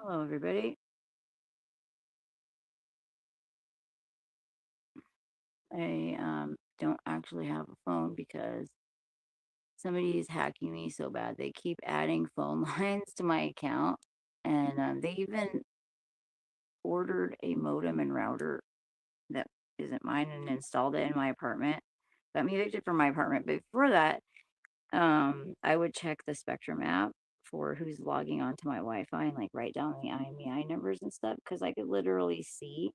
Hello, everybody. I don't actually have a phone because somebody is hacking me so bad. They keep adding phone lines to my account, and they even ordered a modem and router that isn't mine and installed it in my apartment. Got me evicted from my apartment. But before that, I would check the Spectrum app for who's logging onto my Wi-Fi and like write down the IMEI numbers and stuff because I could literally see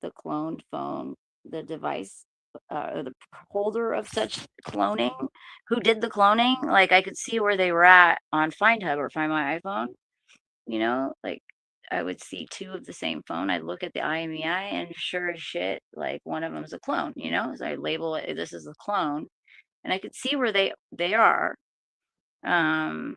the cloned phone, the device, the holder of such cloning, who did the cloning. Like I could see where they were at on Find Hub or Find My iPhone. Like I would see two of the same phone. I'd look at the IMEI, and sure as shit, like one of them's a clone. So I label it. This is a clone, and I could see where they are. Um,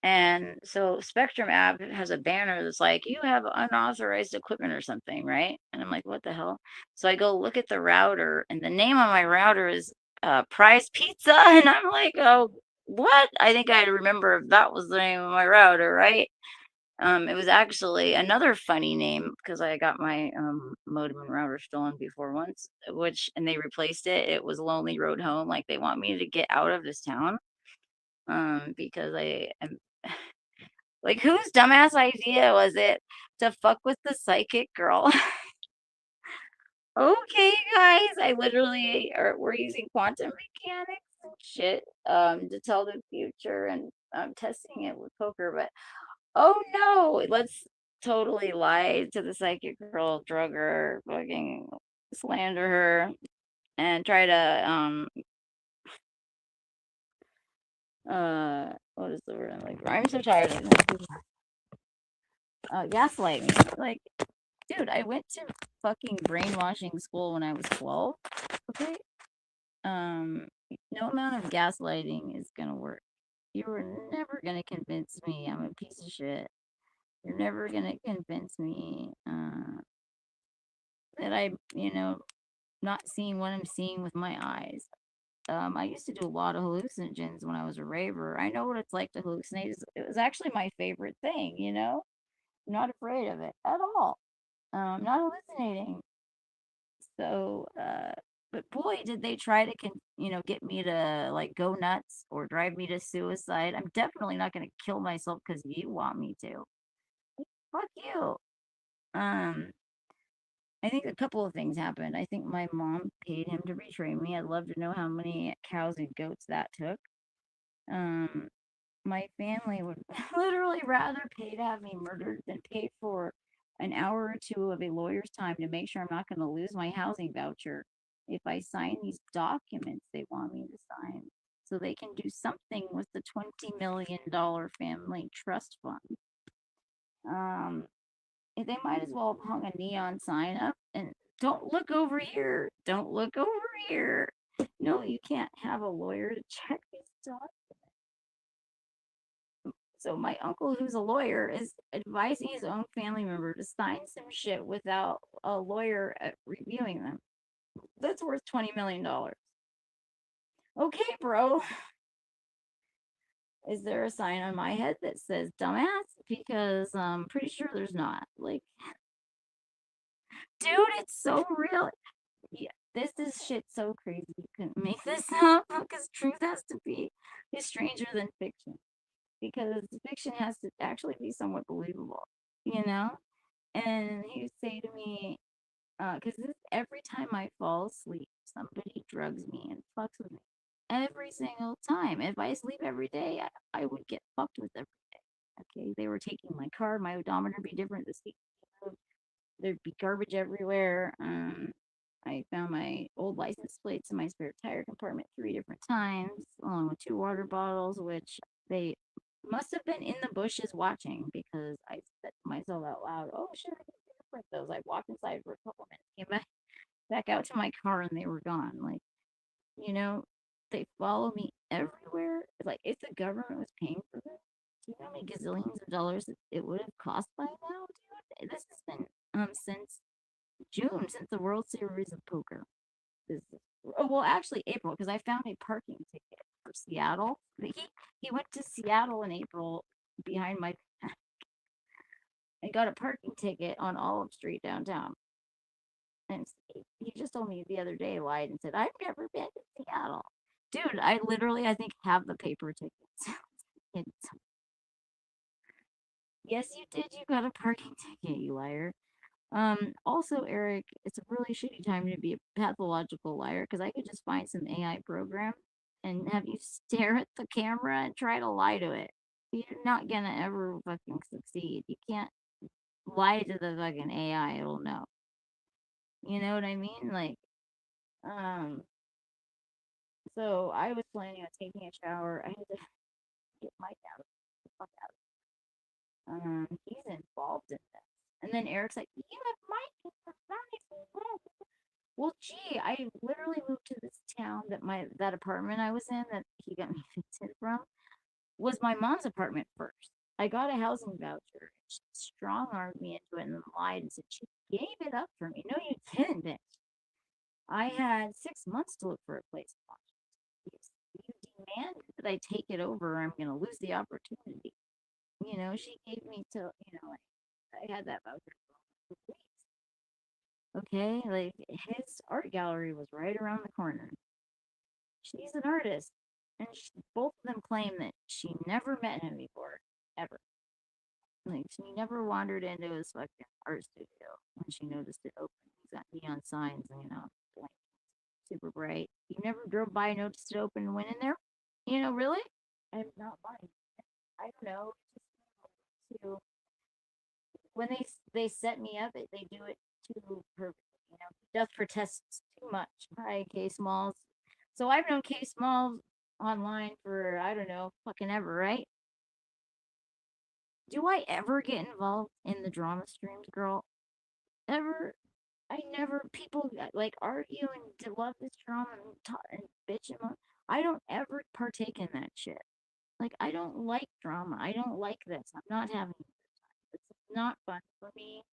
And so Spectrum app has a banner that's like, you have unauthorized equipment or something, right? And I'm like, what the hell? So I go look at the router, and the name on my router is Prize Pizza. And I'm like, oh, what? I think I remember if that was the name of my router, right? It was actually another funny name because I got my modem and router stolen before once, and they replaced it. It was Lonely Road Home. Like they want me to get out of this town because I am like, whose dumbass idea was it to fuck with the psychic girl? Okay, guys, I literally, or we're using quantum mechanics and shit, to tell the future, and I'm testing it with poker, but oh no, let's totally lie to the psychic girl, drug her, fucking slander her, and try to, what is the word I'm like? I'm so tired of this. Gaslight me. Like, dude, I went to fucking brainwashing school when I was 12. Okay. No amount of gaslighting is gonna work. You were never gonna convince me I'm a piece of shit. You're never gonna convince me that not seeing what I'm seeing with my eyes. I used to do a lot of hallucinogens when I was a raver. I know what it's like to hallucinate. It was actually my favorite thing. I'm not afraid of it at all. Not hallucinating. So, but boy, did they try to, get me to like go nuts or drive me to suicide. I'm definitely not going to kill myself because you want me to. Fuck you. Um, I think a couple of things happened. I think my mom paid him to betray me. I'd love to know how many cows and goats that took. Um, my family would literally rather pay to have me murdered than pay for an hour or two of a lawyer's time to make sure I'm not going to lose my housing voucher if I sign these documents they want me to sign so they can do something with the $20 million family trust fund. Um, they might as well have hung a neon sign up and don't look over here. Don't look over here. No, you can't have a lawyer to check these documents. So my uncle, who's a lawyer, is advising his own family member to sign some shit without a lawyer reviewing them. That's worth $20 million. Okay, bro. Is there a sign on my head that says dumbass? Because I'm pretty sure there's not. Like, dude, it's so real. Yeah, this is shit so crazy. You couldn't make this up because truth has to be stranger than fiction. Because fiction has to actually be somewhat believable, you know? And he would say to me, because every time I fall asleep, somebody drugs me and fucks with me. Every single time. If I sleep every day, I would get fucked with every day. Okay, they were taking my car, my odometer would be different. There'd be garbage everywhere. I found my old license plates in my spare tire compartment 3 different times, along with 2 water bottles, which they must have been in the bushes watching because I said to myself out loud, "Oh shit, I can fingerprint those." I walked inside for a couple minutes, came back out to my car, and they were gone. Like, you know, they follow me everywhere. Like, if the government was paying for this, do you know how many gazillions of dollars it would have cost by now, dude? This has been since June, since the World Series of Poker. This, oh, well, actually April, because I found a parking ticket for Seattle. He went to Seattle in April behind my and got a parking ticket on Olive Street downtown. And he just told me the other day, lied and said, I've never been to Seattle. Dude, I literally, I think, have the paper tickets. Yes, you did. You got a parking ticket, you liar. Also, Eric, it's a really shitty time to be a pathological liar because I could just find some AI program and have you stare at the camera and try to lie to it. You're not gonna ever fucking succeed. You can't lie to the fucking AI, it'll know. You know what I mean? Like, um, so I was planning on taking a shower. I had to get Mike out. The fuck out. He's involved in this. And then Eric's like, you have Mike in the nice. Well, gee, I literally moved to this town that apartment I was in that he got me evicted from was my mom's apartment first. I got a housing voucher. She strong armed me into it and then lied and said she gave it up for me. No, you didn't, bitch. I had 6 months to look for a place. You demand that I take it over, or I'm going to lose the opportunity. She gave me till, like, I had that voucher for weeks. Okay, like his art gallery was right around the corner. She's an artist, and both of them claim that she never met him before, ever. Like she never wandered into his fucking art studio when she noticed it open. He's got neon signs, and like super bright. You never drove by, noticed it open, and went in there. Really? I'm not lying. I don't know. To when they set me up, they do it too perfectly. Death protests too much. Hi, K Smalls. So I've known K Smalls online for I don't know, fucking ever, right? Do I ever get involved in the drama streams, girl? Ever? I never. People like argue and love this drama and bitch and I don't ever partake in that shit. Like I don't like drama. I don't like this. I'm not having it's not fun for me,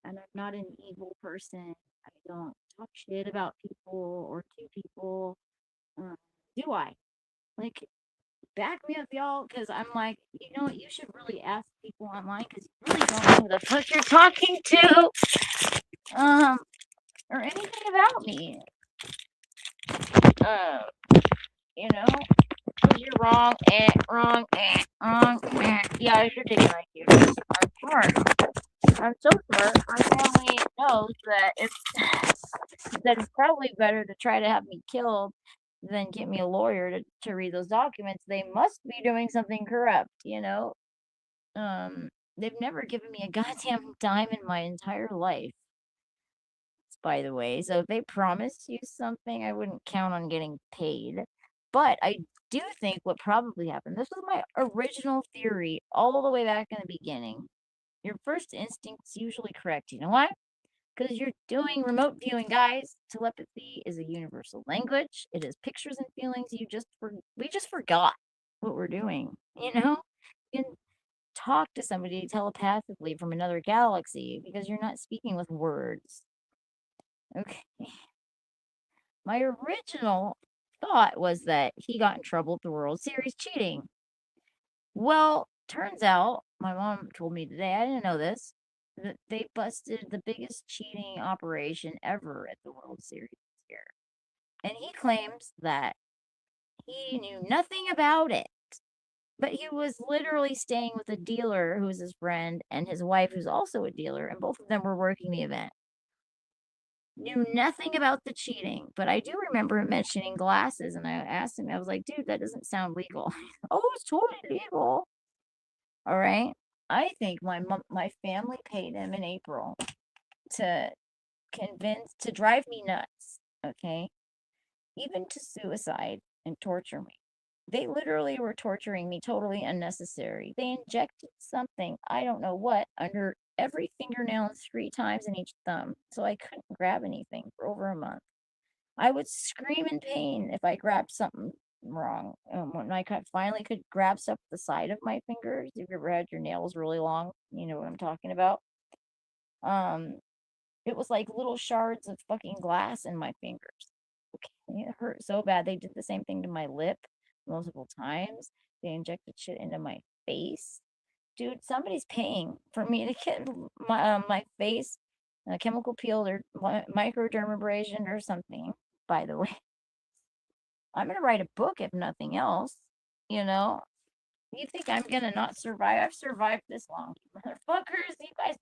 and I'm not an evil person. I don't talk shit about people or to people. Uh, do I? Like, back me up, y'all, because I'm like, you know what? You should really ask people online because you really don't know who the fuck you're talking to, um, or anything about me. Uh, you know, because you're wrong, wrong, wrong, Yeah, I should take it like you. I'm smart. I'm so smart. My family knows that it's probably better to try to have me killed than get me a lawyer to read those documents. They must be doing something corrupt. Um, they've never given me a goddamn dime in my entire life, by the way. So if they promised you something, I wouldn't count on getting paid. But I do think what probably happened, this was my original theory all the way back in the beginning. Your first instinct's usually correct. You know why? Because you're doing remote viewing, guys. Telepathy is a universal language. It is pictures and feelings. We just forgot what we're doing. You can talk to somebody telepathically from another galaxy because you're not speaking with words. Okay. My original thought was that he got in trouble at the World Series cheating. Well, turns out, my mom told me today, I didn't know this, that they busted the biggest cheating operation ever at the World Series this year. And he claims that he knew nothing about it. But he was literally staying with a dealer who was his friend and his wife, who's also a dealer, and both of them were working the event. Knew nothing about the cheating, but I do remember him mentioning glasses. And I asked him, I was like, dude, that doesn't sound legal. Oh, it's totally legal. All right. I think my family paid him in April to drive me nuts. Okay. Even to suicide and torture me. They literally were torturing me totally unnecessary. They injected something, I don't know what, under every fingernail and 3 times in each thumb, so I couldn't grab anything for over a month. I would scream in pain if I grabbed something wrong. When I finally could grab stuff at the side of my fingers, if you ever had your nails really long, you know what I'm talking about. Um, it was like little shards of fucking glass in my fingers. Okay, it hurt so bad. They did the same thing to my lip multiple times. They injected shit into my face. dude, somebody's paying for me to get my face chemical peel or microdermabrasion or something. By the way, I'm gonna write a book if nothing else. You know, you think I'm gonna not survive? I've survived this long, motherfuckers. You guys,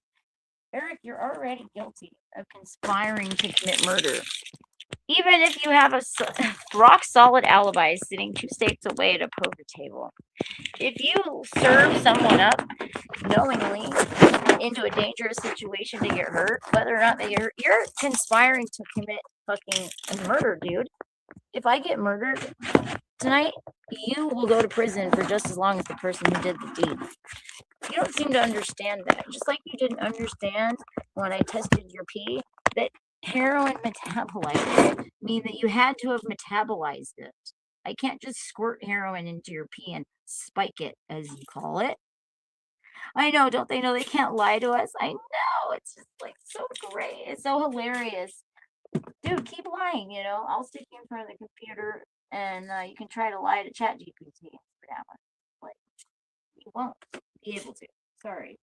Eric, you're already guilty of conspiring to commit murder. Even if you have a rock solid alibi sitting 2 states away at a poker table, if you serve someone up knowingly into a dangerous situation to get hurt, whether or not they get hurt, you're conspiring to commit fucking murder, dude. If I get murdered tonight, you will go to prison for just as long as the person who did the deed. You don't seem to understand that. Just like you didn't understand when I tested your pee that heroin metabolized mean that you had to have metabolized it. I can't just squirt heroin into your pee and spike it, as you call it. I know, don't they know they can't lie to us? I know, it's just like so great. It's so hilarious. Dude, keep lying, you know. I'll stick you in front of the computer and you can try to lie to ChatGPT for that one. Like, you won't be able to. Sorry.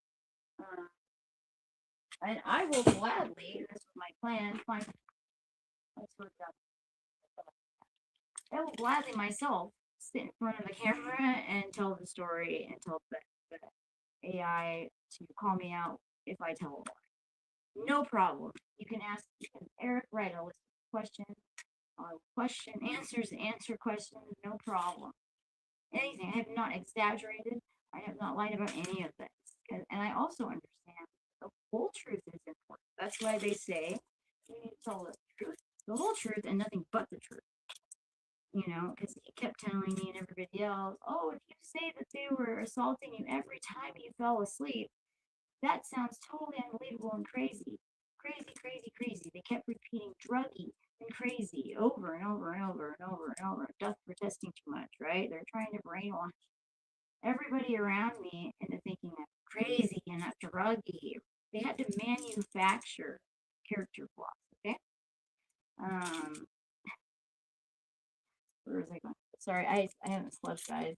And I will gladly, this was my plan, let's work out. I will gladly myself sit in front of the camera and tell the story and tell the AI to call me out if I tell a lie. No problem. You can Eric write a list of questions, answer questions, no problem. Anything. I have not exaggerated. I have not lied about any of this. And I also understand the whole truth is important. That's why they say you need to tell the truth, the whole truth, and nothing but the truth. You know, because he kept telling me and everybody else, oh, if you say that they were assaulting you every time you fell asleep, that sounds totally unbelievable and crazy. Crazy, crazy, crazy. They kept repeating druggy and crazy over and over and over and over and over. Just for testing too much, right? They're trying to brainwash everybody around me into thinking I'm crazy and I'm druggy. They had to manufacture character flaws, okay? Where was I going? Sorry, I haven't slept, guys.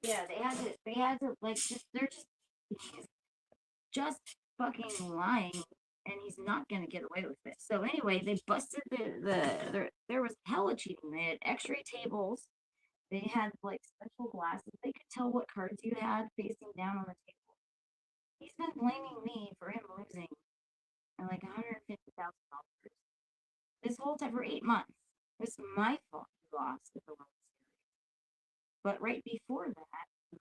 Yeah, they had to like they're just fucking lying, and he's not gonna get away with it. So anyway, they busted there was hella cheating. They had X-ray tables. They had like special glasses. They could tell what cards you had facing down on the table. He's been blaming me for him losing and like $150,000 this whole time for 8 months. It's my fault he lost at the World Series. But right before that,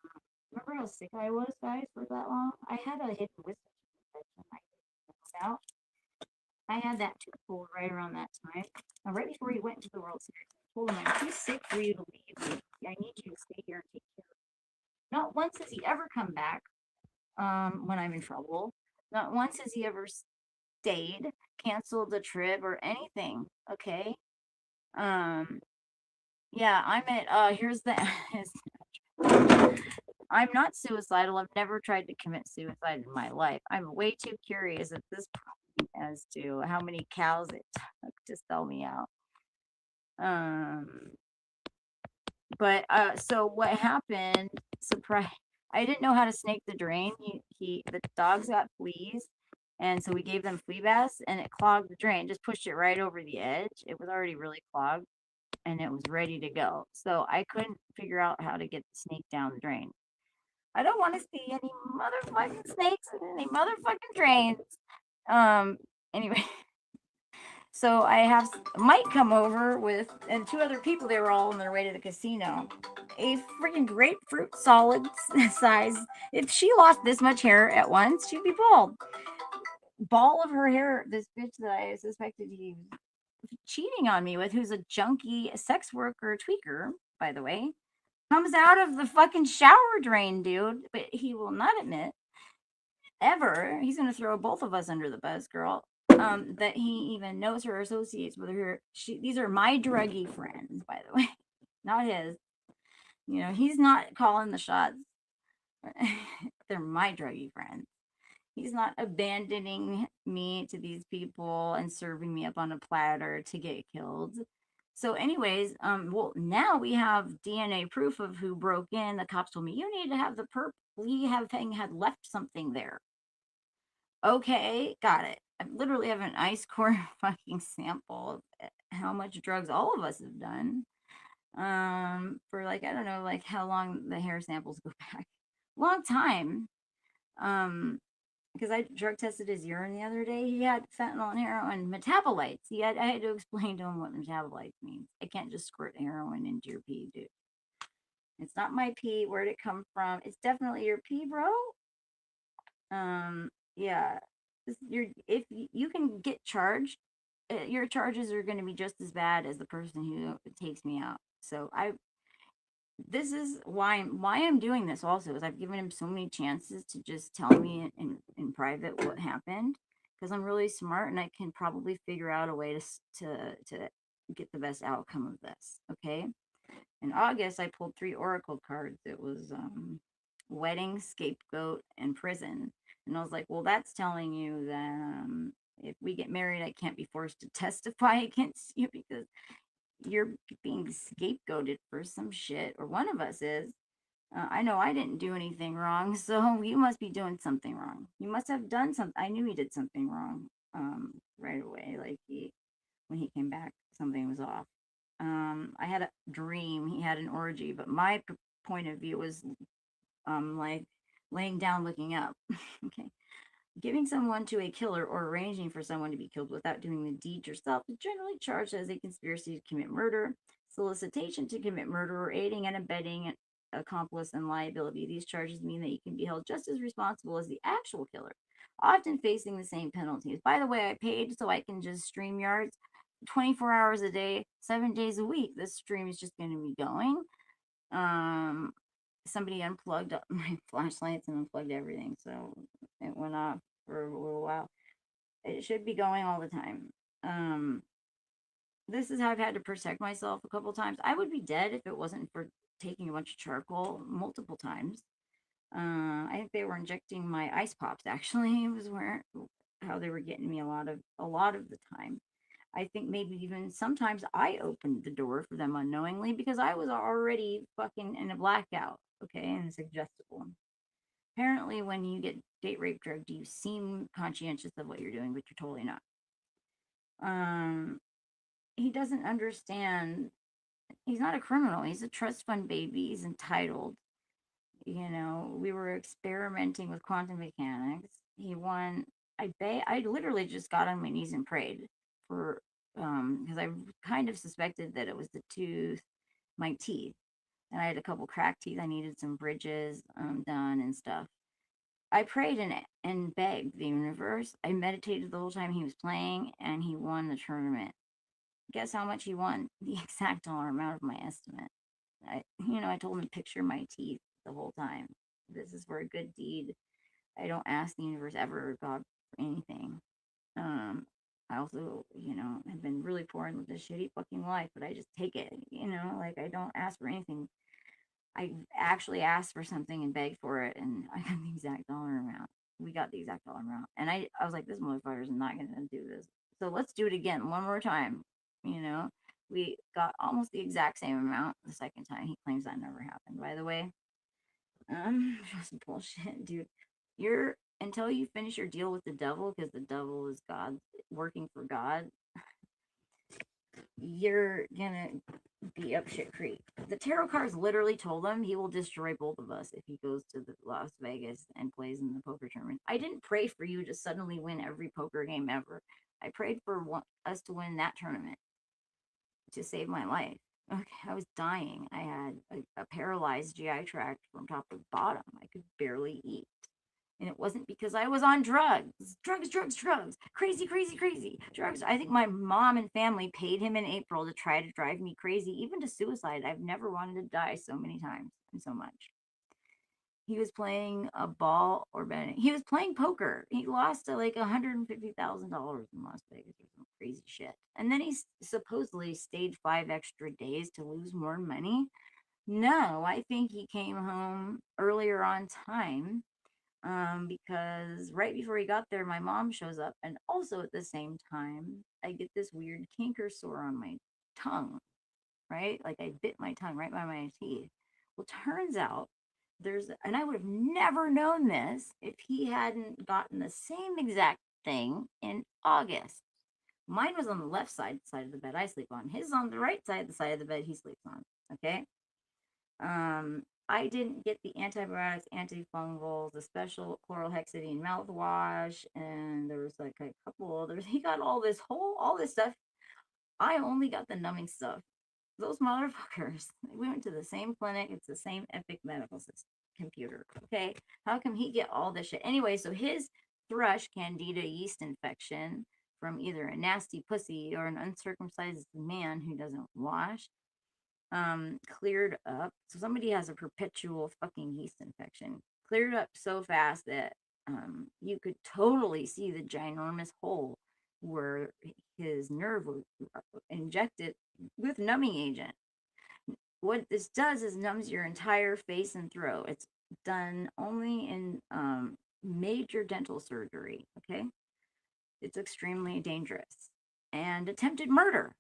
remember how sick I was, guys, for that long? I had a hidden wisdom infection. I didn't out. I had that tooth pulled right around that time. Now, right before he went into the World Series, I told him, I'm too sick for you to leave. I need you to stay here and take care of me. Not once has he ever come back when I'm in trouble. Not once has he ever stayed, canceled the trip, or anything. Okay. Yeah, I'm at, here's the, I'm not suicidal. I've never tried to commit suicide in my life. I'm way too curious at this point as to how many cows it took to sell me out. But so what happened? Surprise! I didn't know how to snake the drain. The dogs got fleas, and so we gave them flea baths, and it clogged the drain. Just pushed it right over the edge. It was already really clogged, and it was ready to go. So I couldn't figure out how to get the snake down the drain. I don't want to see any motherfucking snakes in any motherfucking drains. Anyway, so I have Mike come over with and 2 other people. They were all on their way to the casino. A freaking grapefruit solid size. If she lost this much hair at once, she'd be bald. Ball of her hair. This bitch that I suspected he was cheating on me with, who's a junkie sex worker tweaker, by the way, comes out of the fucking shower drain, dude. But he will not admit ever. He's gonna throw both of us under the bus, girl. That he even knows her, associates with her. These are my druggy friends, by the way, not his. You know, he's not calling the shots. They're my druggy friends. He's not abandoning me to these people and serving me up on a platter to get killed. So, anyways, well, now we have DNA proof of who broke in. The cops told me you need to have the perp. We have thing had left something there. Okay, got it. I literally have an ice core fucking sample of how much drugs all of us have done. For like, I don't know, like how long the hair samples go back. Long time. Um, because I drug tested his urine the other day. He had fentanyl and heroin metabolites. I had to explain to him what metabolites means. I can't just squirt heroin into your pee, dude. It's not my pee. Where'd it come from? It's definitely your pee, bro. Yeah. If you can get charged, your charges are going to be just as bad as the person who takes me out. So this is why I'm doing this also is I've given him so many chances to just tell me in private what happened because I'm really smart and I can probably figure out a way to get the best outcome of this. Okay. In August, I pulled 3 oracle cards. It was wedding, scapegoat, and prison. And I was like, well, that's telling you that if we get married, I can't be forced to testify against you because you're being scapegoated for some shit, or one of us is. I know I didn't do anything wrong, so you must be doing something wrong. You must have done something. I knew he did something wrong right away. Like when he came back, something was off. I had a dream. He had an orgy, but my point of view was like laying down, looking up. Okay. Giving someone to a killer or arranging for someone to be killed without doing the deed yourself is generally charged as a conspiracy to commit murder, solicitation to commit murder, or aiding and abetting an accomplice and liability. These charges mean that you can be held just as responsible as the actual killer, often facing the same penalties. By the way, I paid so I can just stream yards 24 hours a day, 7 days a week. This stream is just going to be going. Um, Somebody unplugged my flashlights and unplugged everything, so it went off for a little while. It should be going all the time. Um, this is how I've had to protect myself a couple times. I would be dead if it wasn't for taking a bunch of charcoal multiple times. I think they were injecting my ice pops. Actually, it was where how they were getting me a lot of the time. I think maybe even sometimes I opened the door for them unknowingly because I was already fucking in a blackout. Okay, and it's suggestible. Apparently, when you get date rape drugged, you seem conscientious of what you're doing, but you're totally not. Um, he doesn't understand. He's not a criminal. He's a trust fund baby. He's entitled. We were experimenting with quantum mechanics. He won. I literally just got on my knees and prayed for because I kind of suspected that it was the tooth, my teeth, and I had a couple cracked teeth. I needed some bridges done and stuff. I prayed and begged the universe. I meditated the whole time he was playing, and he won the tournament. Guess how much he won? The exact dollar amount of my estimate. I told him to picture my teeth the whole time. This is for a good deed. I don't ask the universe ever or God for anything. Um, I also, have been really poor in this shitty fucking life, but I just take it. Like I don't ask for anything. I actually asked for something and begged for it, and I got the exact dollar amount. We got the exact dollar amount, and I was like, this motherfucker's not gonna do this. So let's do it again one more time. You know, we got almost the exact same amount the second time. He claims that never happened. By the way, just bullshit, dude. You're until you finish your deal with the devil, because the devil is God working for God. You're gonna be up shit creek. The tarot cards literally told him he will destroy both of us if he goes to the Las Vegas and plays in the poker tournament. I didn't pray for you to suddenly win every poker game ever. I prayed for us to win that tournament to save my life. Okay, I was dying. I had a paralyzed GI tract from top to bottom. I could barely eat. And it wasn't because I was on drugs. Drugs, drugs, drugs. Crazy, crazy, crazy. Drugs. I think my mom and family paid him in April to try to drive me crazy, even to suicide. I've never wanted to die so many times and so much. He was playing a ball or betting. He was playing poker. He lost like $150,000 in Las Vegas or some crazy shit. And then he supposedly stayed 5 extra days to lose more money. No, I think he came home earlier on time because right before he got there, my mom shows up, and also at the same time, I get this weird canker sore on my tongue, right? Like I bit my tongue right by my teeth. Well, turns out and I would have never known this if he hadn't gotten the same exact thing in August. Mine was on the side of the bed I sleep on. His on the right side, the side of the bed he sleeps on. Okay. I didn't get the antibiotics, antifungals, the special chlorhexidine mouthwash, and there was like a couple others. He got all this stuff. I only got the numbing stuff. Those motherfuckers. We went to the same clinic. It's the same Epic medical system computer. Okay, how come he get all this shit anyway? So his thrush candida yeast infection from either a nasty pussy or an uncircumcised man who doesn't wash cleared up. So somebody has a perpetual fucking yeast infection. Cleared up so fast that you could totally see the ginormous hole where his nerve was injected with numbing agent. What this does is numbs your entire face and throat. It's done only in major dental surgery. Okay, it's extremely dangerous and attempted murder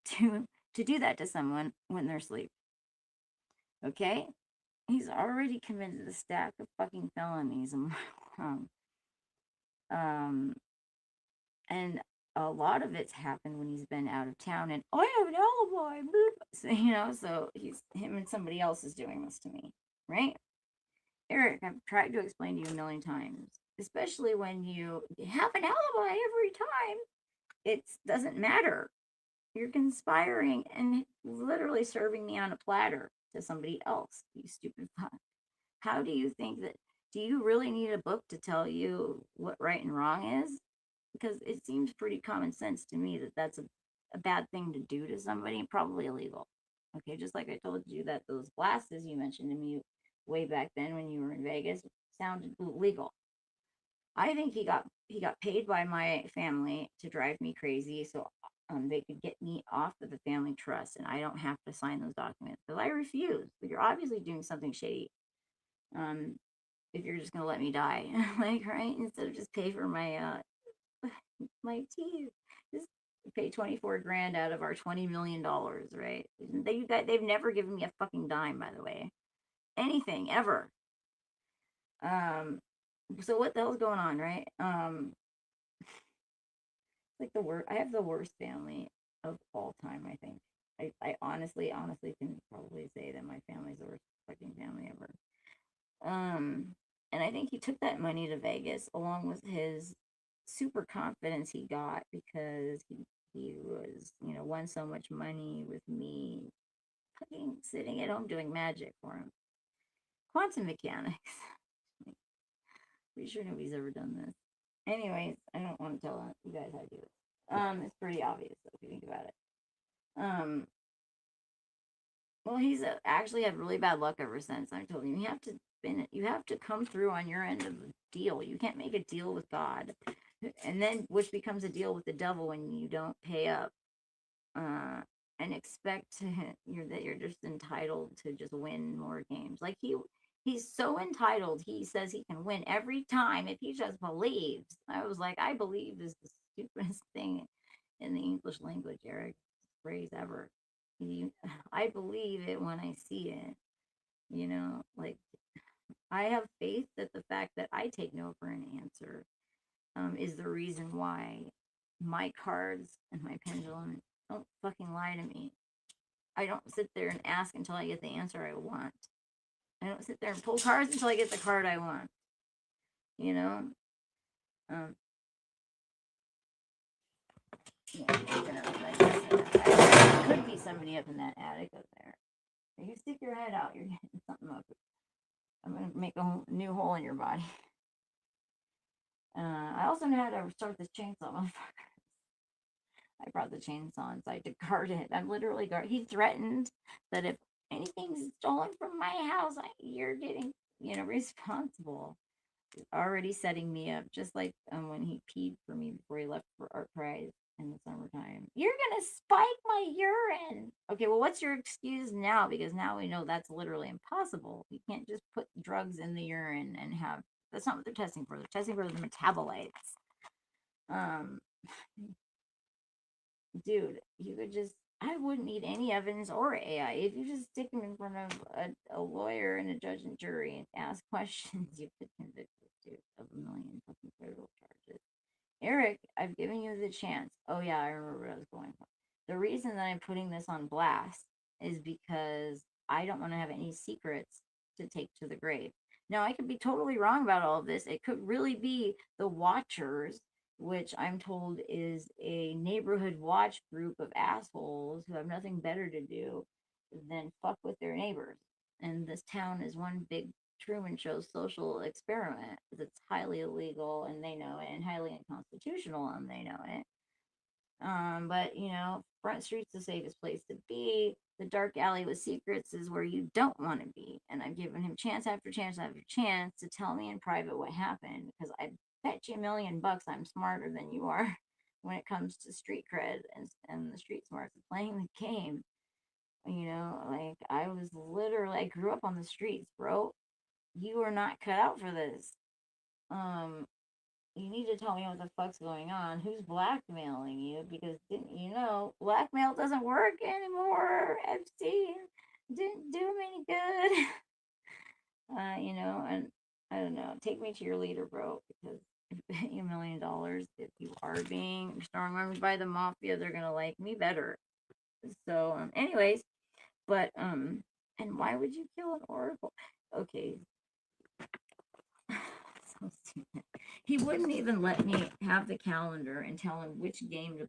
to do that to someone when they're asleep. Okay, he's already committed a stack of fucking felonies. And a lot of it's happened when he's been out of town, and I have an alibi. So, so him and somebody else is doing this to me, right? Erik, I've tried to explain to you a million times, especially when you have an alibi every time. It doesn't matter. You're conspiring and literally serving me on a platter to somebody else, you stupid fuck. How do you think that? Do you really need a book to tell you what right and wrong is? Because it seems pretty common sense to me that that's a bad thing to do to somebody, probably illegal. Okay, just like I told you that those glasses you mentioned to me way back then when you were in Vegas sounded legal. I think he got paid by my family to drive me crazy, so they could get me off of the family trust, and I don't have to sign those documents. Because I refuse. But you're obviously doing something shady. Um, if you're just gonna let me die, like right, instead of just pay for my teeth, just pay 24 grand out of our $20 million, right? They've never given me a fucking dime, by the way, anything ever. So what the hell's going on, right? Like the worst. I have the worst family of all time. I think. I honestly can probably say that my family's the worst fucking family ever. And I think he took that money to Vegas along with his super confidence he got because he was won so much money with me fucking sitting at home doing magic for him. Quantum mechanics. Pretty sure nobody's ever done this. Anyways, I don't want to tell you guys how to do it. It's pretty obvious though, if you think about it. Well, he's actually had really bad luck ever since. I told him you have to come through on your end of the deal. You can't make a deal with God, and then which becomes a deal with the devil when you don't pay up, and expect that you're just entitled to just win more games. Like he's so entitled. He says he can win every time if he just believes. I was like, I believe is the stupidest thing in the English language, Erik, phrase ever. I believe it when I see it. Like I have faith that the fact that I take no for an answer is the reason why my cards and my pendulum don't fucking lie to me. I don't sit there and ask until I get the answer I want. I don't sit there and pull cards until I get the card I want. You know? Yeah, there could be somebody up in that attic up there. If you stick your head out, you're getting something up. I'm gonna make a new hole in your body. I also know how to start this chainsaw, motherfucker. I brought the chainsaw inside to guard it. I'm literally guard. He threatened that if anything's stolen from my house, you're getting, responsible. Already setting me up, just like when he peed for me before he left for Art Prize in the summertime. You're gonna spike my urine. Okay, well, what's your excuse now? Because now we know that's literally impossible. You can't just put drugs in the urine and have. That's not what they're testing for. They're testing for the metabolites. Dude, you could just. I wouldn't need any evidence or AI. If you just stick him in front of a lawyer and a judge and jury and ask questions, you could convict this dude of a million fucking federal charges. Erik, I've given you the chance. Oh, yeah, I remember what I was going for. The reason that I'm putting this on blast is because I don't want to have any secrets to take to the grave. Now, I could be totally wrong about all of this. It could really be the Watchers, which I'm told is a neighborhood watch group of assholes who have nothing better to do than fuck with their neighbors. And this town is one big Truman Show social experiment that's highly illegal and they know it, and highly unconstitutional and they know it. But you know, Front Street's the safest place to be. The dark alley with secrets is where you don't want to be. And I've given him chance after chance after chance to tell me in private what happened because I bet you $1,000,000 I'm smarter than you are when it comes to street cred and the street smarts of playing the game. You know, like I was literally, I grew up on the streets, bro. You are not cut out for this. Um, you need to tell me what the fuck's going on. Who's blackmailing you? Because didn't you know blackmail doesn't work anymore? Epstein didn't do him any good. You know, and I don't know. Take me to your leader, bro, because I bet you $1,000,000 if you are being strong armed by the mafia, they're gonna like me better. So, anyways, but and why would you kill an oracle? Okay, so stupid. He wouldn't even let me have the calendar and tell him which game to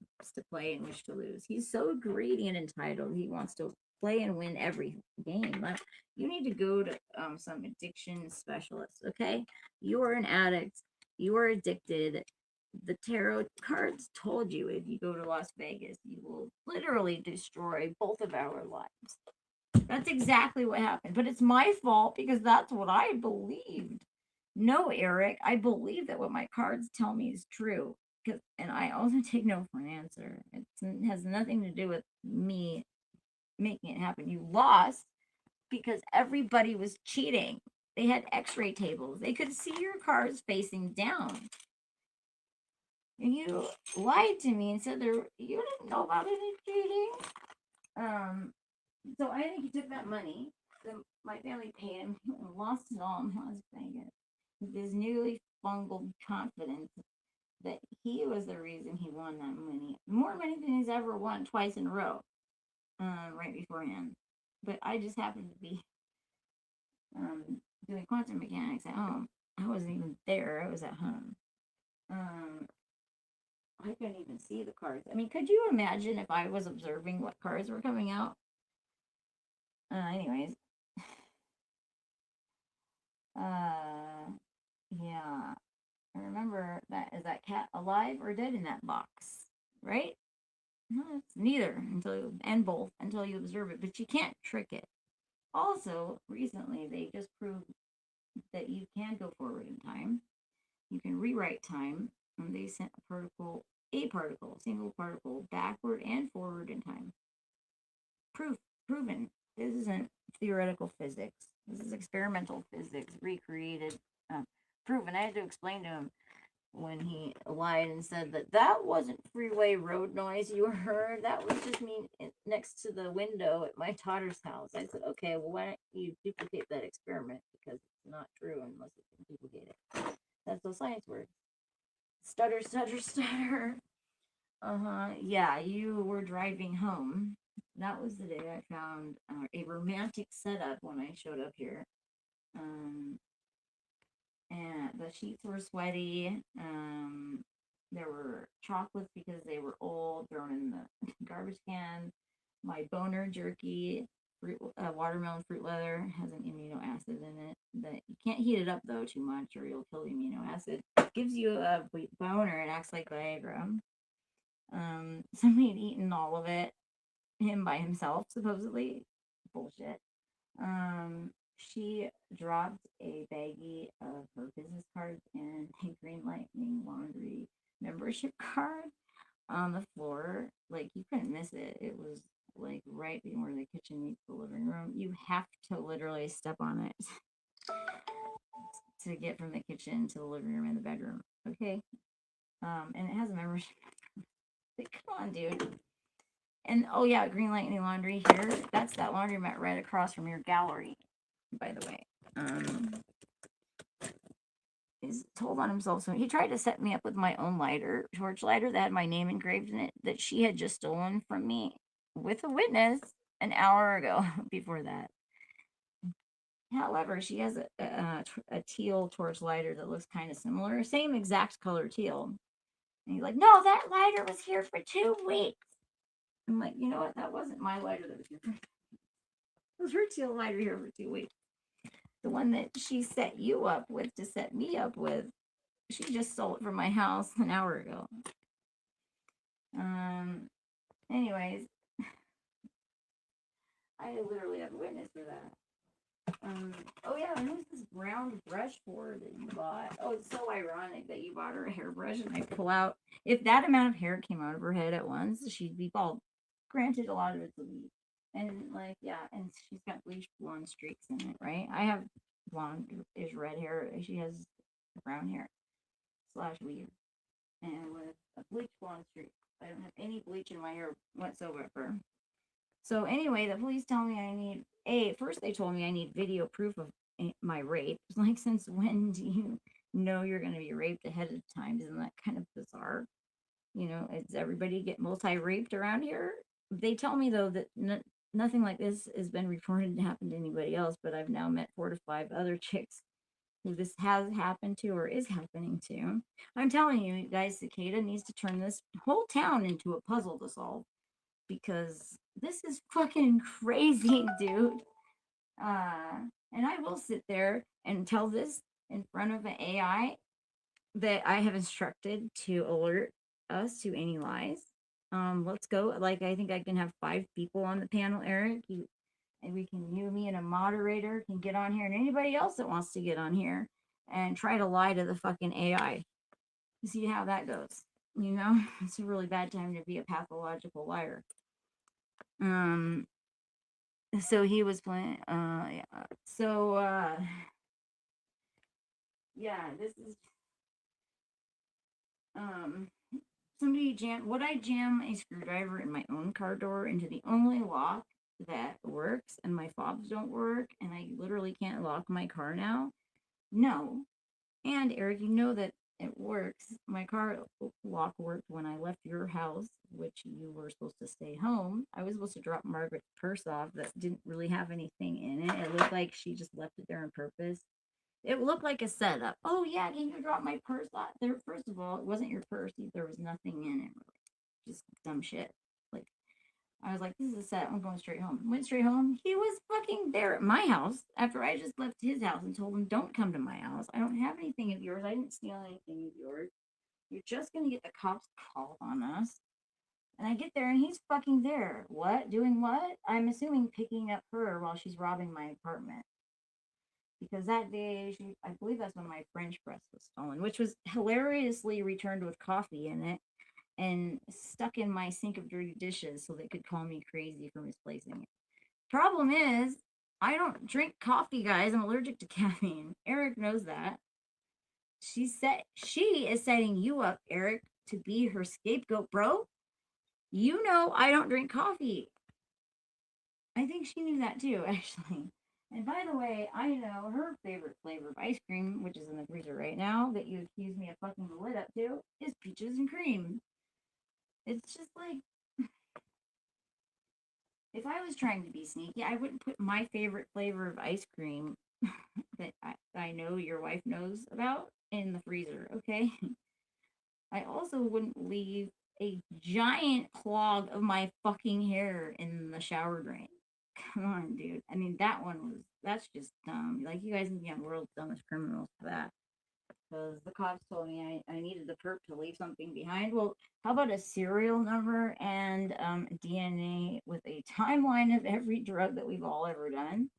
play and which to lose. He's so greedy and entitled. He wants to play and win every game. Like, you need to go to some addiction specialist, okay? You are an addict. You are addicted. The tarot cards told you if you go to Las Vegas, you will literally destroy both of our lives. That's exactly what happened. But it's my fault because that's what I believed. No, Erik, I believe that what my cards tell me is true. And I also take no for an answer. It has nothing to do with me making it happen. You lost because everybody was cheating. They had x-ray tables. They could see your cards facing down. And you lied to me and said you didn't know about any cheating. So I think he took that money. My family paid him and lost it all in Las Vegas. With his newly fungled confidence that he was the reason he won that money. More money than he's ever won twice in a row, right beforehand. But I just happened to be doing quantum mechanics at home. I wasn't even there. I was at home. I couldn't even see the cards. I mean, could you imagine if I was observing what cards were coming out? Anyways. Yeah. I remember that is that cat alive or dead in that box, right? No, it's neither and both until you observe it, but you can't trick it. Also, recently they just proved that you can go forward in time. You can rewrite time, and they sent single particle, backward and forward in time. Proven. This isn't theoretical physics. This is experimental physics, recreated, proven. I had to explain to him when he lied and said that wasn't freeway road noise you heard. That was just me next to the window at my daughter's house. I said, okay, well, why don't you duplicate that experiment? Because it's not true unless you can duplicate it. That's how science works. Stutter, stutter, stutter. Yeah, you were driving home. That was the day I found a romantic setup when I showed up here. And the sheets were sweaty. There were chocolates because they were old, thrown in the garbage can. My boner jerky, watermelon fruit leather has an amino acid in it. That you can't heat it up though too much, or you'll kill the amino acid. It gives you a boner. It acts like Viagra. Somebody had eaten all of it. Him by himself, supposedly. Bullshit. She dropped a baggie of her business cards and a Green Lightning Laundry membership card on the floor. Like, you couldn't miss it. It was like right where the kitchen meets the living room. You have to literally step on it to get from the kitchen to the living room and the bedroom. Okay. And it has a membership. Like, come on, dude. And oh yeah, Green Lightning Laundry here. That's that laundromat right across from your gallery, by the way. He's told on himself. So he tried to set me up with my own lighter, torch lighter that had my name engraved in it that she had just stolen from me with a witness an hour ago before that. However, she has a teal torch lighter that looks kind of similar, same exact color teal. And he's like, no, that lighter was here for 2 weeks. I'm like, you know what? That wasn't my lighter that was here. It was her teal lighter here for 2 weeks. The one that she set you up with to set me up with, she just stole it from my house an hour ago. Anyways, I literally have a witness for that. Oh yeah, and who's this brown brush for that you bought? Oh, it's so ironic that you bought her a hairbrush and I pull out. If that amount of hair came out of her head at once, she'd be bald. Granted, a lot of it's a weave. And like, yeah, and she's got bleached blonde streaks in it, right? I have blonde-ish red hair. She has brown hair / weave. And with a bleached blonde streak. I don't have any bleach in my hair whatsoever. So anyway, the police tell me I need first they told me I need video proof of my rape. Like, since when do you know you're going to be raped ahead of time? Isn't that kind of bizarre? You know, does everybody get multi-raped around here? They tell me though that nothing like this has been reported to happen to anybody else, but I've now met 4 to 5 other chicks who this has happened to or is happening to. I'm telling you guys, Cicada needs to turn this whole town into a puzzle to solve, because this is fucking crazy, dude. And I will sit there and tell this in front of an AI that I have instructed to alert us to any lies. Let's go. Like, I think I can have 5 people on the panel, Eric. And we can, you, me, and a moderator can get on here, and anybody else that wants to get on here and try to lie to the fucking AI. You see how that goes? You know, it's a really bad time to be a pathological liar. So he was playing, yeah. So, yeah, this is, somebody would I jam a screwdriver in my own car door into the only lock that works, and my fobs don't work, and I literally can't lock my car now? No. And Eric, you know that it works. My car lock worked when I left your house, which you were supposed to stay home. I was supposed to drop Margaret's purse off that didn't really have anything in it. It looked like she just left it there on purpose. It looked like a setup. Oh yeah, can you drop my purse off there? First of all, it wasn't your purse. There was nothing in it. Really. Just dumb shit. Like, I was like, this is a set. I'm going straight home. Went straight home. He was fucking there at my house after I just left his house and told him, don't come to my house. I don't have anything of yours. I didn't steal anything of yours. You're just going to get the cops called on us. And I get there and he's fucking there. What? Doing what? I'm assuming picking up her while she's robbing my apartment. Because that day, I believe that's when my French press was stolen, which was hilariously returned with coffee in it and stuck in my sink of dirty dishes so they could call me crazy for misplacing it. Problem is, I don't drink coffee, guys. I'm allergic to caffeine. Eric knows that. She is setting you up, Eric, to be her scapegoat, bro. You know I don't drink coffee. I think she knew that too, actually. And by the way, I know her favorite flavor of ice cream, which is in the freezer right now, that you accused me of fucking the lid up to, is peaches and cream. It's just like, if I was trying to be sneaky, I wouldn't put my favorite flavor of ice cream that I know your wife knows about in the freezer, okay? I also wouldn't leave a giant clog of my fucking hair in the shower drain. Come on, dude. I mean, that's just dumb. Like, you guys in the world's dumbest criminals for that. Because the cops told me I needed the perp to leave something behind. Well, how about a serial number and DNA with a timeline of every drug that we've all ever done?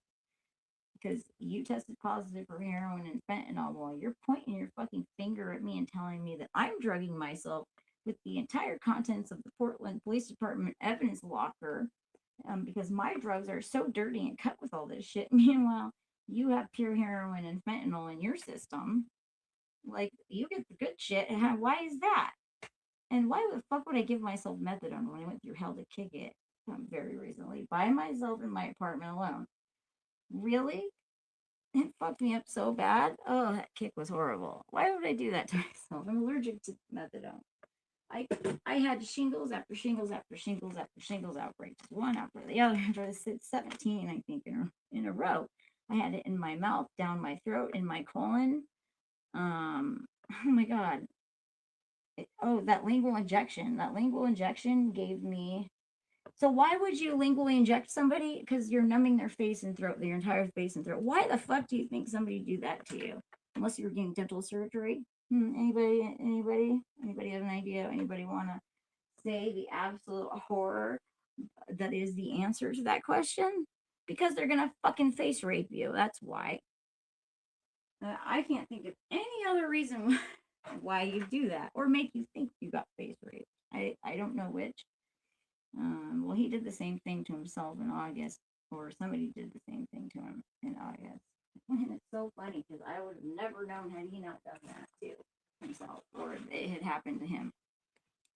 Because you tested positive for heroin and fentanyl. Well, you're pointing your fucking finger at me and telling me that I'm drugging myself with the entire contents of the Portland Police Department evidence locker, because my drugs are so dirty and cut with all this shit. Meanwhile, you have pure heroin and fentanyl in your system. Like, you get the good shit. Why is that? And why the fuck would I give myself methadone when I went through hell to kick it? very recently by myself in my apartment alone. Really? It fucked me up so bad. Oh, that kick was horrible. Why would I do that to myself? I'm allergic to methadone. I I had shingles after shingles after shingles after shingles outbreaks, one after the other, after the 17, I think, in a row. I had it in my mouth, down my throat, in my colon. Oh my God. That lingual injection. That lingual injection gave me. So why would you lingually inject somebody? Because you're numbing their face and throat, their entire face and throat. Why the fuck do you think somebody do that to you? Unless you were getting dental surgery. Anybody? Anybody have an idea? Anybody want to say the absolute horror that is the answer to that question? Because they're gonna fucking face rape you. That's why. I can't think of any other reason why you do that or make you think you got face raped. I don't know which. Well, he did the same thing to himself in August, or somebody did the same thing to him in August. And it's so funny because I would have never known had he not done that to himself, or it had happened to him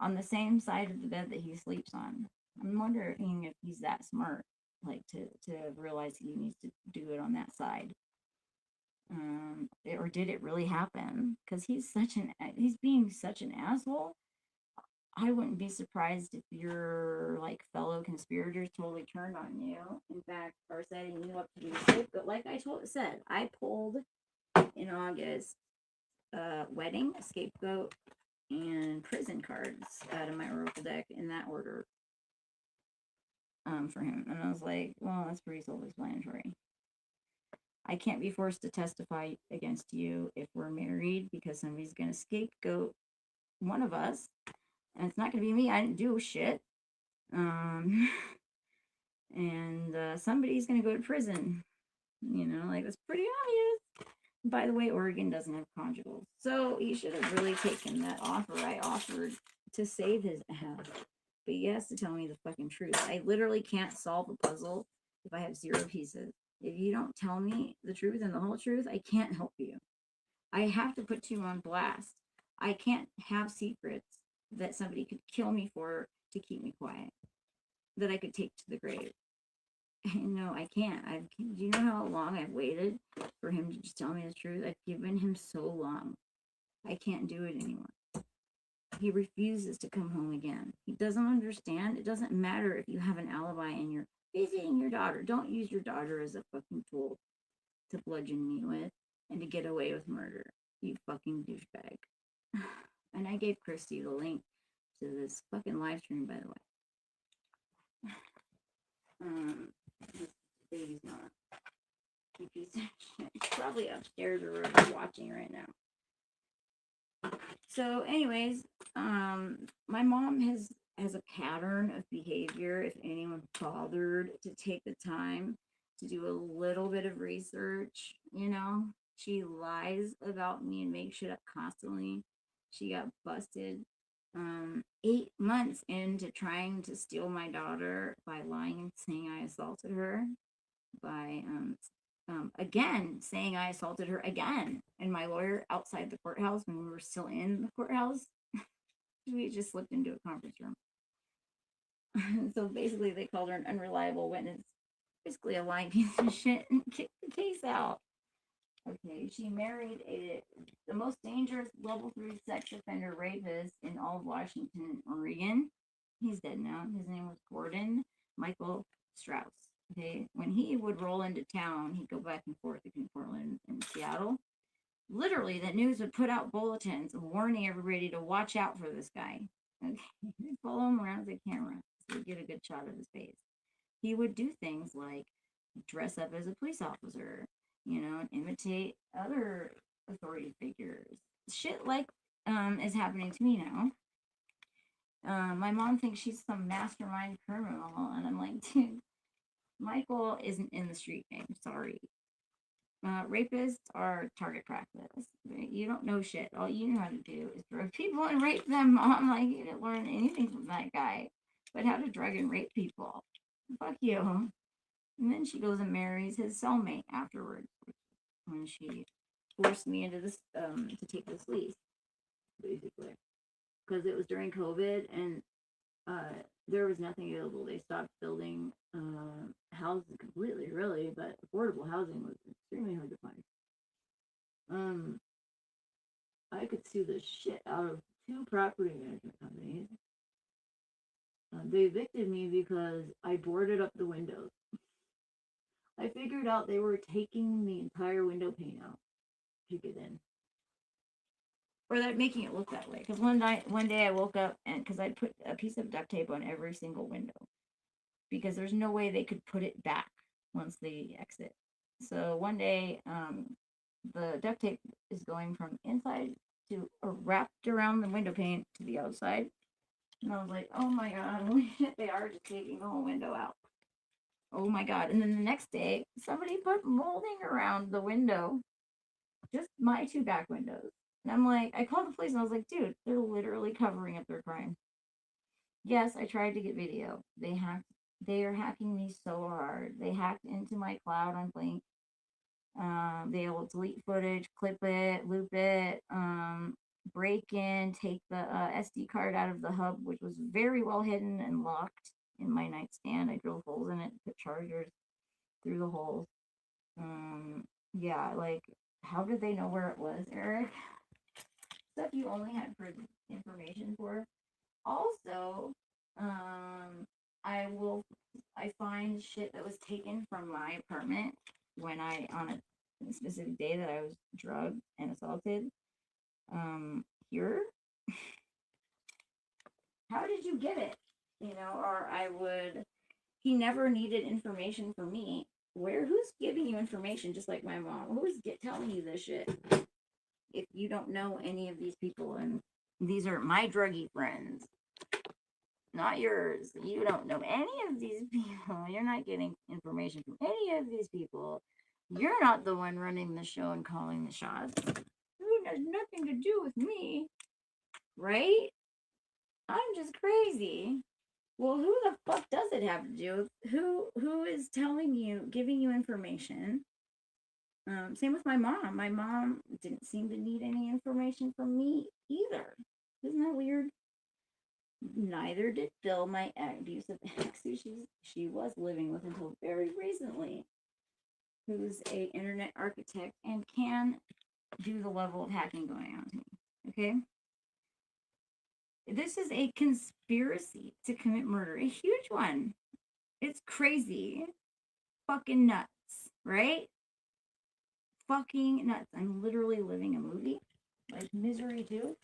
on the same side of the bed that he sleeps on. I'm wondering if he's that smart, like to realize he needs to do it on that side. Or did it really happen? Because he's being such an asshole. I wouldn't be surprised if your like fellow conspirators totally turned on you. In fact, are setting you up to be safe. But like said, I pulled in August wedding, scapegoat, and prison cards out of my oracle deck in that order for him. And I was like, well, that's pretty self-explanatory. I can't be forced to testify against you if we're married because somebody's going to scapegoat one of us. And it's not going to be me. I didn't do shit. And somebody's going to go to prison. Like that's pretty obvious. By the way, Oregon doesn't have conjugals. So he should have really taken that offer I offered to save his ass. But he has to tell me the fucking truth. I literally can't solve a puzzle if I have 0 pieces. If you don't tell me the truth and the whole truth, I can't help you. I have to put you on blast. I can't have secrets that somebody could kill me for to keep me quiet, that I could take to the grave. No, I can't. Do you know how long I've waited for him to just tell me the truth? I've given him so long. I can't do it anymore. He refuses to come home again. He doesn't understand. It doesn't matter if you have an alibi and you're visiting your daughter. Don't use your daughter as a fucking tool to bludgeon me with and to get away with murder. You fucking douchebag. And I gave Christy the link to this fucking live stream, by the way. This baby's not. She's probably upstairs or watching right now. So, anyways, my mom has a pattern of behavior. If anyone bothered to take the time to do a little bit of research, she lies about me and makes shit up constantly. She got busted 8 months into trying to steal my daughter by lying and saying I assaulted her, by again saying I assaulted her again. And my lawyer outside the courthouse, when we were still in the courthouse, we just slipped into a conference room. So basically they called her an unreliable witness, basically a lying piece of shit, and kicked the case out. Okay, she married the most dangerous level 3 sex offender rapist in all of Washington and Oregon. He's dead now. His name was Gordon Michael Strauss. Okay, when he would roll into town, he'd go back and forth between Portland and Seattle. Literally, the news would put out bulletins warning everybody to watch out for this guy. Okay, they'd follow him around with a camera so they'd get a good shot of his face. He would do things like dress up as a police officer, and imitate other authority figures. Shit like is happening to me now. My mom thinks she's some mastermind criminal, and I'm like, dude, Michael isn't in the street name. Sorry. Rapists are target practice. You don't know shit. All you know how to do is drug people and rape them, Mom. Like, you didn't learn anything from that guy, but how to drug and rape people. Fuck you. And then she goes and marries his cellmate afterwards, when she forced me into this to take this lease, basically, because it was during COVID, and there was nothing available. They stopped building houses completely, really, but affordable housing was extremely hard to find. I could sue the shit out of two property management companies. They evicted me because I boarded up the windows. I figured out they were taking the entire window pane out to get in. Or they're making it look that way. Because one day I woke up and because I put a piece of duct tape on every single window. Because there's no way they could put it back once they exit. So one day, the duct tape is going from inside to wrapped around the window pane to the outside. And I was like, oh my God, holy shit, they are just taking the whole window out. Oh my God. And then the next day, somebody put molding around the window, just my two back windows. And I'm like, I called the police and I was like, dude, they're literally covering up their crime. Yes, I tried to get video. They are hacking me so hard. They hacked into my cloud on Blink. They will delete footage, clip it, loop it, break in, take the SD card out of the hub, which was very well hidden and locked in my nightstand. I drilled holes in it, put chargers through the holes. Yeah, like, how did they know where it was, Eric? Stuff you only had for information for. Also, I find shit that was taken from my apartment when on a specific day that I was drugged and assaulted. Here, how did you get it? Or he never needed information from me. Who's giving you information just like my mom? Who's telling you this shit? If you don't know any of these people, and these are my druggy friends, not yours. You don't know any of these people. You're not getting information from any of these people. You're not the one running the show and calling the shots. It has nothing to do with me, right? I'm just crazy. Well, who the fuck does it have to do with? Who is telling you, giving you information? Same with my mom. My mom didn't seem to need any information from me either. Isn't that weird? Neither did Phil, my abusive ex, who she was living with until very recently, who's a internet architect and can do the level of hacking going on to me. Okay? This is a conspiracy to commit murder, a huge one. It's crazy. Fucking nuts, right? Fucking nuts. I'm literally living a movie. Like Misery 2.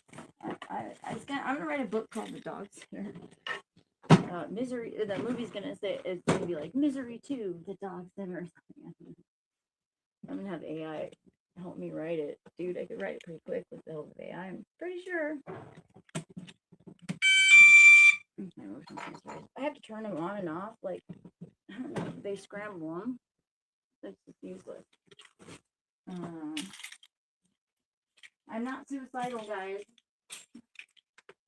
I'm gonna write a book called The Dog Sitter. Misery. The movie's gonna say it's gonna be like Misery 2, The Dog Sitter or something. I'm gonna have AI help me write it, dude. I could write it pretty quick with the help of AI. I'm pretty sure. My motion sensors. I have to turn them on and off. Like, I don't know if they scramble them. That's just useless. I'm not suicidal, guys.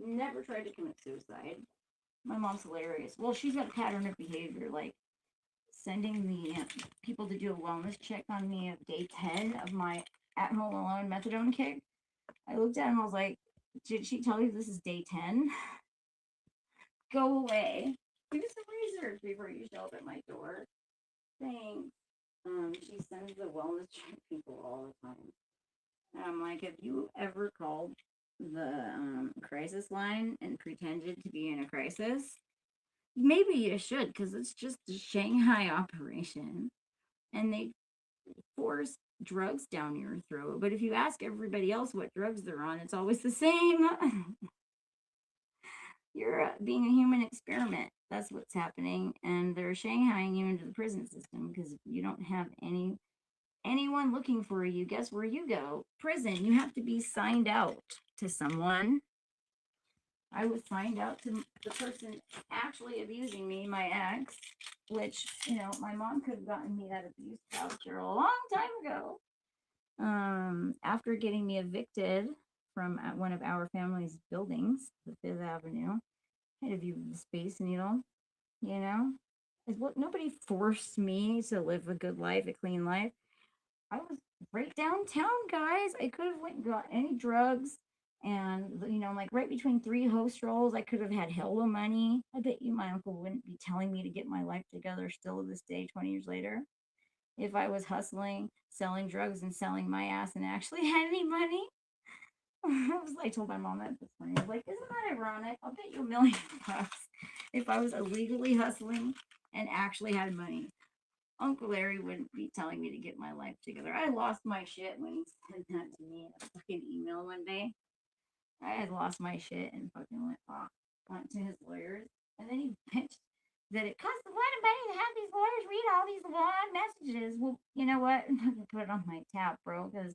Never tried to commit suicide. My mom's hilarious. Well, she's got a pattern of behavior, like sending the people to do a wellness check on me of day 10 of my at-home alone methadone kick. I looked at him, I was like, did she tell you this is day 10? Go away. Do some research before you show up at my door. Thanks. She sends the wellness check people all the time. And I'm like, have you ever called the crisis line and pretended to be in a crisis? Maybe you should, because it's just a Shanghai operation. And they force drugs down your throat. But if you ask everybody else what drugs they're on, it's always the same. You're being a human experiment. That's what's happening. And they're Shanghaiing you into the prison system because if you don't have anyone looking for you, guess where you go? Prison. You have to be signed out to someone. I was signed out to the person actually abusing me, my ex, which, my mom could have gotten me that abuse voucher a long time ago. After getting me evicted from one of our family's buildings, the Fifth Avenue, I had a view of the Space Needle, nobody forced me to live a good life, a clean life. I was right downtown, guys. I could have went and got any drugs And, like right between 3 host roles, I could have had hella money. I bet you my uncle wouldn't be telling me to get my life together still to this day, 20 years later, if I was hustling, selling drugs, and selling my ass and actually had any money. I told my mom that this morning. I was like, isn't that ironic? I'll bet you $1,000,000 if I was illegally hustling and actually had money. Uncle Larry wouldn't be telling me to get my life together. I lost my shit when he said that to me in a fucking email one day. I had lost my shit and fucking went to his lawyers. And then he bitched that it costs a lot of money to have these lawyers read all these long messages. Well, you know what? I'm not going to put it on my tab, bro, because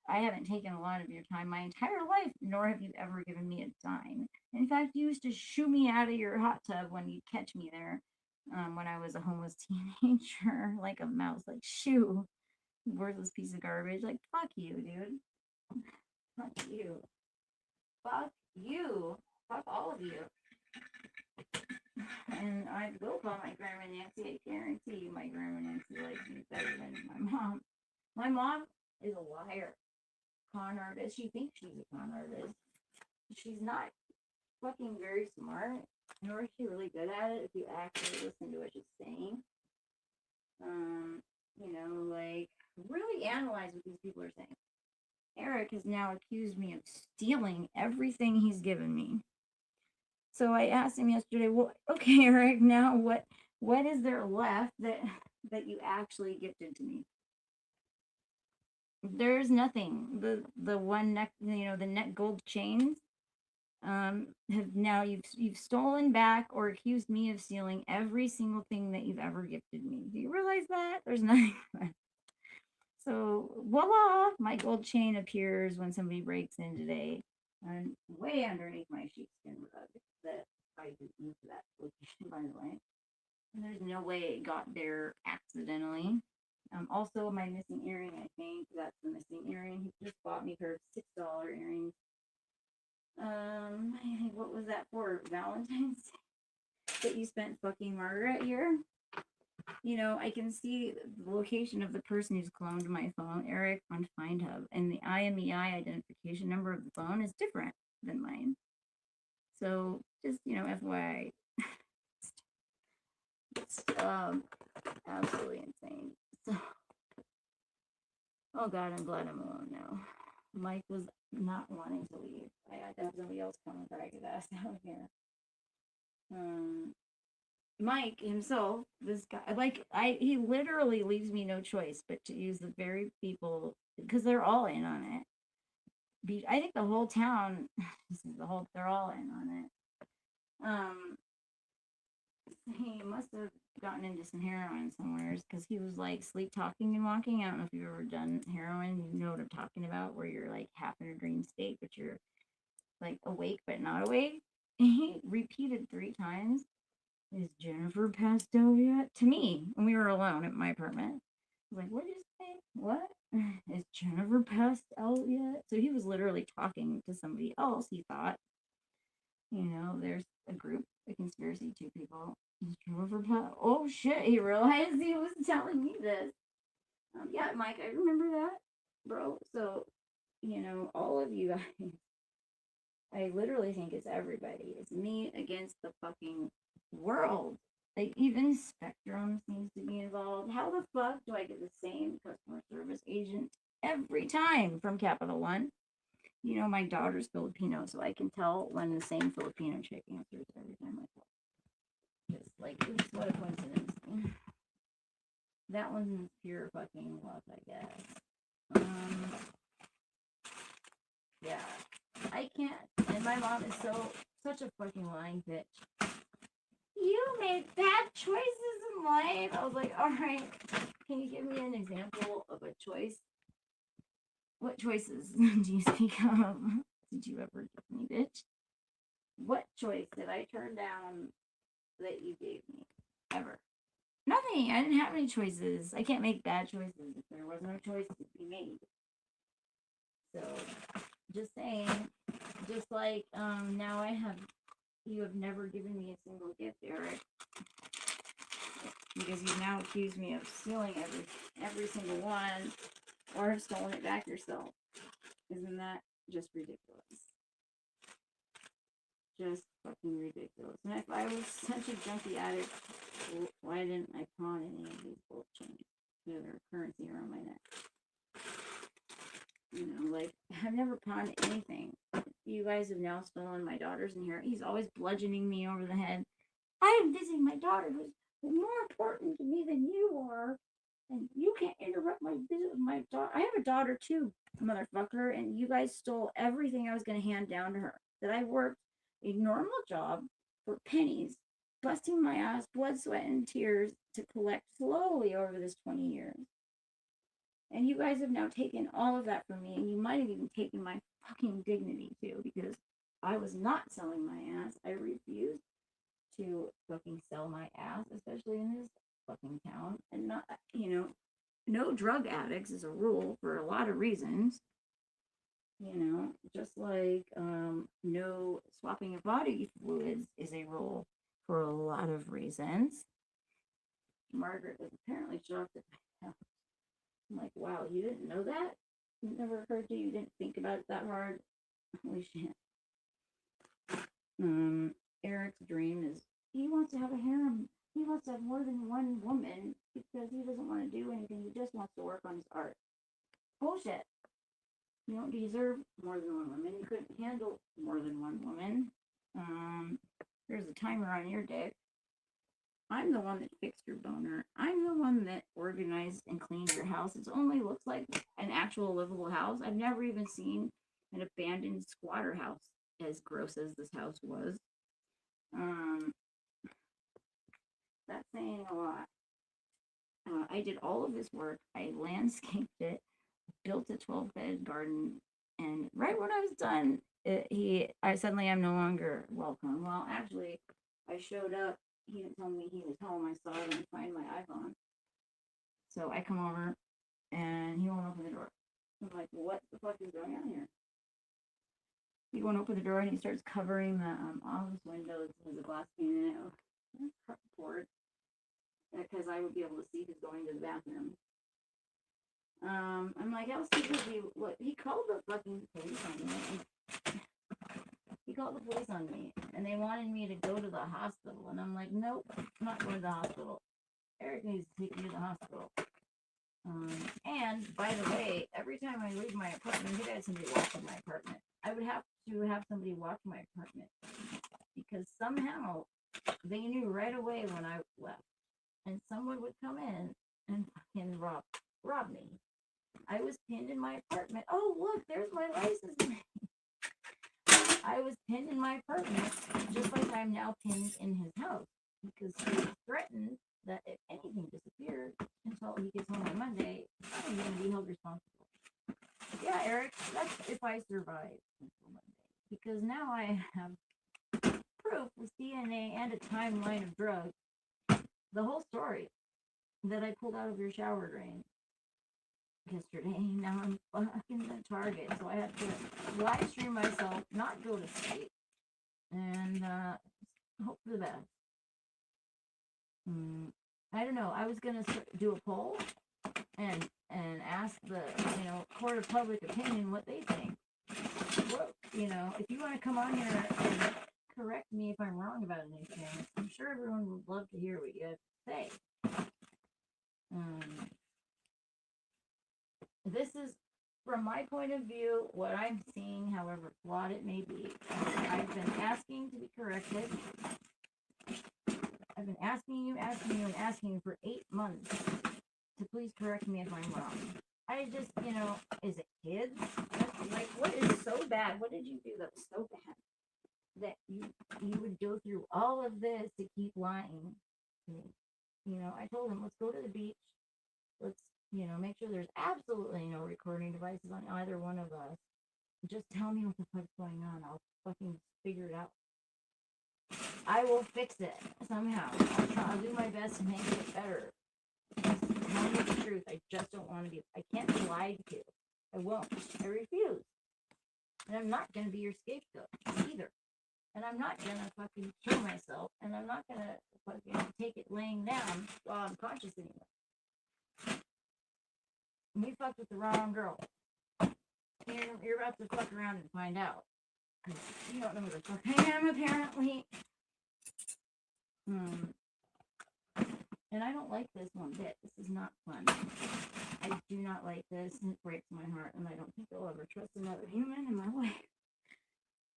I haven't taken a lot of your time my entire life, nor have you ever given me a dime. In fact, you used to shoo me out of your hot tub when you'd catch me there when I was a homeless teenager, like a mouse, like, shoo, worthless piece of garbage. Like, fuck you, dude. Fuck you. Fuck you. Fuck all of you. And I will call my grandma Nancy. I guarantee you my grandma Nancy likes me better than my mom. My mom is a liar. Con artist. She thinks she's a con artist. She's not fucking very smart, nor is she really good at it if you actually listen to what she's saying. Like, really analyze what these people are saying. Erik has now accused me of stealing everything he's given me. So I asked him yesterday, well, okay, Erik, now what is there left that you actually gifted to me? There's nothing. The one neck, the neck gold chains, have now you've stolen back or accused me of stealing every single thing that you've ever gifted me. Do you realize that? There's nothing left. So voila, my gold chain appears when somebody breaks in today, and way underneath my sheepskin rug that I moved to that location, by the way. And there's no way it got there accidentally. Also, my missing earring, I think that's the missing earring. He just bought me a pair of $6 earrings. I think, what was that for? Valentine's Day? That you spent fucking Margaret here? I can see the location of the person who's cloned my phone, Erik, on Find Hub, and the IMEI identification number of the phone is different than mine. So, just, FYI. It's absolutely insane. So, oh God, I'm glad I'm alone now. Mike was not wanting to leave. I had to have somebody else come and drag his ass down here. Mike himself, this guy, he literally leaves me no choice but to use the very people, because they're all in on it. I think the whole town, they're all in on it. He must have gotten into some heroin somewhere because he was like sleep talking and walking. I don't know if you've ever done heroin. You know what I'm talking about, where you're like half in a dream state, but you're like awake but not awake. And he repeated 3 times, "Is Jennifer passed out yet?" to me when we were alone at my apartment. I was like, "What did you say? What? Is Jennifer passed out yet?" So he was literally talking to somebody else, he thought. There's a group, a conspiracy, 2 people. Is Jennifer passed? Oh shit, he realized he was telling me this. Yeah, Mike, I remember that, bro. So, all of you guys, I literally think it's everybody. It's me against the fucking world. Like, even Spectrum seems to be involved. How the fuck do I get the same customer service agent every time from Capital One? My daughter's Filipino, so I can tell when the same Filipino chick answers every time I call. Just like, oops, what a coincidence. That one's pure fucking luck, I guess. Yeah. I can't. And my mom is such a fucking lying bitch. You made bad choices in life. I was like, all right, can you give me an example of a choice? What choices do you speak of? Did you ever give me, bitch? What choice did I turn down that you gave me? Ever? Nothing. I didn't have any choices. I can't make bad choices if there was no choice to be made. So, just saying. Just like, now you have never given me a single gift, Erik. Because you've now accused me of stealing every single one, or have stolen it back yourself. Isn't that just ridiculous? just fucking ridiculous. And if I was such a junkie addict, why didn't I pawn any of these gold chains? They're currency around my neck. You know, like, I've never pawned anything. You guys have now stolen my daughter's inheritance. He's always bludgeoning me over the head. I am visiting my daughter, who's more important to me than you are. And you can't interrupt my visit with my daughter. I have a daughter too, motherfucker. And you guys stole everything I was going to hand down to her. That I worked a normal job for pennies, busting my ass, blood, sweat, and tears to collect slowly over this 20 years. And you guys have now taken all of that from me. And you might have even taken my fucking dignity too, because I was not selling my ass. I refused to fucking sell my ass, especially in this fucking town. And not, no drug addicts is a rule for a lot of reasons. Just like no swapping of body fluids is a rule for a lot of reasons. Margaret was apparently shocked at my house. I'm like, wow, you didn't know that? It never occurred to you? You didn't think about it that hard? Holy shit. Eric's dream is he wants to have a harem. He wants to have more than one woman because he doesn't want to do anything. He just wants to work on his art. Bullshit. You don't deserve more than one woman. You couldn't handle more than one woman. There's a timer on your dick. I'm the one that fixed your boner. I'm the one that organized and cleaned your house. It only looks like an actual livable house. I've never even seen an abandoned squatter house as gross as this house was. That's saying a lot. I did all of this work. I landscaped it, built a 12-bed garden, and right when I was done, I suddenly am no longer welcome. Well, actually, I showed up. He didn't tell me he was home. I saw him and find my iPhone. So I come over, and he won't open the door. I'm like, what the fuck is going on here? He won't open the door, and he starts covering the office windows with a glass pane in it. Board. Because I would be able to see who's going to the bathroom. I'm like, how stupid he called the fucking police on me. He called the police on me, and they wanted me to go to the hospital, and I'm like, nope, I'm not going to the hospital. Erik needs to take me to the hospital. And by the way, every time I leave my apartment, he had somebody watch my apartment. I would have to have somebody watch my apartment because somehow they knew right away when I left, and someone would come in and fucking rob me. I was pinned in my apartment. Oh, look, there's my license. I was pinned in my apartment, just like I'm now pinned in his house, because he threatened that if anything disappeared until he gets home on Monday, I'm going to be held responsible. Yeah, Erik, that's if I survive until Monday, because now I have proof with DNA and a timeline of drugs, the whole story that I pulled out of your shower drain yesterday. Now I'm fucking the target, so I have to live stream myself, not go to sleep, and hope for the best. I don't know. I was gonna do a poll and ask the court of public opinion what they think. What, if you want to come on here and correct me if I'm wrong about anything, I'm sure everyone would love to hear what you have to say. This is, from my point of view, what I'm seeing, however flawed it may be. I've been asking to be corrected. I've been asking you for 8 months to please correct me if I'm wrong. I just, is it kids? Like, what is so bad? What did you do that was so bad that you would go through all of this to keep lying to me? I told him, let's go to the beach. Let's, make sure there's absolutely no recording devices on either one of us. Just tell me what the fuck's going on. I'll fucking figure it out. I will fix it somehow. I'll do my best to make it better. Just tell me the truth. I just don't want to be. I can't be lied to. I won't. I refuse. And I'm not going to be your scapegoat either. And I'm not going to fucking kill myself. And I'm not going to fucking take it laying down while I'm conscious anymore. You fucked with the wrong girl. You're about to fuck around and find out. You don't know who the fuck I am, apparently. And I don't like this one bit. This is not fun. I do not like this, and it breaks my heart, and I don't think I'll ever trust another human in my life.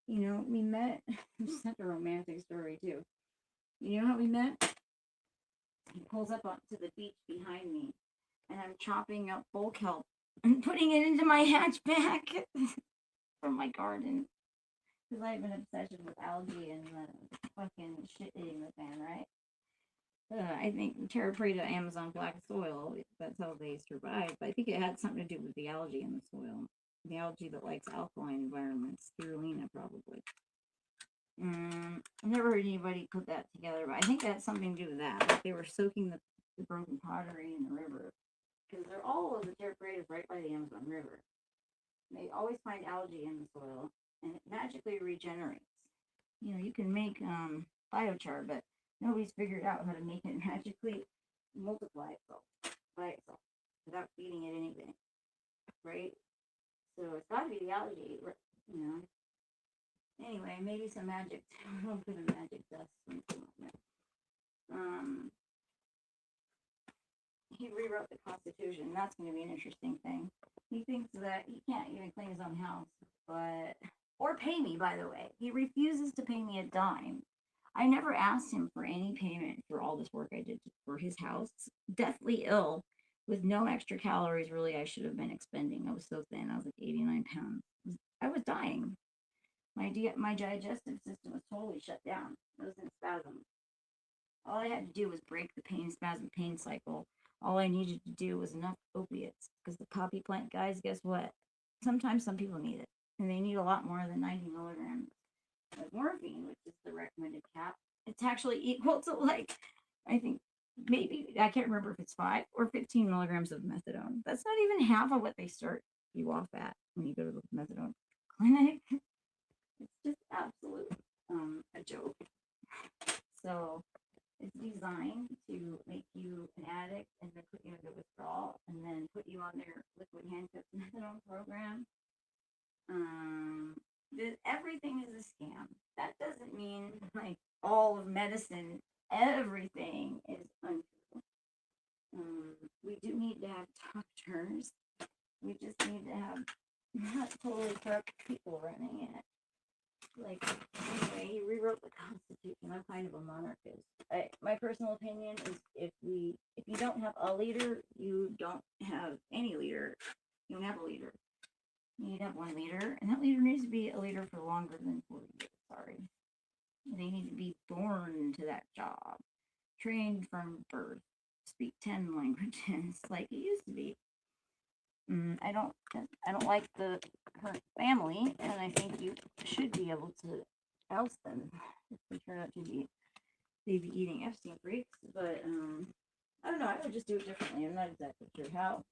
You know, we met. It's such a romantic story, too. You know how we met? He pulls up onto the beach behind me, and I'm chopping up bulk kelp and putting it into my hatchback from my garden. Because I have an obsession with algae and the fucking shit eating the fan, right? I think terra preta, Amazon black soil, that's how they survive. But I think it had something to do with the algae in the soil. The algae that likes alkaline environments, spirulina probably. I've never heard anybody put that together, but I think that had something to do with that. Like they were soaking the broken pottery in the river. Because they're all of the terra pretas right by the Amazon River. They always find algae in the soil, and it magically regenerates. You know, you can make biochar, but nobody's figured out how to make it magically multiply itself by itself without feeding it anything, right? So it's got to be the algae, you know. Anyway, maybe some magic. A little bit of magic dust. He rewrote the Constitution. That's going to be an interesting thing. He thinks that he can't even clean his own house, or pay me. By the way, he refuses to pay me a dime. I never asked him for any payment for all this work I did for his house. Deathly ill, with no extra calories. Really, I should have been expending. I was so thin. I was like 89 pounds. I was dying. My digestive system was totally shut down. It was in spasm. All I had to do was break the pain cycle. All I needed to do was enough opiates. Because the poppy plant guys, guess what? Sometimes some people need it. And they need a lot more than 90 milligrams of morphine, which is the recommended cap. It's actually equal to I think maybe, I can't remember if it's 5 or 15 milligrams of methadone. That's not even half of what they start you off at when you go to the methadone clinic. It's just absolute a joke. So it's designed to make you an addict and then put you into withdrawal and then put you on their liquid handcuffs methadone program. Everything is a scam. That doesn't mean like all of medicine, everything is untrue. We do need to have doctors. We just need to have not totally corrupt people running it. Like, anyway, he rewrote the Constitution. I'm kind of a monarchist. My personal opinion is if you don't have a leader, you don't have any leader. You don't have a leader. You need to have one leader, and that leader needs to be a leader for longer than 40 years. Sorry. They need to be born to that job, trained from birth, speak 10 languages like it used to be. I don't like the current family, and I think you should be able to oust them if they turn out to be maybe eating Epstein freaks. But I don't know. I would just do it differently. I'm not exactly sure how.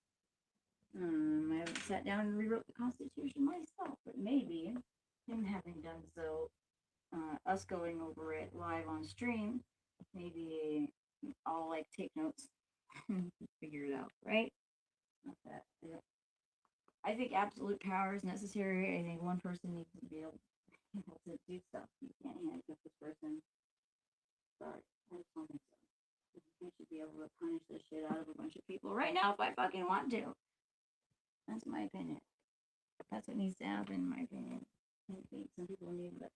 I haven't sat down and rewrote the Constitution myself, but maybe him having done so, us going over it live on stream, maybe I'll take notes and figure it out, right? Not that. I think absolute power is necessary. I think one person needs to be able to do stuff. You can't handcuff this person. Sorry, I just don't think so. You should be able to punish the shit out of a bunch of people right now if I fucking want to. That's my opinion. That's what needs to happen, in my opinion. I think some people need the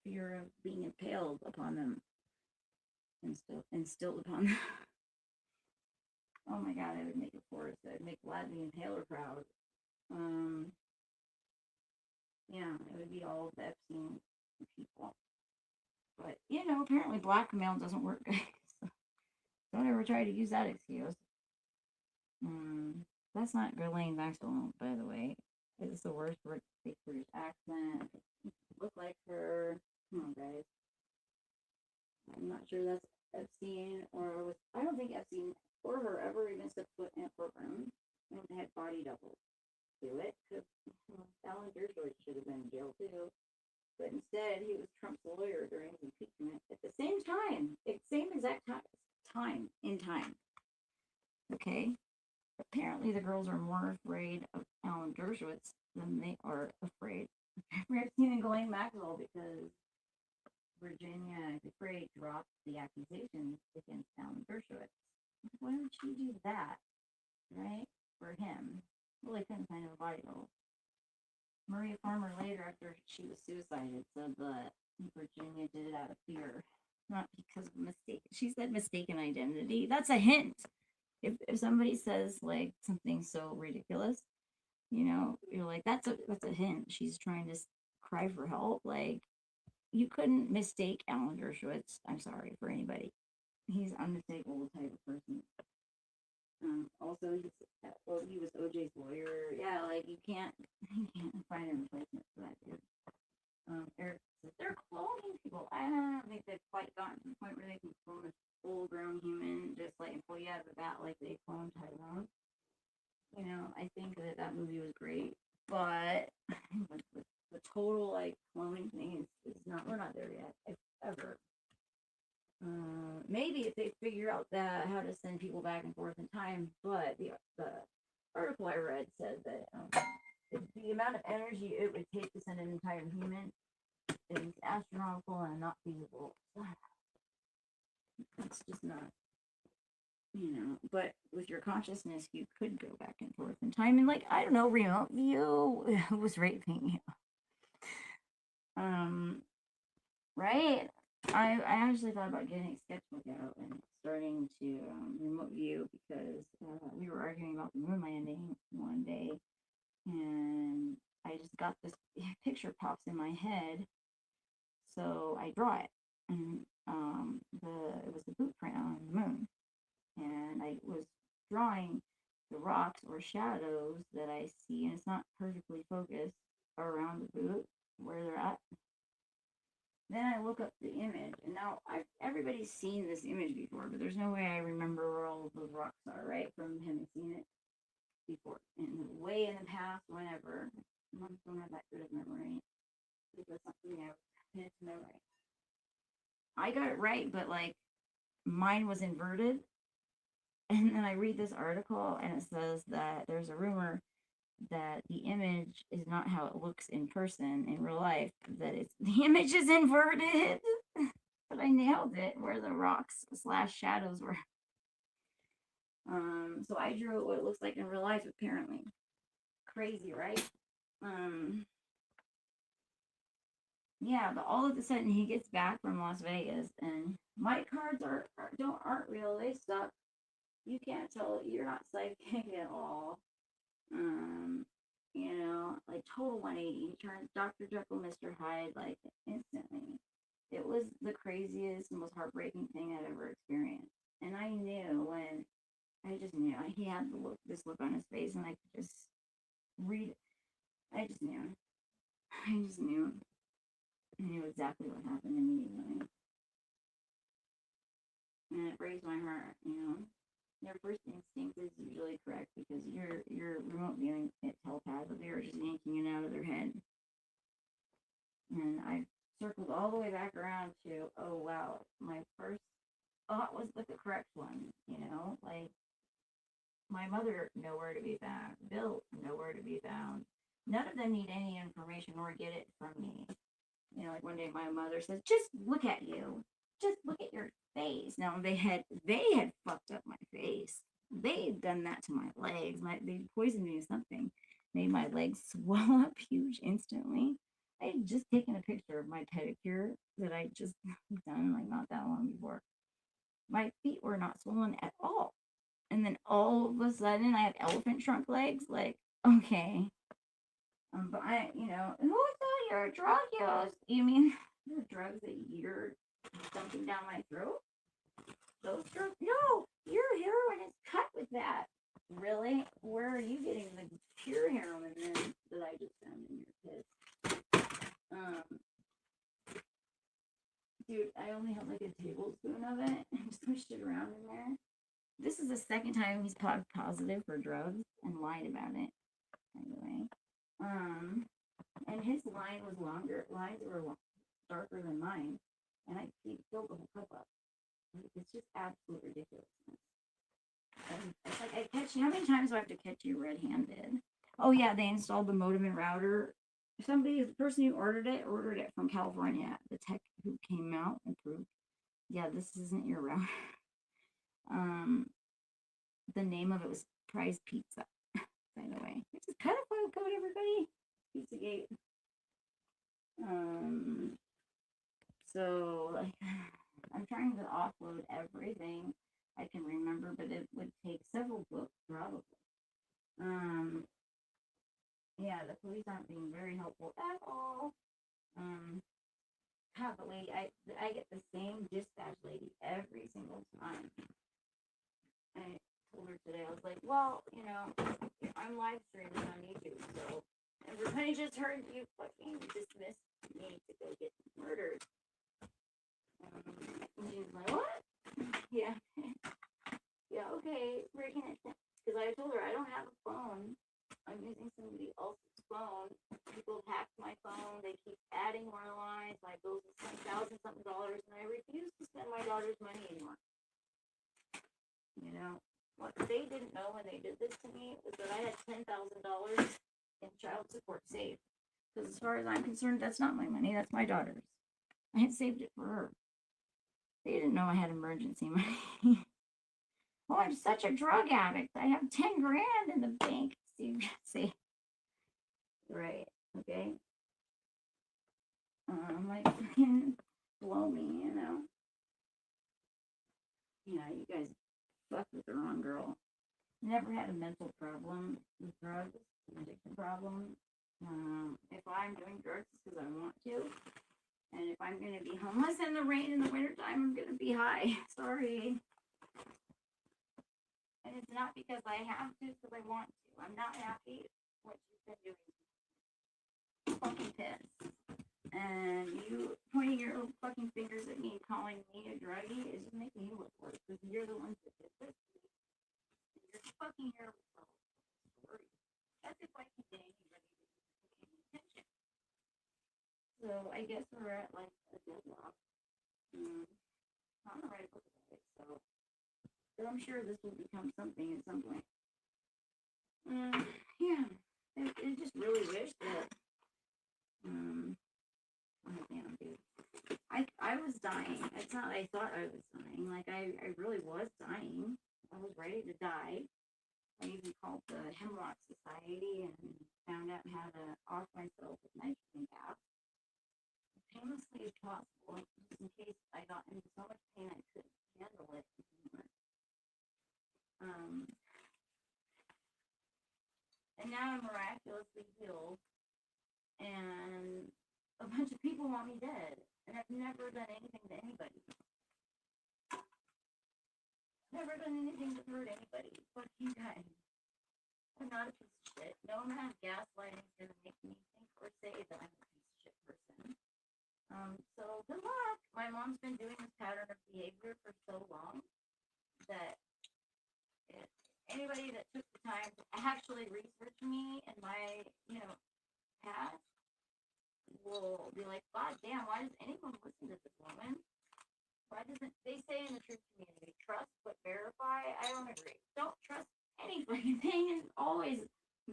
fear of being impaled upon them, instilled upon them. Oh my god, I would make a forest. I'd make Vlad the Impaler proud. Yeah, it would be all the Epstein people. But, apparently blackmail doesn't work, guys. Don't ever try to use that excuse. That's not Ghislaine Maxwell, by the way. It's the worst British accent. Look like her. Come on, guys. I'm not sure that's Epstein I don't think Epstein or her ever even stepped foot in a courtroom. They had body doubles do it, because Alan Dershowitz should have been in jail too. But instead, he was Trump's lawyer during his impeachment at the same time, same exact time in time. Okay? Apparently, the girls are more afraid of Alan Dershowitz than they are afraid Epstein and Ghislaine Maxwell because Virginia Giuffre dropped the accusations against Alan Dershowitz. Why would she do that, right? For him. Well, they couldn't find a body though. Maria Farmer later, after she was suicided, said that Virginia did it out of fear, not because of mistake. She said mistaken identity. That's a hint. If somebody says like something so ridiculous, you're like that's a hint. She's trying to cry for help. Like you couldn't mistake Alan Dershowitz. I'm sorry for anybody. He's unmistakable type of person. Also, he was OJ's lawyer. Yeah, like you can't find a replacement for that dude. Erik says they're cloning people. I don't think they've quite gotten to the point where they can clone a full-grown human, just like and pull you out of the bat like they cloned Tyrone. I think that movie was great, but the total like cloning thing is not. We're not there yet, if ever. Maybe if they figure out that how to send people back and forth in time, but the article I read said that the amount of energy it would take to send an entire human is astronomical and not feasible. It's just not, But with your consciousness, you could go back and forth in time, and like I don't know, remote view was raping you. Right? I actually thought about getting a sketchbook out and starting to remote view because we were arguing about the moon landing one day, and I just got this picture pops in my head, so I draw it, and it was the boot print on the moon, and I was drawing the rocks or shadows that I see, and it's not perfectly focused around the boot where they're at. Then I look up the image, and now everybody's seen this image before, but there's no way I remember where all of those rocks are, right? From having seen it before, and way in the past, whenever. I don't have that good of memory. That's something I have to memory. I got it right, but like mine was inverted. And then I read this article, and it says that there's a rumor that the image is not how it looks in person in real life, that it's the image is inverted. But I nailed it where the rocks / shadows were. So I drew what it looks like in real life, apparently. Crazy, right? Yeah, but all of a sudden he gets back from Las Vegas, and my cards aren't real. They suck. You can't tell. You're not psychic at all. Like total 180. He turns Dr. Jekyll, Mr. Hyde, like instantly. It was the craziest and most heartbreaking thing I'd ever experienced. And I just knew he had this look on his face, and I could just read it. I just knew. I just knew. I knew exactly what happened immediately. And it breaks my heart, Your first instinct is usually correct because you're remote viewing it telepathically or just yanking it out of their head. And I circled all the way back around to, oh wow, my first thought was the correct one, like my mother nowhere to be found, Bill nowhere to be found. None of them need any information or get it from me. Like one day my mother says, just look at you. Just look at your face. Now they had fucked up my face. They had done that to my legs. They poisoned me with something. Made my legs swell up huge instantly. I had just taken a picture of my pedicure that I just done like not that long before. My feet were not swollen at all. And then all of a sudden I have elephant trunk legs. Like, okay. But who thought you're a drug use? You mean the drugs that you're dumping down my throat? Those drugs? No, your heroin is cut with that. Really? Where are you getting the pure heroin then that I just found in your piss? Dude, I only have like a tablespoon of it and swished it around in there. This is the second time he's positive for drugs and lied about it, by the way. And his lines were darker than mine, and he filled the whole cup up. It's just absolute ridiculousness. And it's like how many times do I have to catch you red-handed? Oh yeah, they installed the modem and router the person who ordered it from California. The tech who came out and proved, yeah, this isn't your route. Um, the name of it was Prize Pizza, by the way, which is kind of fun code, everybody. Pizzagate. So like, I'm trying to offload everything I can remember, but it would take several books probably. Um, yeah, the police aren't being very helpful at all. Um, God, the lady, I get the same dispatch lady every single time. I told her today, I was like, well, I'm live streaming on YouTube, so everybody just heard you fucking dismissed me to go get murdered. And she was like, what? Yeah. Yeah, okay, breaking it down. Because I told her I don't have a phone. I'm using somebody else's phone. People hacked my phone. They keep adding more lines. My bills are $1,000-something, and I refuse to spend my daughter's money anymore. What they didn't know when they did this to me was that I had $10,000 in child support saved. Because as far as I'm concerned, that's not my money. That's my daughter's. I had saved it for her. They didn't know I had emergency money. Oh, I'm such a drug addict. I have 10 grand in the bank. See, right? Okay. Like, blow me. Yeah, you guys fucked with the wrong girl. Never had a mental problem with drugs, an addiction problem. If I'm doing drugs, it's because I want to. And if I'm going to be homeless in the rain in the wintertime, I'm going to be high. Sorry. And it's not because I have to, because I want to. I'm not happy with what you've been doing. I'm fucking pissed. And you pointing your little fucking fingers at me and calling me a druggie is just making you look worse, because you're the ones that did this. You're fucking here with the story. That's if I can get anybody to pay attention. So I guess we're at like a deadlock. I'm gonna write a book about it, so but I'm sure this will become something at some point. Yeah, I just really wish that. Oh damn, dude. I was dying. It's not. I thought I was dying. Like I really was dying. I was ready to die. I even called the Hemlock Society and found out how to off myself with nitrogen gas as painlessly as possible, just in case I got into so much pain I couldn't handle it anymore. And now I'm miraculously healed, and a bunch of people want me dead, and I've never done anything to anybody. Never done anything to hurt anybody. Fuck you guys. I'm not a piece of shit. No amount of gaslighting is going to make me think or say that I'm a piece of shit person. So good luck. My mom's been doing this pattern of behavior for so long that anybody that took the time to actually research me and my, past will be like, God damn, why does anyone listen to this woman? Why doesn't they say in the truth community, trust but verify? I don't agree. Don't trust any fucking thing, and always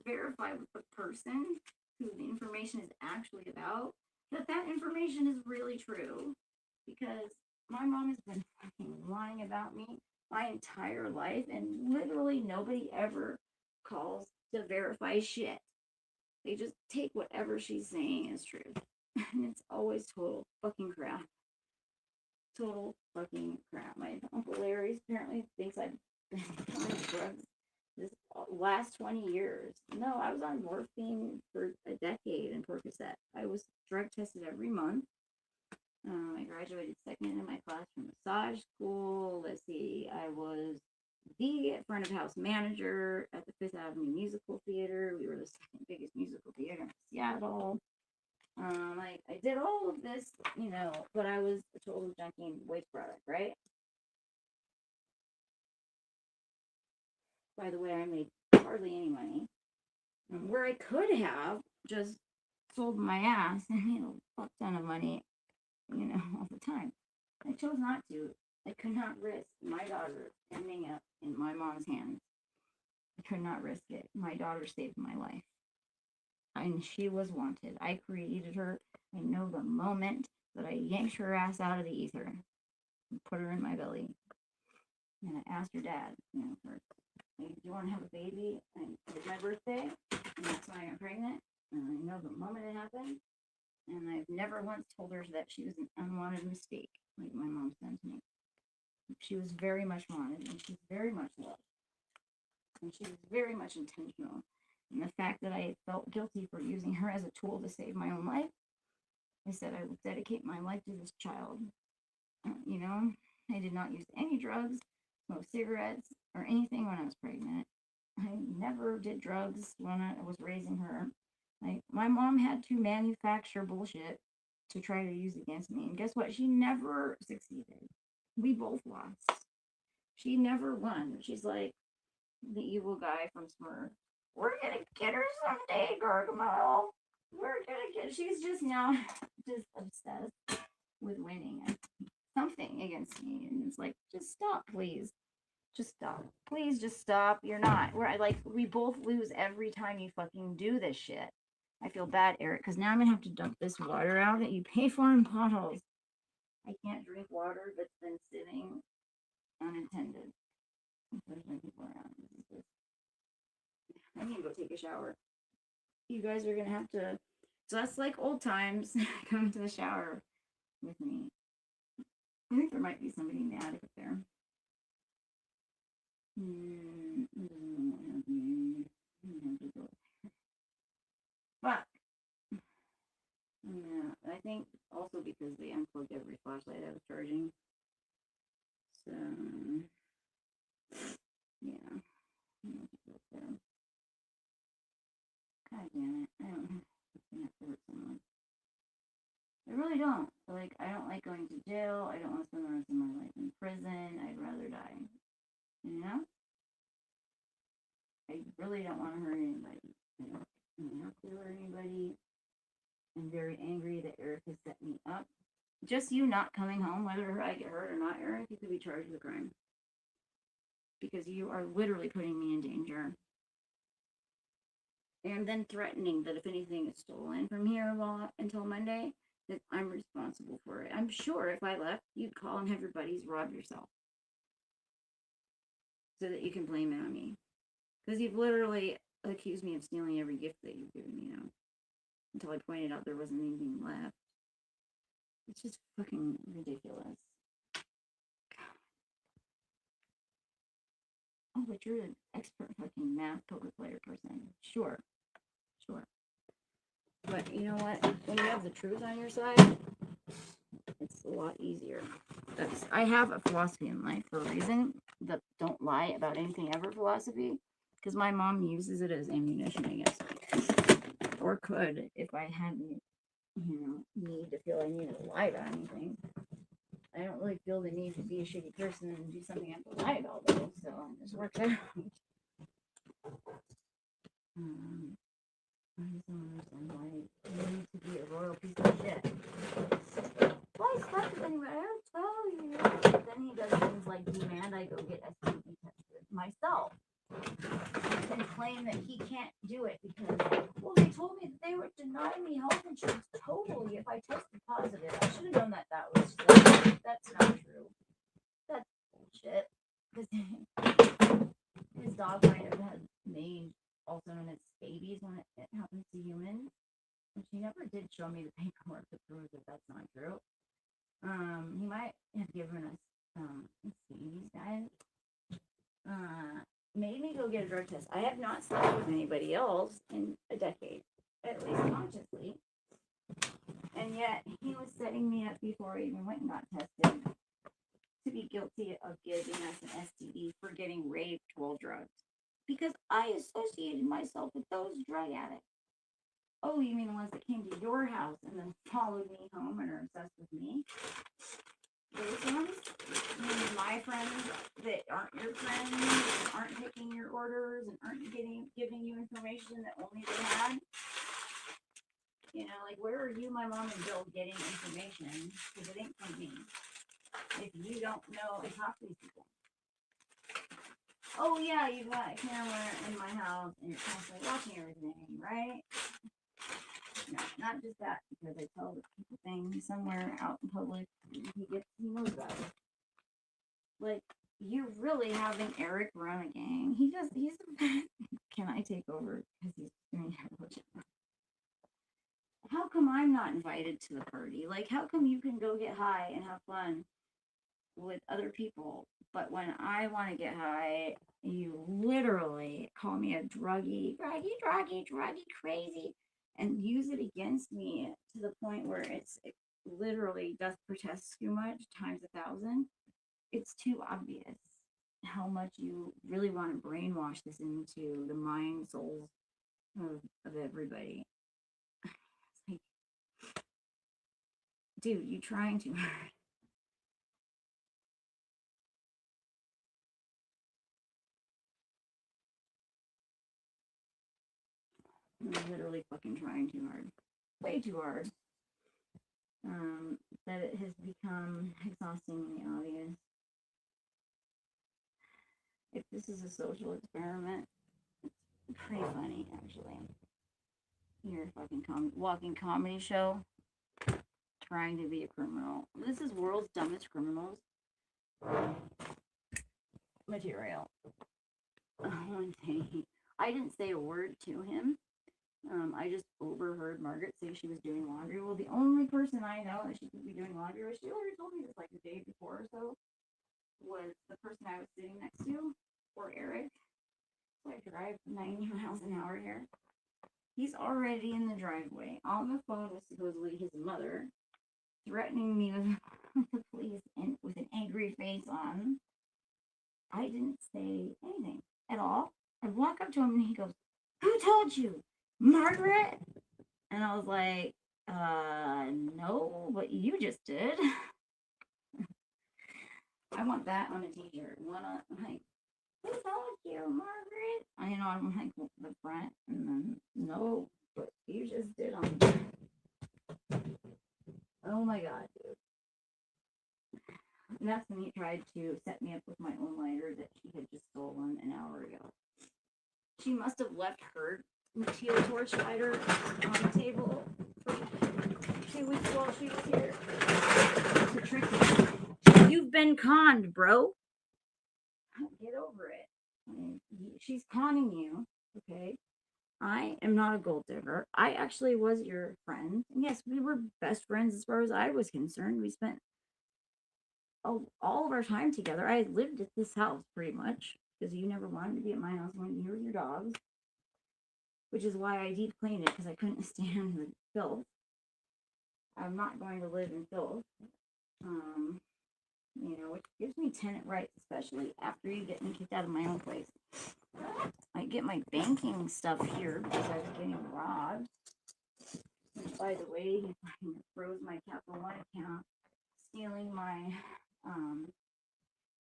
verify with the person who the information is actually about that information is really true. Because my mom has been fucking lying about me my entire life, and literally nobody ever calls to verify shit. They just take whatever she's saying as truth. And it's always total fucking crap. Total fucking crap. My Uncle Larry apparently thinks I've been on drugs this last 20 years. No, I was on morphine for a decade and Percocet. I was drug tested every month. I graduated second in my class from massage school. Let's see, I was the front of house manager at the Fifth Avenue Musical Theater. We were the second biggest musical theater in Seattle. I did all of this, but I was a total junkie and waste product, right? By the way, I made hardly any money. Where I could have just sold my ass and made a fuck ton of money, all the time. I chose not to. I could not risk my daughter ending up in my mom's hands. I could not risk it. My daughter saved my life. she was wanted. I created her. I know the moment that I yanked her ass out of the ether and put her in my belly. And I asked her dad, do you want to have a baby? And it was my birthday, and that's when I got pregnant. And I know the moment it happened. And I've never once told her that she was an unwanted mistake, like my mom said to me. She was very much wanted, and she's very much loved. And she was very much intentional. And the fact that I felt guilty for using her as a tool to save my own life, I said I would dedicate my life to this child. I did not use any drugs, smoke cigarettes, or anything when I was pregnant. I never did drugs when I was raising her. My mom had to manufacture bullshit to try to use against me. And guess what? She never succeeded. We both lost. She never won. She's like the evil guy from Smurf. We're gonna get her someday, Gargamel. We're gonna get. She's just now just obsessed with winning something against me, and it's like, just stop, please. Just stop. Please just stop. You're not. We both lose every time you fucking do this shit. I feel bad, Eric, because now I'm gonna have to dump this water out that you pay for in bottles. I can't drink water that's been sitting unattended. There's no people around. I need to go take a shower. You guys are gonna have to. So that's like old times. Come to the shower with me. I think there might be somebody in the attic up there. But yeah, I think also because they unplugged every flashlight I was charging. So yeah. God damn it. I don't have to hurt someone. I really don't. I don't like going to jail. I don't want to spend the rest of my life in prison. I'd rather die. You know? I really don't want to hurt anybody. I don't have to hurt anybody. I'm very angry that Erik has set me up. Just you not coming home, whether I get hurt or not, Erik, you could be charged with a crime. Because you are literally putting me in danger. And then threatening that if anything is stolen from here until Monday, that I'm responsible for it. I'm sure if I left, you'd call and have your buddies rob yourself. So that you can blame it on me. Because you've literally accused me of stealing every gift that you've given me now. Until I pointed out there wasn't anything left. It's just fucking ridiculous. Oh, but you're an expert fucking math poker player person. Sure. But you know what? When you have the truth on your side, it's a lot easier. I have a philosophy in life for a reason. The don't lie about anything ever philosophy. Because my mom uses it as ammunition against me. Or could if I hadn't, need to feel I needed to lie about anything. I don't really feel the need to be a shitty person and do something I have to lie about, though. So it just works out. I just don't understand why you need to be a royal piece of shit. Why stuff with anybody? I don't tell you. But then he does things like demand I go get STD tested myself. And claim that he can't do it because, well, they told me that they would deny me health insurance totally if I tested positive. I should have known that was like, that's not true. That's bullshit. Because his dog might have had made also known as babies when it happens to humans. And she never did show me the paperwork to prove that that's not true. He might have given us, let's see, these guys, made me go get a drug test. I have not slept with anybody else in a decade, at least consciously. And yet, he was setting me up before I even went and got tested to be guilty of giving us an STD for getting raped while drugged. Because I associated myself with those drug addicts. Oh, you mean the ones that came to your house and then followed me home and are obsessed with me? Those ones? You mean my friends that aren't your friends, that aren't taking your orders and aren't giving you information that only they had? Where are you, my mom, and Bill getting information? Because it ain't from me. If you don't know and talk to these people. Oh, yeah, you've got a camera in my house and you're constantly watching everything, right? No, not just that, because I tell the people things somewhere out in public, he knows about it. Like, you're really having Erik run a gang. He's can I take over? Because he's doing heroin. How come I'm not invited to the party? Like, how come you can go get high and have fun with other people, but when I want to get high, you literally call me a druggy, crazy, and use it against me to the point where it literally does protest too much times 1,000. It's too obvious how much you really want to brainwash this into the mind, souls of everybody. It's like, dude, you trying too hard. You're literally fucking trying too hard. Way too hard. That it has become exhaustingly obvious. If this is a social experiment, it's pretty funny, actually. You're a fucking walking comedy show trying to be a criminal. This is world's dumbest criminals material. One thing, I didn't say a word to him. I just overheard Margaret say she was doing laundry. Well, the only person I know that she could be doing laundry with, she already told me this like the day before or so, was the person I was sitting next to, or Erik. So I drive 90 miles an hour here. He's already in the driveway on the phone with supposedly his mother, threatening me with the police and with an angry face on. I didn't say anything at all. I walk up to him and he goes, "Who told you? Margaret?" And I was like, no, but you just did. I want that on a t-shirt. Like, who told you, Margaret? I know I'm like the front, and then no, but you just did on the back. Oh my god, dude. And that's when he tried to set me up with my own lighter that she had just stolen an hour ago. She must have left her teal torch lighter on the table for 2 weeks while she was here to trick me. You've been conned, bro. Get over it. She's conning you, okay? I am not a gold digger. I actually was your friend. And yes, we were best friends as far as I was concerned. We spent all of our time together. I lived at this house pretty much because you never wanted to be at my house when you were your dogs, which is why I deep cleaned it because I couldn't stand the filth. I'm not going to live in filth. Which gives me tenant rights, especially after you get me kicked out of my own place. I get my banking stuff here because I was getting robbed. And by the way, he froze my Capital One account, stealing my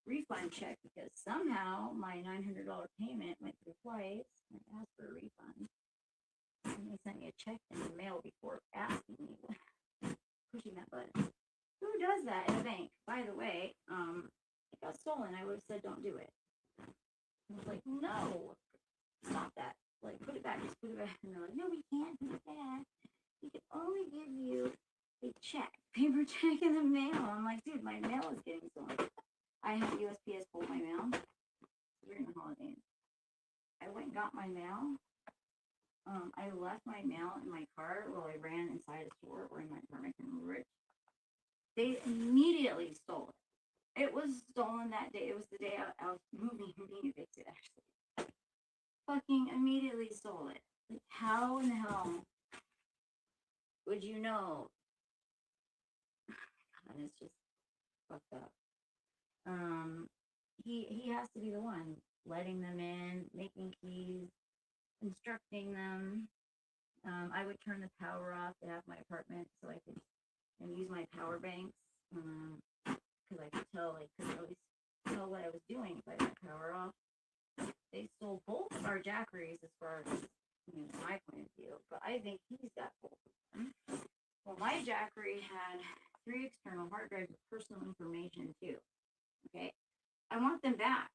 refund check because somehow my $900 payment went through twice. I asked for a refund. And they sent me a check in the mail before asking me, pushing that button. Who does that in a bank? By the way, it got stolen. I would have said, don't do it. I was like, no, stop that. Like, put it back, just put it back. And they're like, no, we can't do that. We can only give you a check, paper check in the mail. I'm like, dude, my mail is getting stolen. I had USPS pull my mail during the holidays. I went and got my mail. I left my mail in my car while I ran inside a store or in my apartment in Rich. They immediately stole it. It was stolen that day. It was the day I was moving from being evicted, actually. Fucking immediately stole it. Like, how in the hell would you know? God, it's just fucked up. He has to be the one letting them in, making keys, instructing them. I would turn the power off to have my apartment so I could use my power banks because I could tell, I couldn't always tell what I was doing if I had power off. They stole both of our jackeries as far as my point of view, but I think he's got both of them. Well, my jackery had 3 external hard drives with personal information too. Okay, I want them back.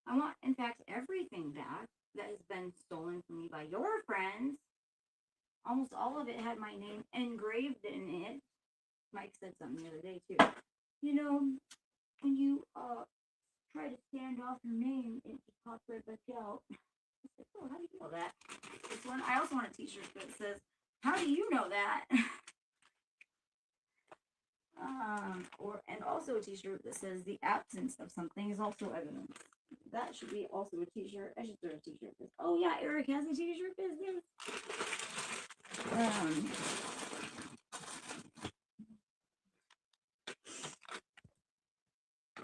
I want, in fact, everything back that has been stolen from me by your friends. almost all of it had my name engraved in it. Mike said something the other day too. When you try to stand off your name, it just pops right back out. I said, oh, how do you know that? This one, I also want a t-shirt that says, how do you know that? And also a t-shirt that says the absence of something is also evidence. That should be also a t-shirt. I should throw a t-shirt business. Oh yeah, Erik has a t-shirt business.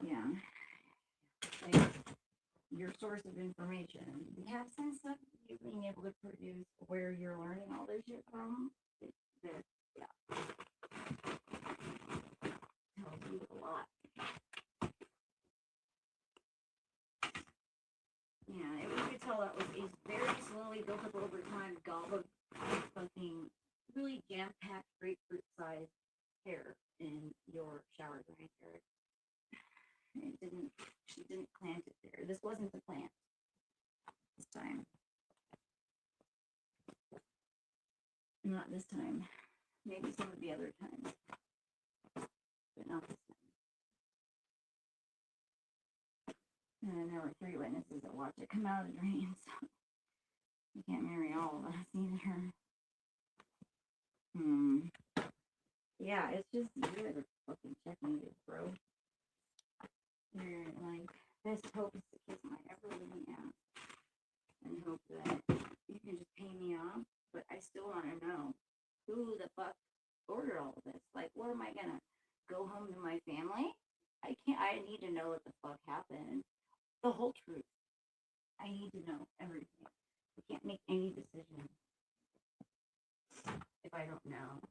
Yeah. Like your source of information. We have sense of you being able to produce where you're learning all this shit from. Yeah. Tells you a lot. Yeah, we could tell that was a very slowly built up over time gob of fucking really jam-packed grapefruit-sized hair in your shower drain, Erik. She didn't plant it there. This wasn't the plant this time. Not this time. Maybe some of the other times. But not this time. And then there were 3 witnesses that watched it come out of the drain, so you can't marry all of us either. Yeah, it's just you are fucking checkmated, bro. You're like, best hope is to kiss my ever-living ass and hope that you can just pay me off, but I still want to know who the fuck ordered all of this. Like, what am I gonna go home to my family? I need to know what the fuck happened. The whole truth. I need to know everything. I can't make any decision if I don't know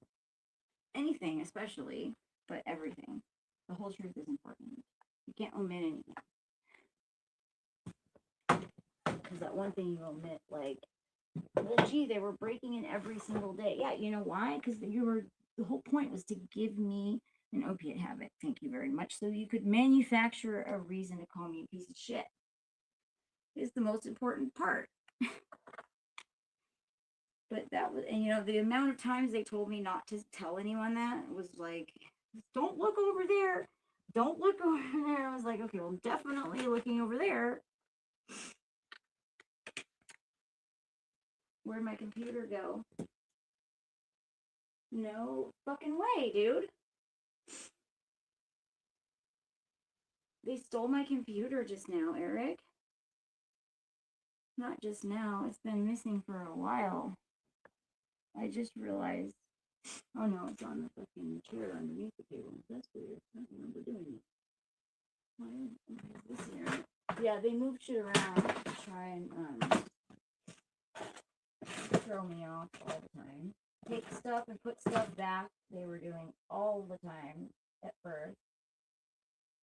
anything, especially, but everything. The whole truth is important. You can't omit anything. Because that one thing you omit, like, well, gee, they were breaking in every single day. Yeah, you know why? Because the whole point was to give me an opiate habit. Thank you very much. So you could manufacture a reason to call me a piece of shit. Is the most important part. But that was, and the amount of times they told me not to tell anyone that was like, don't look over there. Don't look over there. I was like, okay, well, definitely looking over there. Where'd my computer go? No fucking way, dude. They stole my computer just now, Erik. Not just now. It's been missing for a while. I just realized. Oh no, it's on the fucking chair underneath the table. That's weird. I don't remember doing it. Why is this here? Yeah, they moved shit around to try and throw me off all the time. Take stuff and put stuff back. They were doing all the time at first.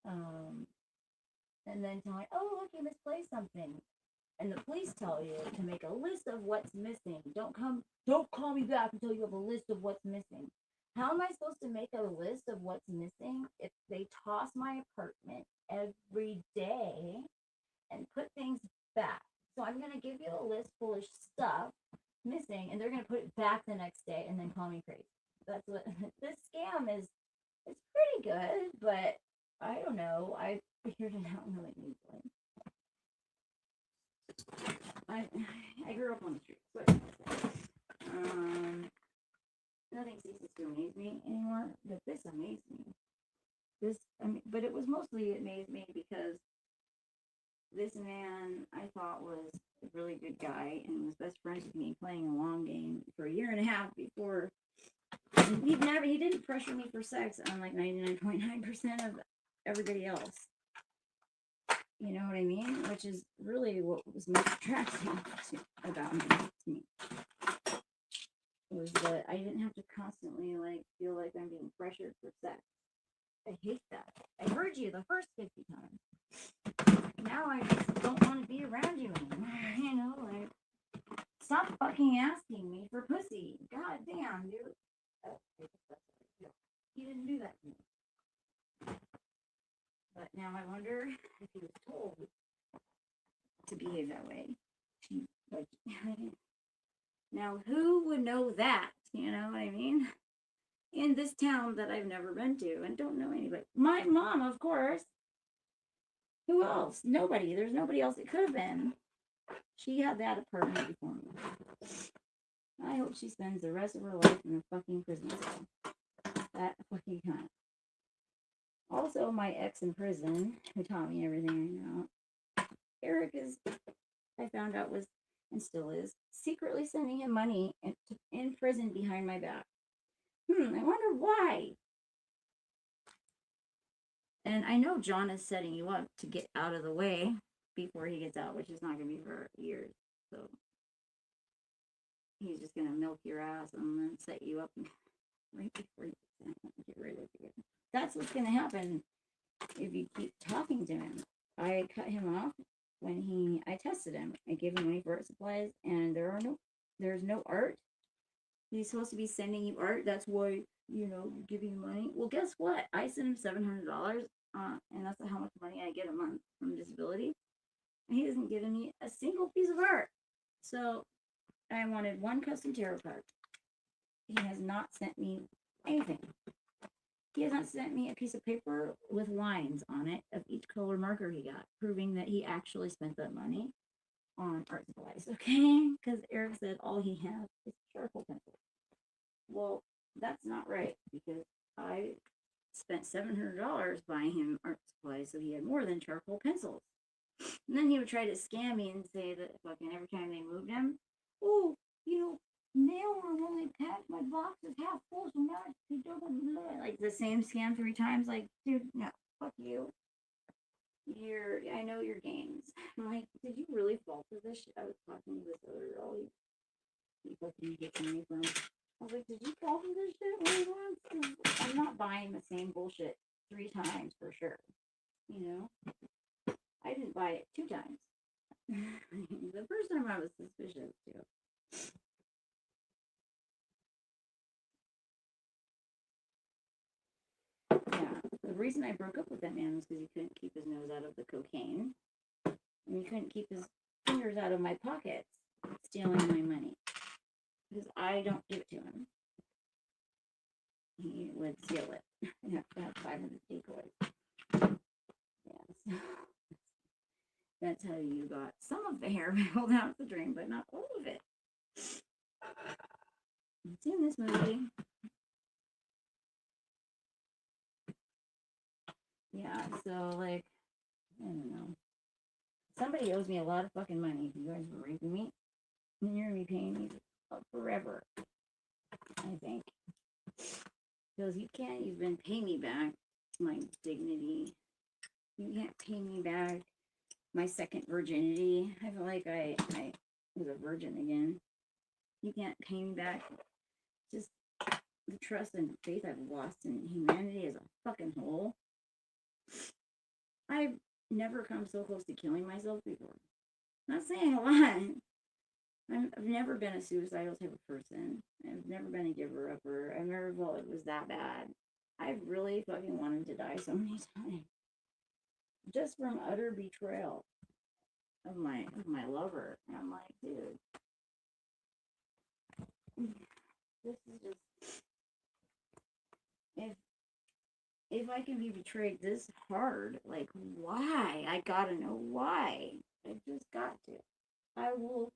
And then tell me, oh look, you misplaced something. And the police tell you to make a list of what's missing. Don't call me back until you have a list of what's missing. How am I supposed to make a list of what's missing if they toss my apartment every day and put things back? So I'm going to give you a list full of stuff missing, and they're going to put it back the next day and then call me crazy. That's what this scam is. It's pretty good, but I don't know. I figured it out really easily. I grew up on the street, so nothing ceases to amaze me anymore. But this amazed me. But it was mostly amazed me because this man I thought was a really good guy and was best friends with me, playing a long game for a year and a half before. And he didn't pressure me for sex, unlike 99.9% of everybody else. You know what I mean? Which is really what was most attractive about him to me. Was that I didn't have to constantly feel like I'm being pressured for sex. I hate that. I heard you the first 50 times. Now I just don't want to be around you anymore. Stop fucking asking me for pussy. God damn, dude. He didn't do that to me. But now I wonder if he was told to behave that way. Now, who would know that? You know what I mean? In this town that I've never been to and don't know anybody. My mom, of course. Who else? Nobody. There's nobody else it could have been. She had that apartment before me. I hope she spends the rest of her life in a fucking prison cell. That fucking cunt. Also, my ex in prison, who taught me everything I know, Erik is, I found out was, and still is, secretly sending him money in prison behind my back. I wonder why. And I know John is setting you up to get out of the way before he gets out, which is not going to be for years. So he's just going to milk your ass and then set you up right before you get rid of you. That's what's going to happen if you keep talking to him. I cut him off when I tested him. I gave him money for art supplies, and there's no art. He's supposed to be sending you art. That's why, giving you money. Well, guess what? I sent him $700, and that's how much money I get a month from disability. And he hasn't given me a single piece of art. So I wanted one custom tarot card. He has not sent me anything. He has not sent me a piece of paper with lines on it of each color marker he got, proving that he actually spent that money on art supplies, okay? Because Erik said all he has is charcoal pencils. Well, that's not right, because I spent $700 buying him art supplies, so he had more than charcoal pencils. And then he would try to scam me and say that fucking every time they moved him, oh, mail room only packed my box is half full, so now it's like the same scam 3 times. Like, dude, no, fuck you. I know your games. I'm like, did you really fall for this shit? I was talking to this other girl. He fucking gets me from. I was like, did you fall for this shit more than once? I'm not buying the same bullshit 3 times for sure. I didn't buy it 2 times. The first time I was suspicious too. Yeah, the reason I broke up with that man was because he couldn't keep his nose out of the cocaine, and he couldn't keep his fingers out of my pockets, stealing my money. Because I don't give it to him. He would steal it. I have to have 500 decoys. Yes. That's how you got some of the hair pulled out of the drain, but not all of it. It's in this movie. Yeah, so like, I don't know. Somebody owes me a lot of fucking money. If you guys were raping me, and you're gonna be paying me forever, I think. Because you've been paying me back my dignity. You can't pay me back my second virginity. I feel like I was a virgin again. You can't pay me back just the trust and faith I've lost in humanity as a fucking whole. I've never come so close to killing myself before. Not saying a lot. I've never been a suicidal type of person. I've never been a giver-upper. I've never felt it was that bad. I've really fucking wanted to die so many times. Just from utter betrayal of my lover. And I'm like, dude, this is just, if I can be betrayed this hard, like, why? I gotta know why. I just got to. I will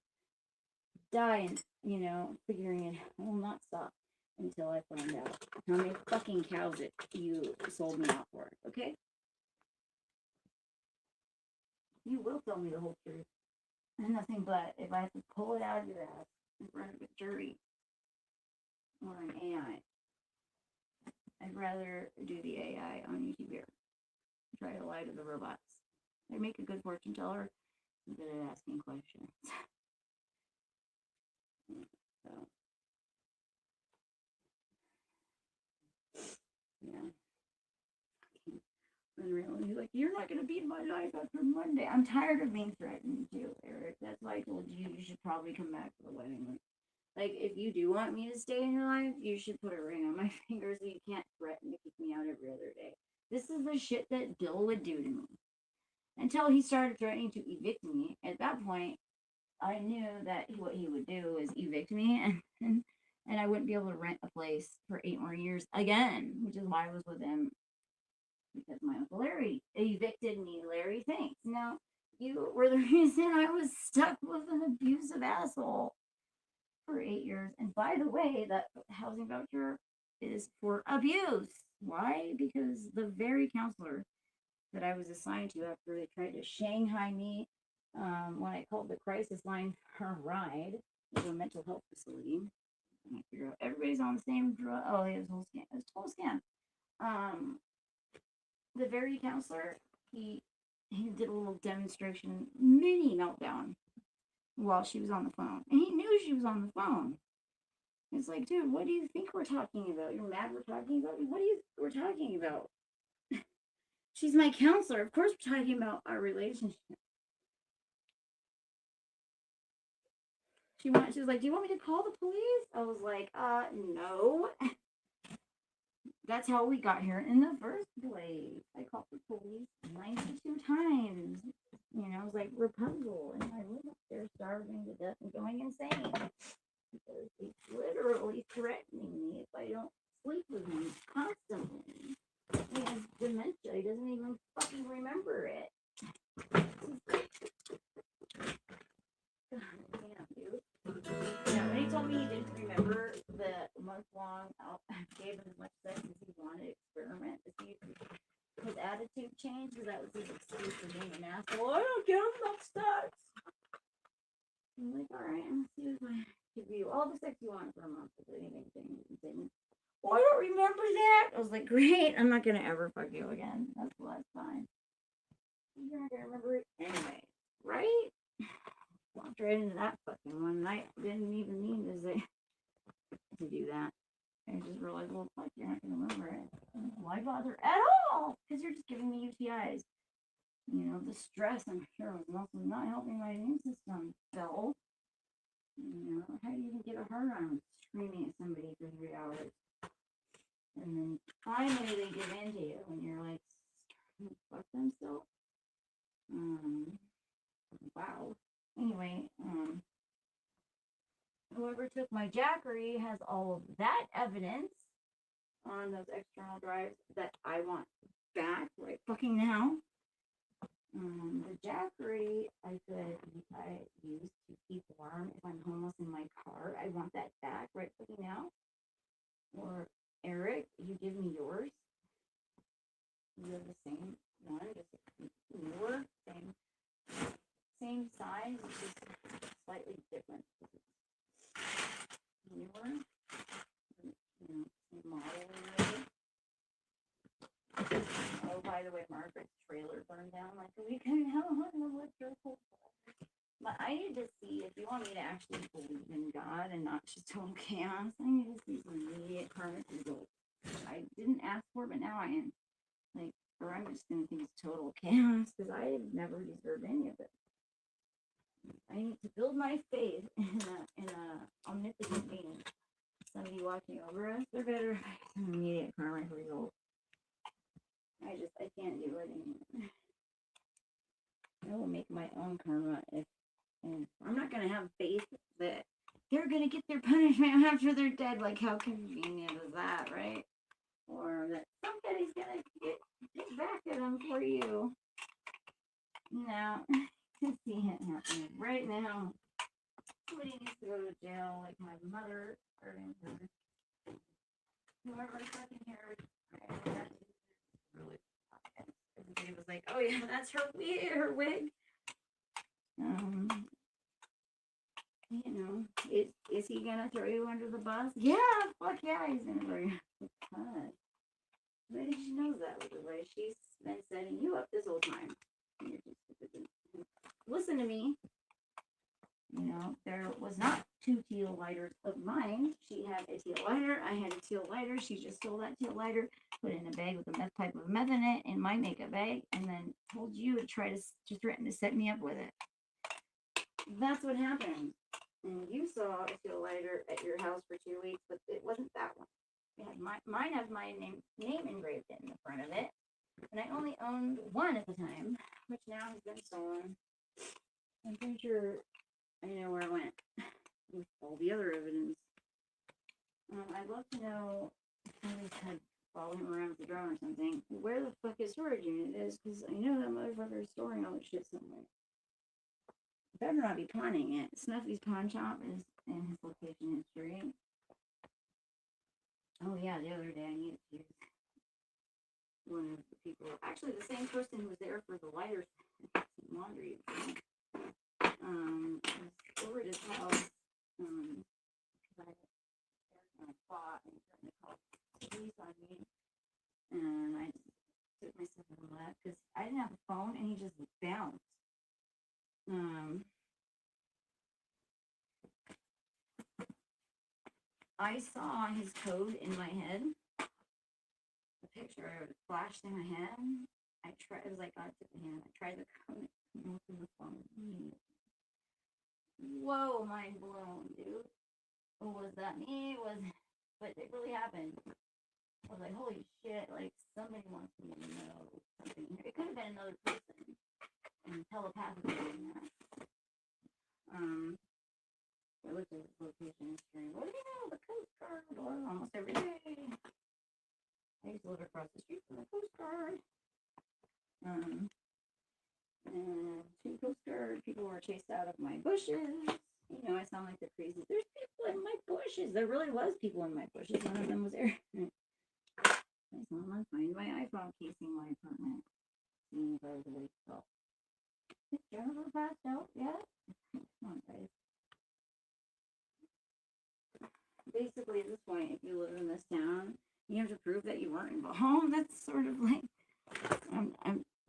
die and, figuring it. I will not stop until I find out how many fucking cows you sold me out for, okay? You will tell me the whole truth. And nothing but if I have to pull it out of your ass in front of a jury or an AI. I'd rather do the AI on YouTube here. Try to lie to the robots. They make a good fortune teller. I'm good at asking questions. So, yeah. Unreal. He's like, you're not going to be in my life after Monday. I'm tired of being threatened too, Erik. That's why I told you should probably come back for the wedding. Like, if you do want me to stay in your life, you should put a ring on my finger so you can't threaten to kick me out every other day. This is the shit that Bill would do to me. Until he started threatening to evict me. At that point, I knew that what he would do is evict me, and I wouldn't be able to rent a place for 8 more years again, which is why I was with him, because my Uncle Larry evicted me. Larry, thanks. Now, you were the reason I was stuck with an abusive asshole for 8 years. And by the way, that housing voucher is for abuse. Why? Because the very counselor that I was assigned to after they tried to Shanghai me when I called the crisis line for a ride to a mental health facility. I figure out everybody's on the same drug. Oh, it was a whole scam. It was a total scam. The very counselor, he did a little demonstration, mini meltdown while she was on the phone, and he knew she was on the phone. It's like, dude, what do you think we're talking about? You're mad we're talking about? What do you think we're talking about? She's my counselor. Of course we're talking about our relationship. She was like, do you want me to call the police? I was like, no. That's how we got here in the first place. I called the police 92 times. You know, I was like Rapunzel, and I live up there starving to death and going insane. Because he's literally threatening me if I don't sleep with him constantly. He has dementia. He doesn't even fucking remember it. Damn, dude. Yeah, when he told me he didn't remember the month-long, I gave him as much sex as he wanted to experiment to see if his attitude changed, because that was his excuse for being an asshole. I don't give him enough sex. I'm like, all right, let's see if I give you all the sex you want for a month if anything changes. Well, I don't remember that. I was like, great, I'm not gonna ever fuck you again. That's fine. You're not gonna remember it anyway, right? Walked right into that fucking one, and I didn't even mean to do that. I just realized, well, fuck, you're not gonna remember it. Why bother at all? Because you're just giving me UTIs. You know, the stress, I'm sure, was also not helping my immune system. So, you know, how do you even get a hard on screaming at somebody for 3 hours? And then finally they give in to you when you're like, fuck themselves. Wow. Anyway, whoever took my jackery has all of that evidence on those external drives that I want back right fucking now. The jackery I use to keep warm if I'm homeless in my car. I want that back right fucking now. Or Erik, you give me yours. You have the same one, just newer, same size, just slightly different. Newer, you know, same model. Oh, by the way, Margaret's trailer burned down like a week ago. But I need to see, if you want me to actually believe in God and not just total chaos, I need to see some immediate karmic results. I didn't ask for it, but now I am. Like, or I'm just gonna think it's total chaos because I never deserved any of it. I need to build my faith in a omnipotent being, somebody watching over us. There better be some immediate karmic results. I can't do it anymore. I will make my own karma and I'm not gonna have faith that they're gonna get their punishment after they're dead. Like, how convenient is that, right? Or that somebody's gonna get back at them for you. No, I can see it happening right now. Somebody needs to go to jail, like my mother or her. Whoever fucking here. Really, everybody was like, "Oh yeah, that's her wig." You know, is he gonna throw you under the bus? Yeah, fuck yeah, he's gonna throw you under the bus. But she knows that, by the way. She's been setting you up this whole time. Listen to me. You know, there was not 2 teal lighters of mine. She had a teal lighter. I had a teal lighter. She just stole that teal lighter, put it in a bag with a meth pipe of meth in it, in my makeup bag, and then told you to try to threaten to set me up with it. That's what happened. And you saw a teal lighter at your house for 2 weeks, but it wasn't that one. It had mine has my name engraved in the front of it. And I only owned one at the time, which now has been stolen. I'm pretty sure I know where it went with all the other evidence. I'd love to know if somebody's had follow him around with the drone or something. Where the fuck his storage unit is, because I know that motherfucker is storing all this shit somewhere. Better not be pawning it. Snuffy's pawn shop is in his location history. Oh yeah, the other day I needed to use one of the people. Actually, the same person who was there for the lighter laundry. Was over at his house. Because I fought and trying to call the police on me, and I just took myself and left because I didn't have a phone, and he just bounced. I saw his code in my head. The picture flashed in my head. I tried. It was like God took the hand. I tried the code. Open the phone. Whoa, mind blown, dude. Was that me? But it really happened. I was like, holy shit! Like somebody wants me to know something. It could have been another person, and telepathically. I looked at his location history. What do you know? The Coast Guard. Well, almost every day. I used to live across the street from the Coast Guard. And 2 Coast Guard people were chased out of my bushes. You know, I sound like they're crazy. There's people in my bushes. There really was people in my bushes. One of them was Erik. I saw him find my iPhone casing my apartment. Seeing if I was awake. So, is Jennifer passed out yet? Come on, guys. Basically, at this point, if you live in this town, you have to prove that you weren't involved. That's sort of like, I'm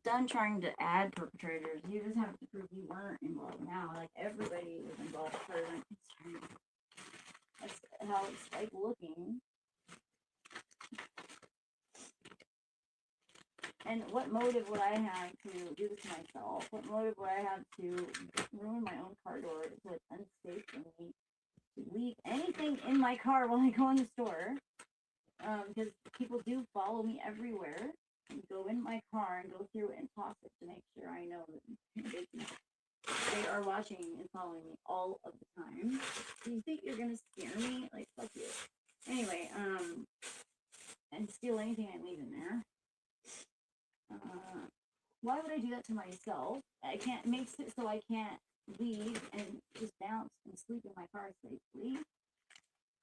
done trying to add perpetrators. You just have to prove you weren't involved now. Like, everybody was involved as far as I'm concerned. That's how it's like looking. And what motive would I have to do this to myself? What motive would I have to ruin my own car door so it's unsafe for me to leave anything in my car while I go in the store? Because people do follow me everywhere and go in my car and go through it and toss it to make sure I know that they are watching and following me all of the time. Do you think you're gonna scare me? Like, fuck you. Anyway, and steal anything I leave in there. Why would I do that to myself? I can't make it so I can't leave and just bounce and sleep in my car safely.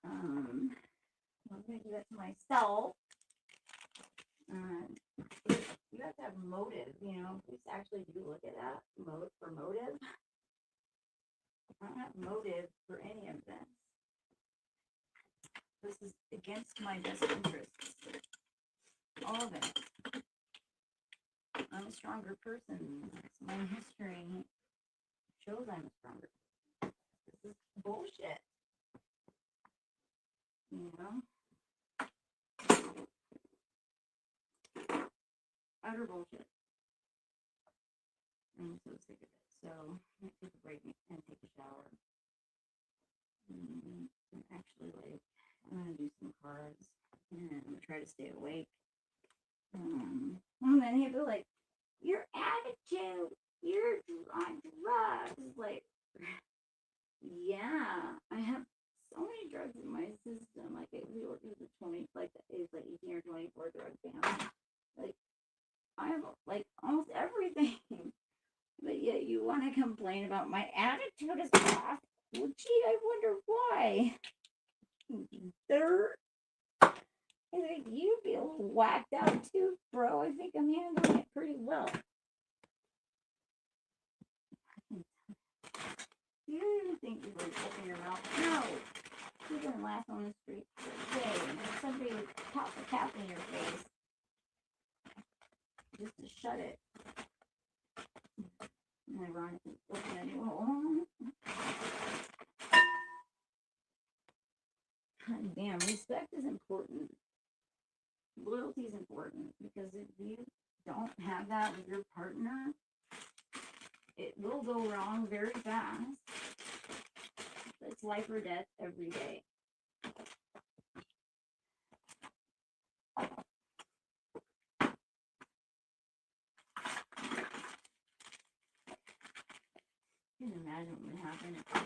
Why would I do that to myself? You have to have motive, you know. Please actually do look at that for motive. I don't have motive for any of this. This is against my best interests. All of it. I'm a stronger person. My history shows I'm a stronger person. This is bullshit. You know? Utter bullshit. I'm so sick of it. So, I'm going to take a break and take a shower. I'm actually like, I'm going to do some cards. And I'm going to try to stay awake. And then he'd be like, your attitude, you're on drugs. Like, yeah, I have so many drugs in my system. Like, we work with the 20, like, it's like 18 or 24 drug family. Like, I have, like, almost everything. But yet you want to complain about my attitude is off. Well, gee, I wonder why. Dirt. I think you feel whacked out too, bro. I think I'm handling it pretty well. You think you would open your mouth? No. You didn't laugh on the street for a day. Somebody would pop a cap in your face just to shut it. And ironically, looking at you. Oh. God damn, respect is important. Loyalty is important because if you don't have that with your partner, it will go wrong very fast. It's life or death every day. I can imagine what would happen if I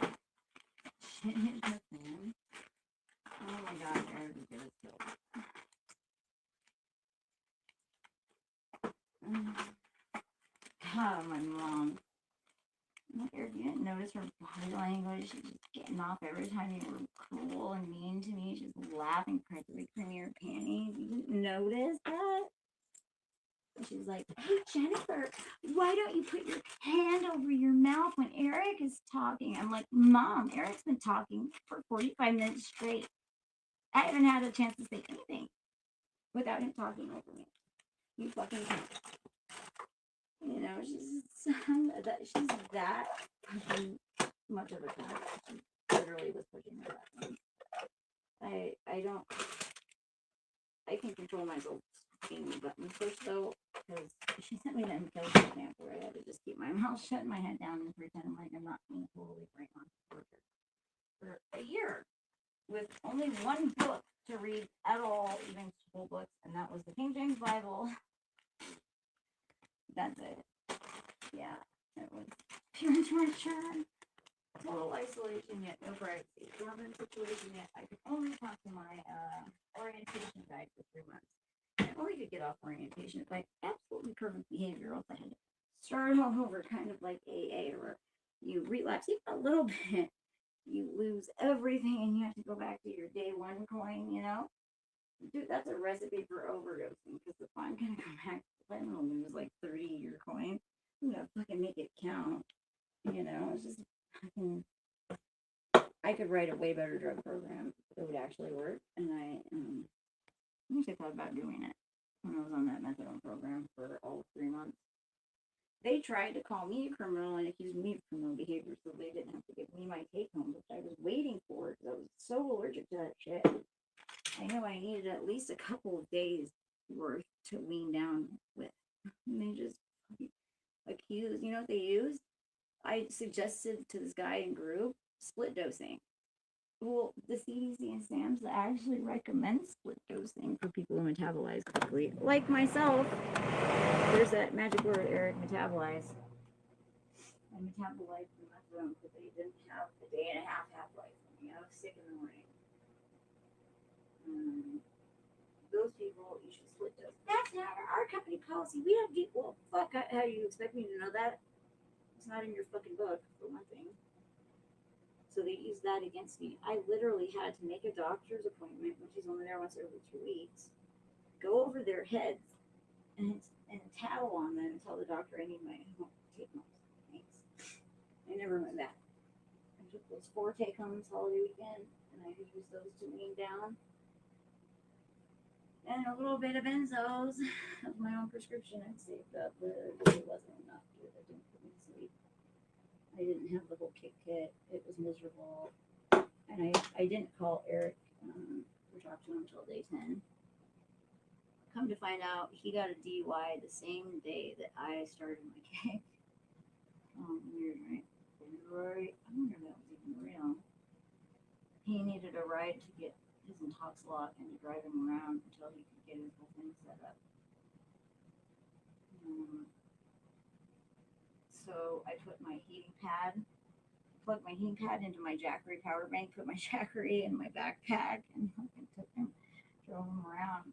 Here's my plan. Oh my god, Erik is gonna kill me. God, my mom. Erik, you didn't notice her body language? She's just getting off every time you were cruel and mean to me. She's laughing practically from your panties. You didn't notice that? She's like, hey, Jennifer, why don't you put your hand over your mouth when Erik is talking? I'm like, Mom, Erik's been talking for 45 minutes straight. I haven't had a chance to say anything without him talking over me. You fucking can't. You know, she's that fucking much of a cunt. She literally was pushing her back. I can control myself being the button first though, because she sent me that intelligence camp where I had to just keep my mouth shut and my head down and pretend like I'm not being totally brain on for a year with only one book to read at all, even school books, and that was the King James Bible. That's it. Yeah, it was pure torture. Total isolation yet no privacy. Dormant situation yet I could only talk to my orientation guide for 3 months. I only could get off orientation if I had absolutely perfect behavior, else I had to start all over, kind of like AA, where you relapse even a little bit, you lose everything, and you have to go back to your day one coin, you know? Dude, that's a recipe for overdosing, because if I'm gonna come back, if I'm gonna lose like 30 of your coin, I'm gonna fucking make it count, you know? It's just fucking. I could write a way better drug program that would actually work, and I actually thought about doing it when I was on that methadone program for all 3 months. They tried to call me a criminal and accuse me of criminal behavior, so they didn't have to give me my take home, which I was waiting for because I was so allergic to that shit. I know I needed at least a couple of days worth to wean down with. And they just accused. You know what they used? I suggested to this guy in group split dosing. Well, the CDC and SAMS actually recommend split dosing for people who metabolize quickly, like myself. There's that magic word, Erik, metabolize. I metabolized the methadone because they didn't have a day and a half half-life for me. I was sick in the morning. Those people, you should split dose. That's not our company policy. We don't do. Well, fuck. How do you expect me to know that? It's not in your fucking book, for one thing. So they used that against me. I literally had to make a doctor's appointment when she's only there once every 2 weeks, go over their heads and tattle on them and tell the doctor I need my take homes. Thanks. I never went back. I took those 4 take homes holiday weekend and I used those to wean down. And a little bit of benzos of my own prescription I'd saved up, but it wasn't enough. It didn't put me to sleep. I didn't have the whole kick kit. It was miserable. And I didn't call Erik or talk to him until day 10. Come to find out, he got a DUI the same day that I started my kick. Weird, right? February. I wonder if that was even real. He needed a ride to get his intox lock and to drive him around until he could get his whole thing set up. So I put my heating pad, plugged my heating pad into my Jackery power bank, put my Jackery in my backpack, and took him, drove him around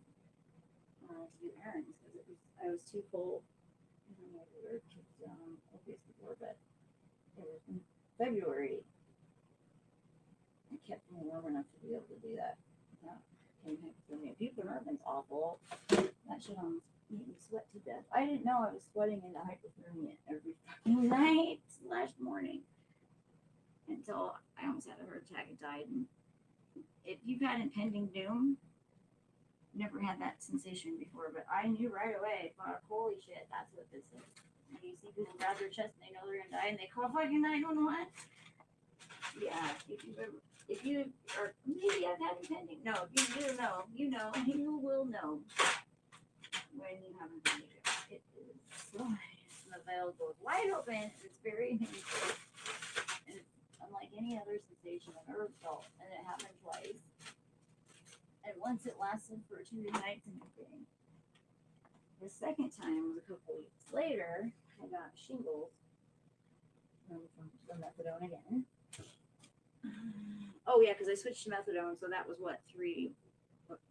to do errands because I was too cold. My brother kicked opiates before, but it was in February. I kept me warm enough to be able to do that. Buprenorphine's awful. That shit almost made me sweat to death. I didn't know I was sweating into hypothermia every fucking night last morning until I almost had a heart attack and died. And if you've had impending doom, never had that sensation before, but I knew right away. Thought, holy shit, that's what this is. And you see people grab their chest and they know they're gonna die and they call fucking 911. Yeah, if you or maybe I've had impending. No, if you do know, you will know when you have impending. It is so nice. The veil goes wide open. It's very painful. And it's unlike any other sensation I've ever felt. And it happened twice. And once it lasted for 2 nights and everything. The second time was a couple weeks later. I got shingles from methadone again. Oh yeah, because I switched to methadone, so that was what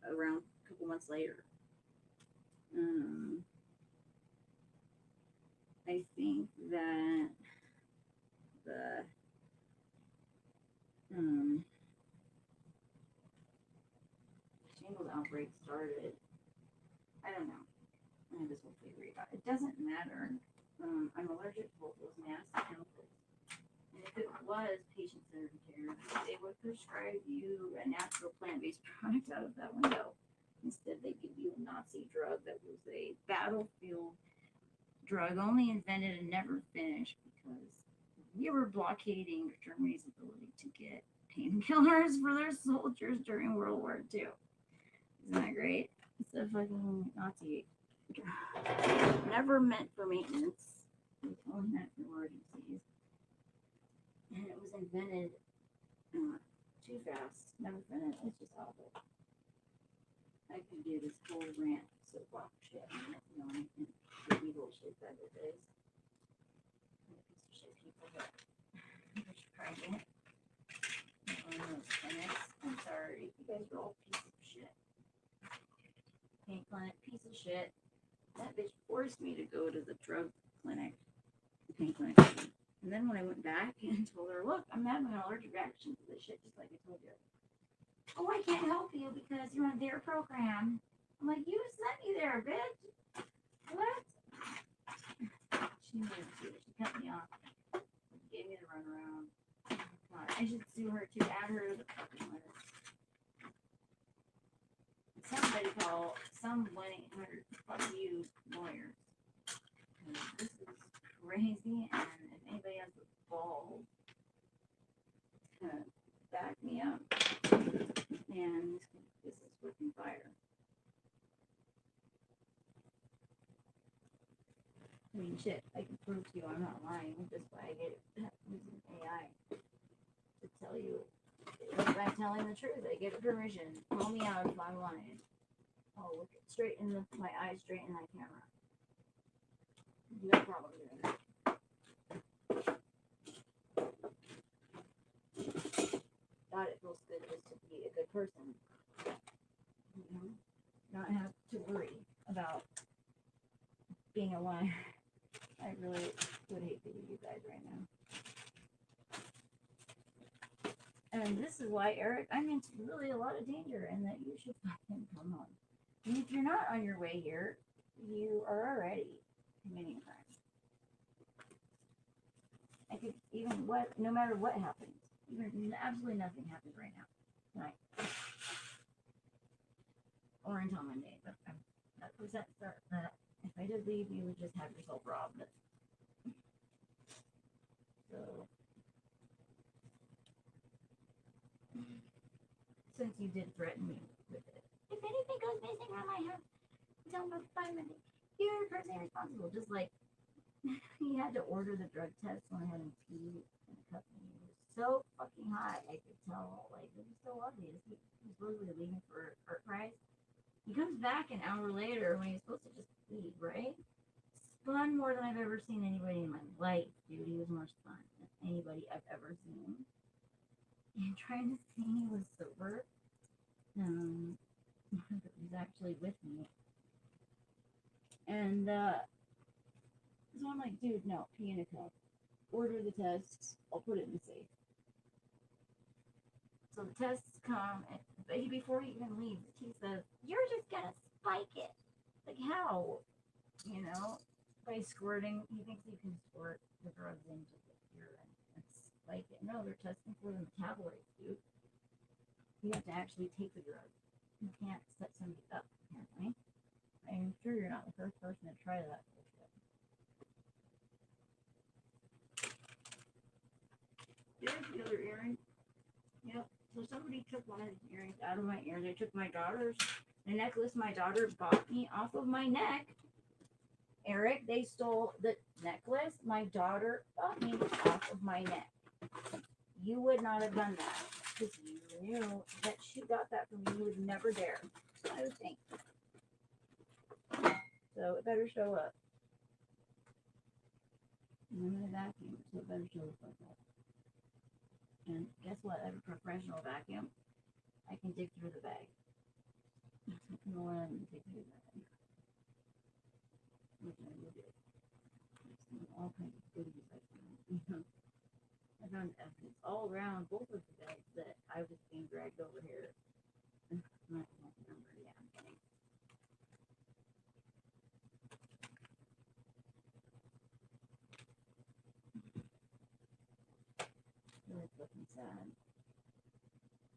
around a couple months later. Um, I think that the um, shingles outbreak started. I don't know. I have this whole theory about it. It doesn't matter. I'm allergic to both those nasty chemicals. And if it was patient-centered care, they would prescribe you a natural plant-based product out of that window. Instead, they give you a Nazi drug that was a battlefield drug, only invented and never finished because we were blockading Germany's ability to get painkillers for their soldiers during World War II. Isn't that great? It's a fucking Nazi drug. Never meant for maintenance. It was only meant for emergencies. And it was invented too fast. Never finished. It's just awful. I could do this whole rant soapbox shit. You know, the evil shit that it is. And the piece of shit people that are pregnant. On those clinics. I'm sorry. You guys are all pieces of shit. Pain clinic, piece of shit. That bitch forced me to go to the drug clinic. The pain clinic. And then when I went back and told her, look, I'm having an allergic reaction to this shit, just like I told you. Oh, I can't help you because you're on their program. I'm like, you sent me there, bitch. What? She knew too. She cut me off. Gave me the runaround. God, I should sue her too. Add her to the fucking list. Somebody call some 1-800 fuck you lawyers. This is crazy, and if anybody has the balls to back me up, and this is working fire. I mean, shit, I can prove to you I'm not lying. Just by I get it using AI to tell you if I'm telling the truth. I get permission. Call me out if I'm lying. I'll look straight in my eyes, straight in that camera. No problem doing that. God, it feels good just to be a good person. You know? Not have to worry about being a liar. I really would hate to be you guys right now. And this is why, Eric, I'm in really a lot of danger and that you should fucking come home. And if you're not on your way here, you are already committing a crime. I could even no matter what happens, even absolutely nothing happens right now, tonight, or until Monday. But I'm not percent certain that if I did leave, you would just have yourself robbed. So, since you did threaten me with it, if anything goes missing around my house, don't notify me. You're personally responsible. Just like he had to order the drug test when I had him pee in a cup, and he was so fucking hot. I could tell, like, it was so obvious. He was supposedly leaving for art prize. He comes back an hour later when he's supposed to just leave, right? Spun more than I've ever seen anybody in my life, dude. He was more spun than anybody I've ever seen. And trying to say he was sober, he's actually with me. And so I'm like, dude, no, pee in a cup. Order the tests. I'll put it in the safe. So the tests come, and before he even leaves, he says, you're just gonna spike it. Like, how? You know? By squirting, he thinks you can squirt the drugs into the urine and spike it. No, they're testing for the metabolites, dude. You have to actually take the drug. You can't set somebody up, apparently. I'm sure you're not the first person to try that bullshit. There's the other earring. Yep. So somebody took one of the earrings out of my ear. They took my daughter's, the necklace my daughter bought me off of my neck. Eric, they stole the necklace my daughter bought me off of my neck. You would not have done that because you knew that she got that from me. You would never dare. I would think. So it better show up. And I'm in a vacuum, so it better show the fuck up. And guess what? I have a professional vacuum. I can dig through the bag. I can go in and dig through the bag. Which I will do. All kinds of goodies I found. I found evidence all around both of the bags that I was being dragged over here. Not number, yeah, I'm kidding. Really fucking sad.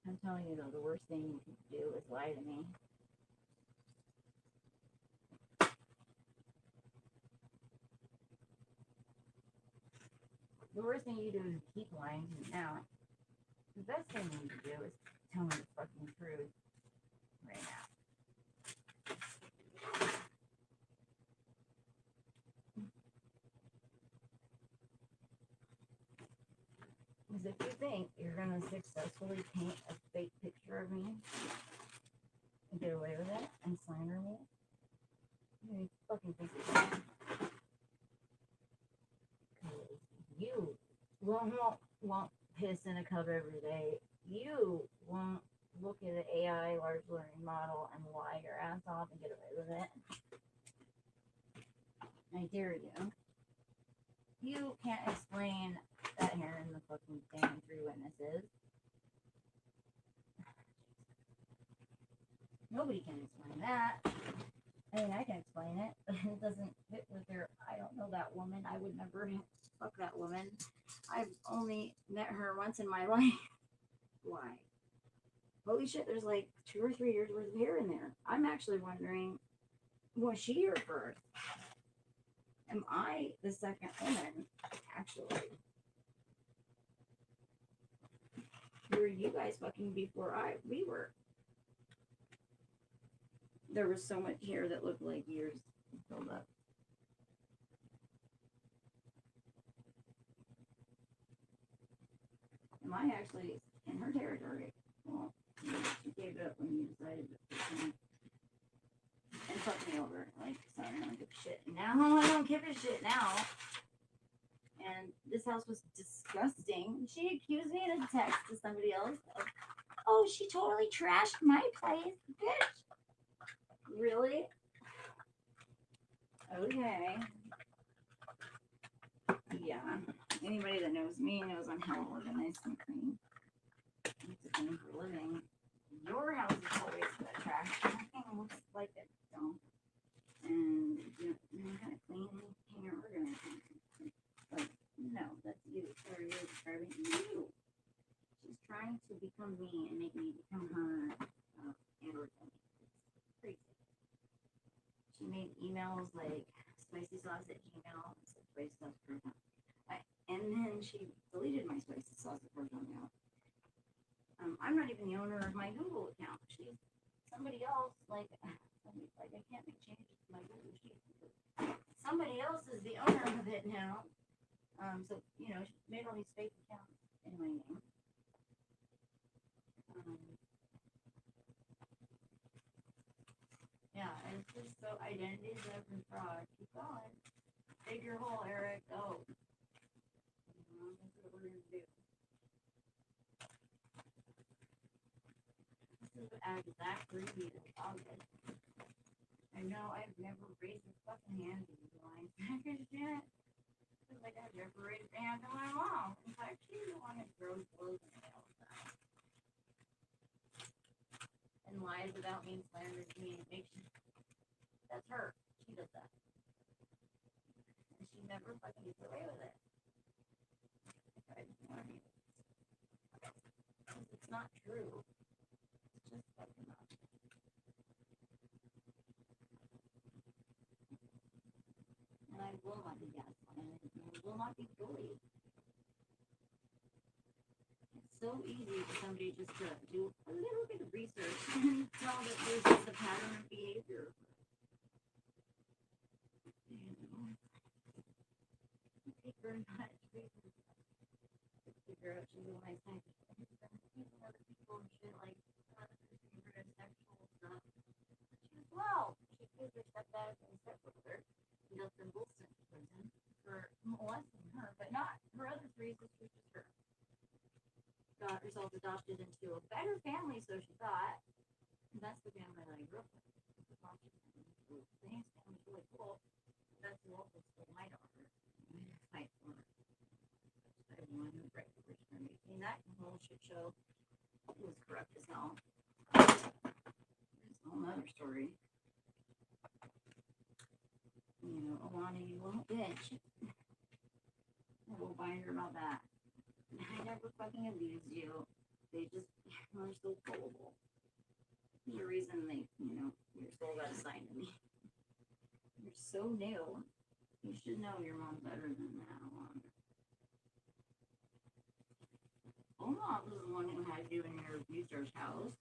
I'm telling you though, the worst thing you can do is lie to me. The worst thing you do is keep lying to me now. The best thing you can do is tell me the fucking truth right now. Because if you think you're gonna successfully paint a fake picture of me and get away with it and slander me, you fucking think you're wrong. Because you won't piss in a cup every day. You won't look at an AI large learning model and lie your ass off and get away with it. I dare you. You can't explain that here in the fucking thing and 3 witnesses. Nobody can explain that. I mean, I can explain it, but it doesn't fit with their. I don't know that woman. I would never fuck that woman. I've only met her once in my life. Why? Holy shit, there's like 2 or 3 years worth of hair in there. I'm actually wondering, was she here first? Am I the second woman, actually? Were you guys fucking before we were? There was so much hair that looked like years filled up. Am I actually in her territory? Well, she gave it up when you decided to and fuck me over. Like, sorry, I don't give a shit. Now I don't give a shit now. And this house was disgusting. She accused me in a text to somebody else of, oh, she totally trashed my place. Bitch. Really? Okay. Yeah. Anybody that knows me knows I'm hella organized and clean. It's a thing for a living. Your house is always the trash. Everything looks like a dump. And you're kind of clean and you're organized. Like, no, that's you. Or you're describing you. She's trying to become me and make me become her arrogant. It's crazy. She made emails like spicy sauce at Gmail and said spicy sauce program. And then she deleted my spicy sauce at program now. I'm not even the owner of my Google account. She's somebody else. Like I can't make changes to my Google sheet. Somebody else is the owner of it now. So she made all these fake accounts in my name. Yeah, and it's just so identity theft and fraud. Keep going. Dig your hole, Erik. Go. That's what we're gonna do. This is exactly August. I know I've never raised a fucking hand in these lines. Shit. It's like I've never raised a hand to my mom. In fact, she's the one that throws blows at me all the time. And lies about me and slanders me and makes you. That's her. She does that. And she never fucking gets away with it. It's not true. It's just fucking not. And I will not be gaslighted. And I will not be bullied. It's so easy for somebody just to do a little bit of research and tell that there's just a pattern of behavior. Thank you very much. Figure out she's a nice type of other people and shit like favorite sexual stuff. She was well. She accused her stepdad and stepbrother and does them both sent to prison for molesting her, but not her other 3 sisters, just her. got herself adopted into a better family, so she thought. And that's the family that I grew up with. The foster family. The Thames family was really cool. That's the local school my daughter. I had to fight for her. I won the right to return me. And that whole shit show was corrupt as hell. It's a whole other story. You know, Alana, you little bitch. I will bind her about that. I never fucking abused you. They just are so gullible. There's a reason they, you know, your soul got assigned to me. You're so new. You should know your mom better than that, Alana. Oma was the one who had you in your abuser's house.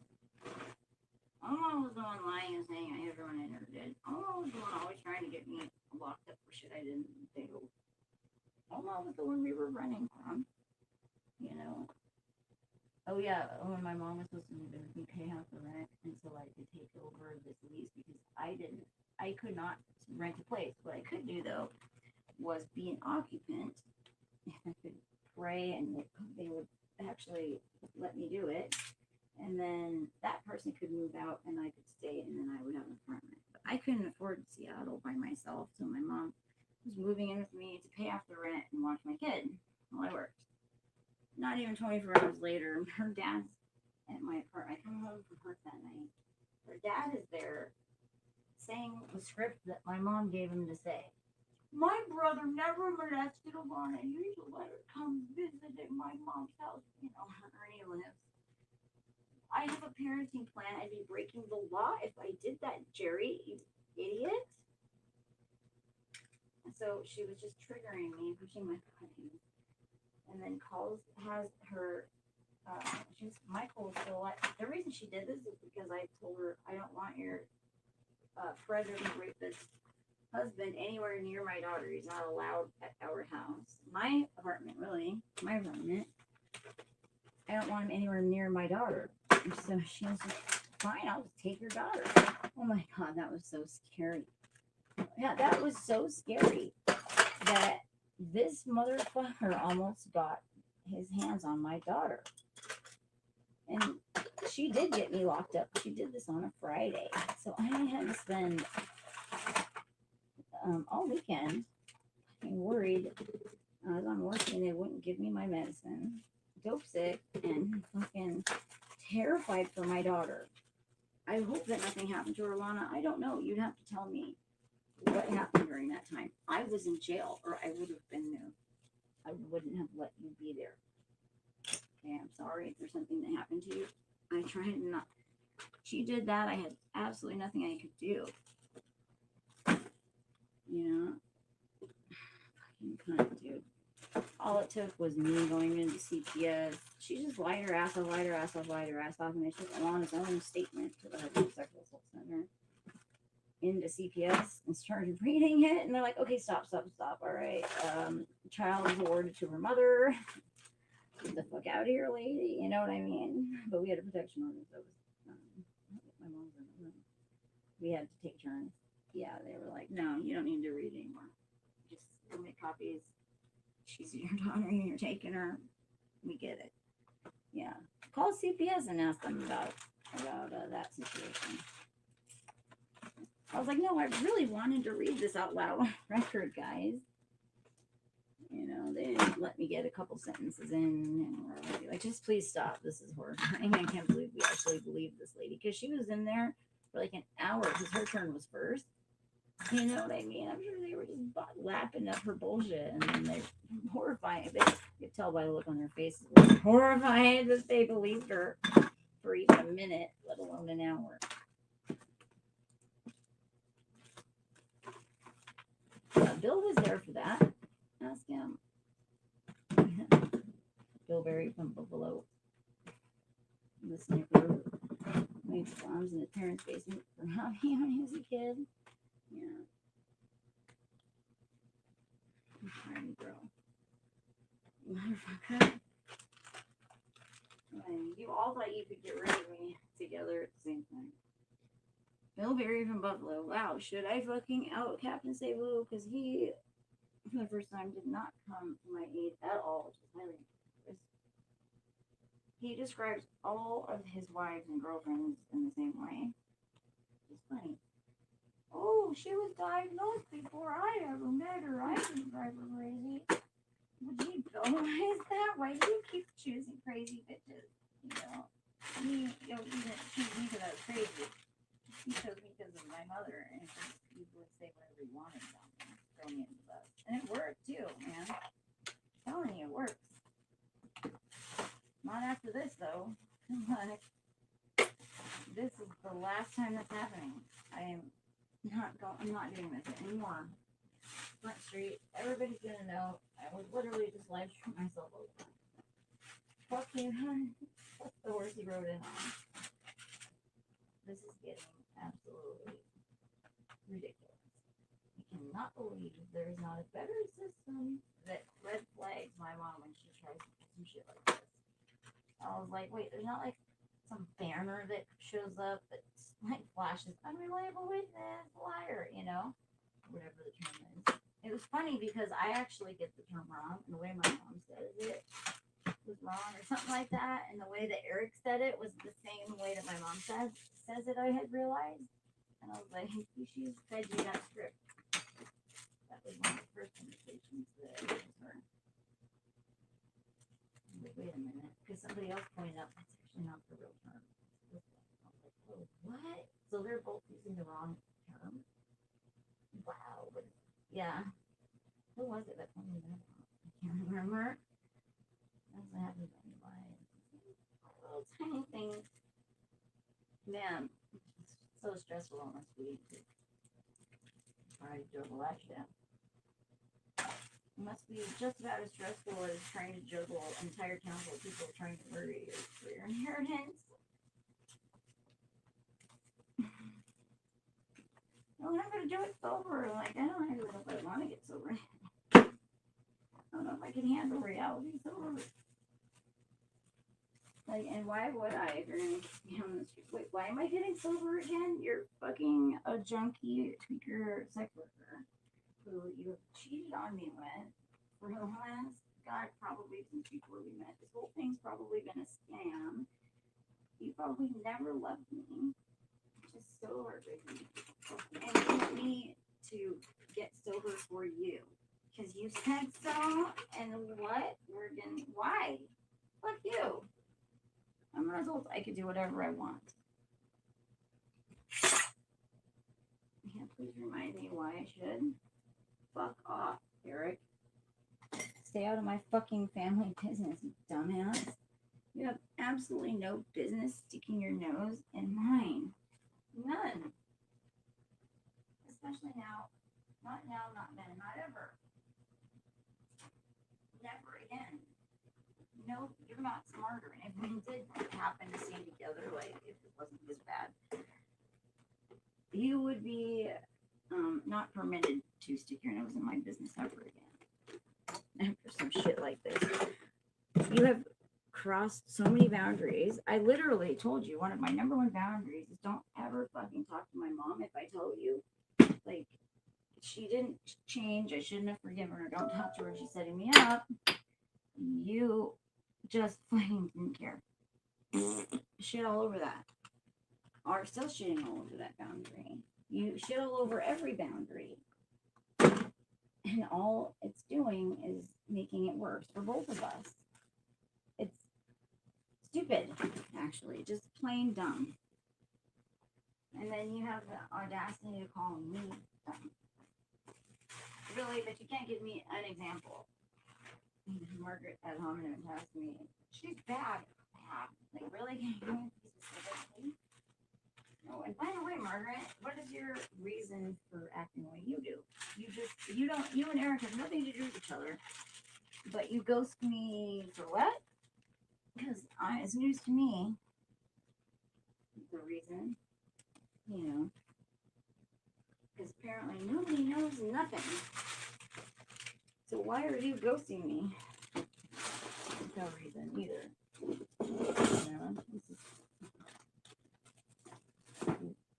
Oma was the one lying and saying everyone I never did. Oma was the one always trying to get me locked up for shit I didn't do. Oma was the one we were running from. You know. Oh yeah, when my mom was supposed to move in with me, pay half the rent until I could take over this lease because I could not rent a place. What I could do though was be an occupant. I could pray and they would actually let me do it. And then that person could move out and I could stay and then I would have an apartment. But I couldn't afford Seattle by myself, so my mom was moving in with me to pay off the rent and watch my kid while I worked. Not even 24 hours later, her dad's at my apartment. I come home from work that night. Her dad is there saying the script that my mom gave him to say. My brother never molested Alana. You need to let her come visit at my mom's house. You know, where he lives. I have a parenting plan. I'd be breaking the law if I did that, Jerry, you idiot. So she was just triggering me, pushing my buttons. And then has her, Michael was still alive. The reason she did this is because I told her I don't want your predator rapist husband anywhere near my daughter. He's not allowed at our house. My apartment. I don't want him anywhere near my daughter. And so she was like, fine, I'll just take your daughter. Oh my God, that was so scary. Yeah, that was so scary that this motherfucker almost got his hands on my daughter. And she did get me locked up. She did this on a Friday. So I had to spend all weekend worried. I was on working, they wouldn't give me my medicine. Dope sick and fucking terrified for my daughter. I hope that nothing happened to her, Lana. I don't know. You'd have to tell me what happened during that time. I was in jail, or I would have been there. I wouldn't have let you be there. Okay, I'm sorry if there's something that happened to you. I tried not. She did that. I had absolutely nothing I could do. You know? Fucking cunt, dude. All it took was me going into CPS. She just lied her ass off, and then she went on his own statement to the Sexual Assault Center into CPS and started reading it, and they're like, okay, stop. All right. Child was awarded to her mother. Get the fuck out of here, lady. You know what I mean? But we had a protection order, so it was my mom's in the room. We had to take turns. Yeah, they were like, no, you don't need to read anymore. Just go make copies. She's your daughter, and you're taking her. We get it. Yeah. Call CPS and ask them about that situation. I was like, no, I really wanted to read this out loud on record, guys. You know, they didn't let me get a couple sentences in, and we're like, just please stop. This is horrifying. I can't believe we actually believed this lady, because she was in there for like an hour because her turn was first. You know what I mean? I'm sure they were just lapping up her bullshit, and then they're horrified. They could tell by the look on their faces. They're horrified that they believed her for even a minute, let alone an hour. Bill was there for that. Ask him. Bill Berry from Buffalo. The sniper made bombs in his parents' basement for how he was a kid. Yeah. Tiny girl. Motherfucker. You all thought you could get rid of me together at the same time. Bill Berry from Buffalo. Wow, should I fucking out Captain Sabu? Because he, for the first time, did not come to my aid at all, which is highly He describes all of his wives and girlfriends in the same way. It's funny. Oh, she was diagnosed before I ever met her. I didn't drive her crazy. Would you realize that? Why do you keep choosing crazy bitches? You know, me, you know, even choose me because I was crazy. He chose me because of my mother, and you would say whatever you wanted about me, throw me in the bus, and it worked too, man. I'm telling you, it works. Not after this though. Like, this is the last time that's happening. I'm not doing this anymore. Front Street. Everybody's gonna know. I would literally just live stream myself over. Fuck you, hun. That's the horse he rode in on. This is getting absolutely ridiculous. I cannot believe there is not a better system that red flags my mom when she tries to do some shit like this. I was like, wait, there's not like some banner that shows up that like flashes unreliable witness, liar, you know, whatever the term is. It was funny because I actually get the term wrong, and the way my mom says it was wrong or something like that, and the way that Erik said it was the same way that my mom says it. I had realized, and I was like, she said you got script. That was one of the first conversations that I had with her. Like, wait a minute, because somebody else pointed out that's actually not the real term. I was like, oh, what? So they're both using the wrong term. Wow, but yeah. Who was it that told me that? I can't remember. That's what happens when you lie. Little tiny things. Man, it's so stressful on this week. I juggle that shit. It must be just about as stressful as trying to juggle an entire town full of people trying to murder you for your inheritance. Well, I'm gonna do it sober. Like, I don't really know if I want to get sober. I don't know if I can handle reality sober. Like, and why would I if you're gonna be on the street? Wait, why am I getting sober again? You're fucking a junkie, tweaker, sex worker who you have cheated on me with for the last, God, probably since before we met. This whole thing's probably been a scam. You probably never loved me. Which is so heartbreaking. And you want me to get sober for you. Because you said so, and what? Why? Fuck you. I'm an adult. I can do whatever I want. Yeah, please remind me why I should. Fuck off, Erik. Stay out of my fucking family business, you dumbass. You have absolutely no business sticking your nose in mine. None. Especially now. Not now, not then, not ever. Never again. No, you're not smarter. And if we did happen to see together, like if it wasn't this bad, you would be not permitted to stick your nose in my business ever again. And for some shit like this, you have crossed so many boundaries. I literally told you one of my number one boundaries is don't ever fucking talk to my mom if I tell you, like, she didn't change. I shouldn't have forgiven her. Don't talk to her. She's setting me up. You just fucking didn't care. Shit all over that. Are still shitting all over that boundary. You shit all over every boundary. And all it's doing is making it worse for both of us. It's stupid, actually. Just plain dumb. And then you have the audacity to call me dumb. Really, but you can't give me an example. Margaret at home and asked me, she's bad. Like, really? Can you give me specifically? No, and by the way, Margaret, what is your reason for acting the way you do? You and Erik have nothing to do with each other, but you ghost me for what? Because it's news to me. The reason, because apparently nobody knows nothing. So why are you ghosting me? There's no reason either.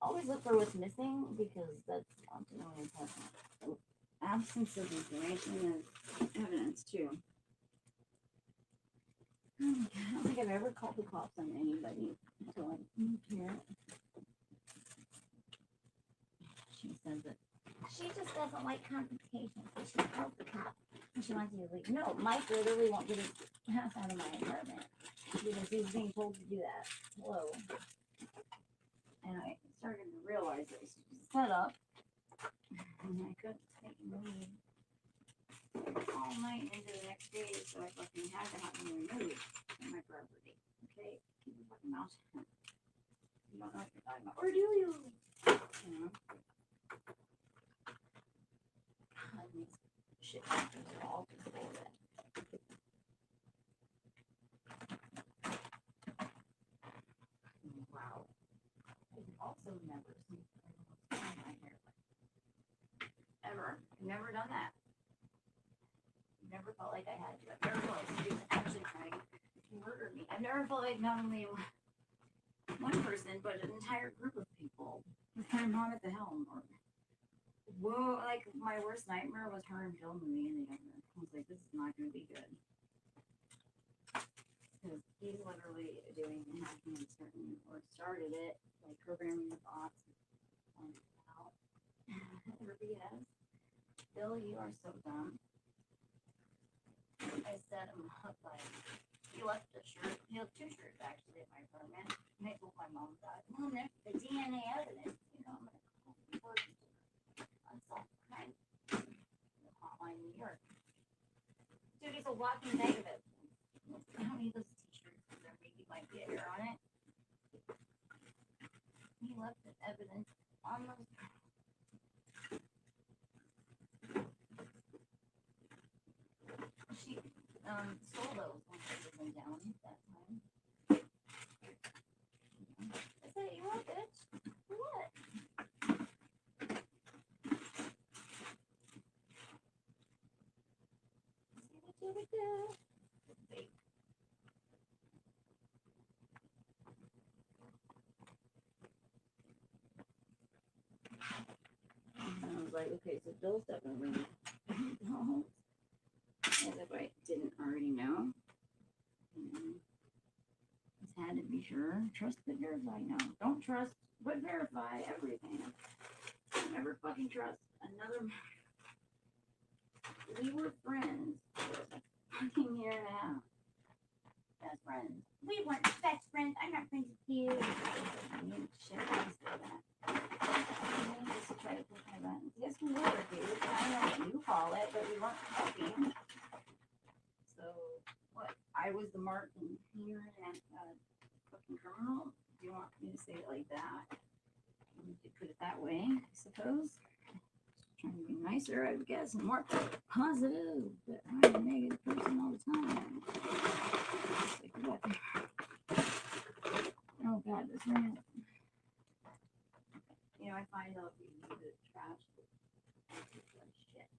Always look for what's missing because that's ultimately important. Absence of information is evidence too. Oh my God, I don't think I've ever called the cops on anybody until I moved here. She says that she just doesn't like confrontation, so she calls the cop and she wants you to leave. No, Mike literally won't get his ass out of my apartment because he's being told to do that. Hello. And I started to realize it was set up, and I couldn't take a leave all night into the next day, so I fucking had to have them removed from my property. Okay? Keep your fucking mouth shut. You don't know what you're talking about. Or do you? You know? God, these shit factors are all just bullshit. Wow. I've also never seen my hair. Ever. I've never done that. Never felt like I had to. I've never felt like somebody was actually trying to murder me. I've never felt like not only one person, but an entire group of people was kind of on at the helm. Or, whoa, like my worst nightmare was her and filming me in the oven. I was like, this is not going to be good. Because he's literally doing hacking and certain, or started it, like programming the bots and out. Ruby has. Bill, you are so dumb. I set him up like he left a shirt. He left 2 shirts actually at my apartment. And I told my mom that. Mom, there's the DNA evidence. You know, I'm gonna call the unsolved crime hotline in New York. Dude, he's a walking negative. How many of those t-shirts is there? Maybe might be a hair on it. He left the evidence on those. She stole those when she was down that time. I said, you want bitch? For what? See what you would do. Fake. And I was like, okay, so Bill's definitely no. As if I didn't already know. It's had to be sure. Trust but verify. No. Don't trust but verify everything. Don't ever fucking trust another. We were friends for a fucking year and a half. Best friends. We weren't best friends. I'm not friends with you. I mean, shit, I used to do that. I mean, just to try to push my buttons. Yes, we were, dude. I know what you call it, but we weren't helping. So, what? I was the mark and here and fucking criminal. Do you want me to say it like that? You could put it that way, I suppose. Trying to be nicer, I would guess, and more positive. But I'm a negative person all the time. Like what? Oh God, this ran. You know, I find out you use it trash. Shit.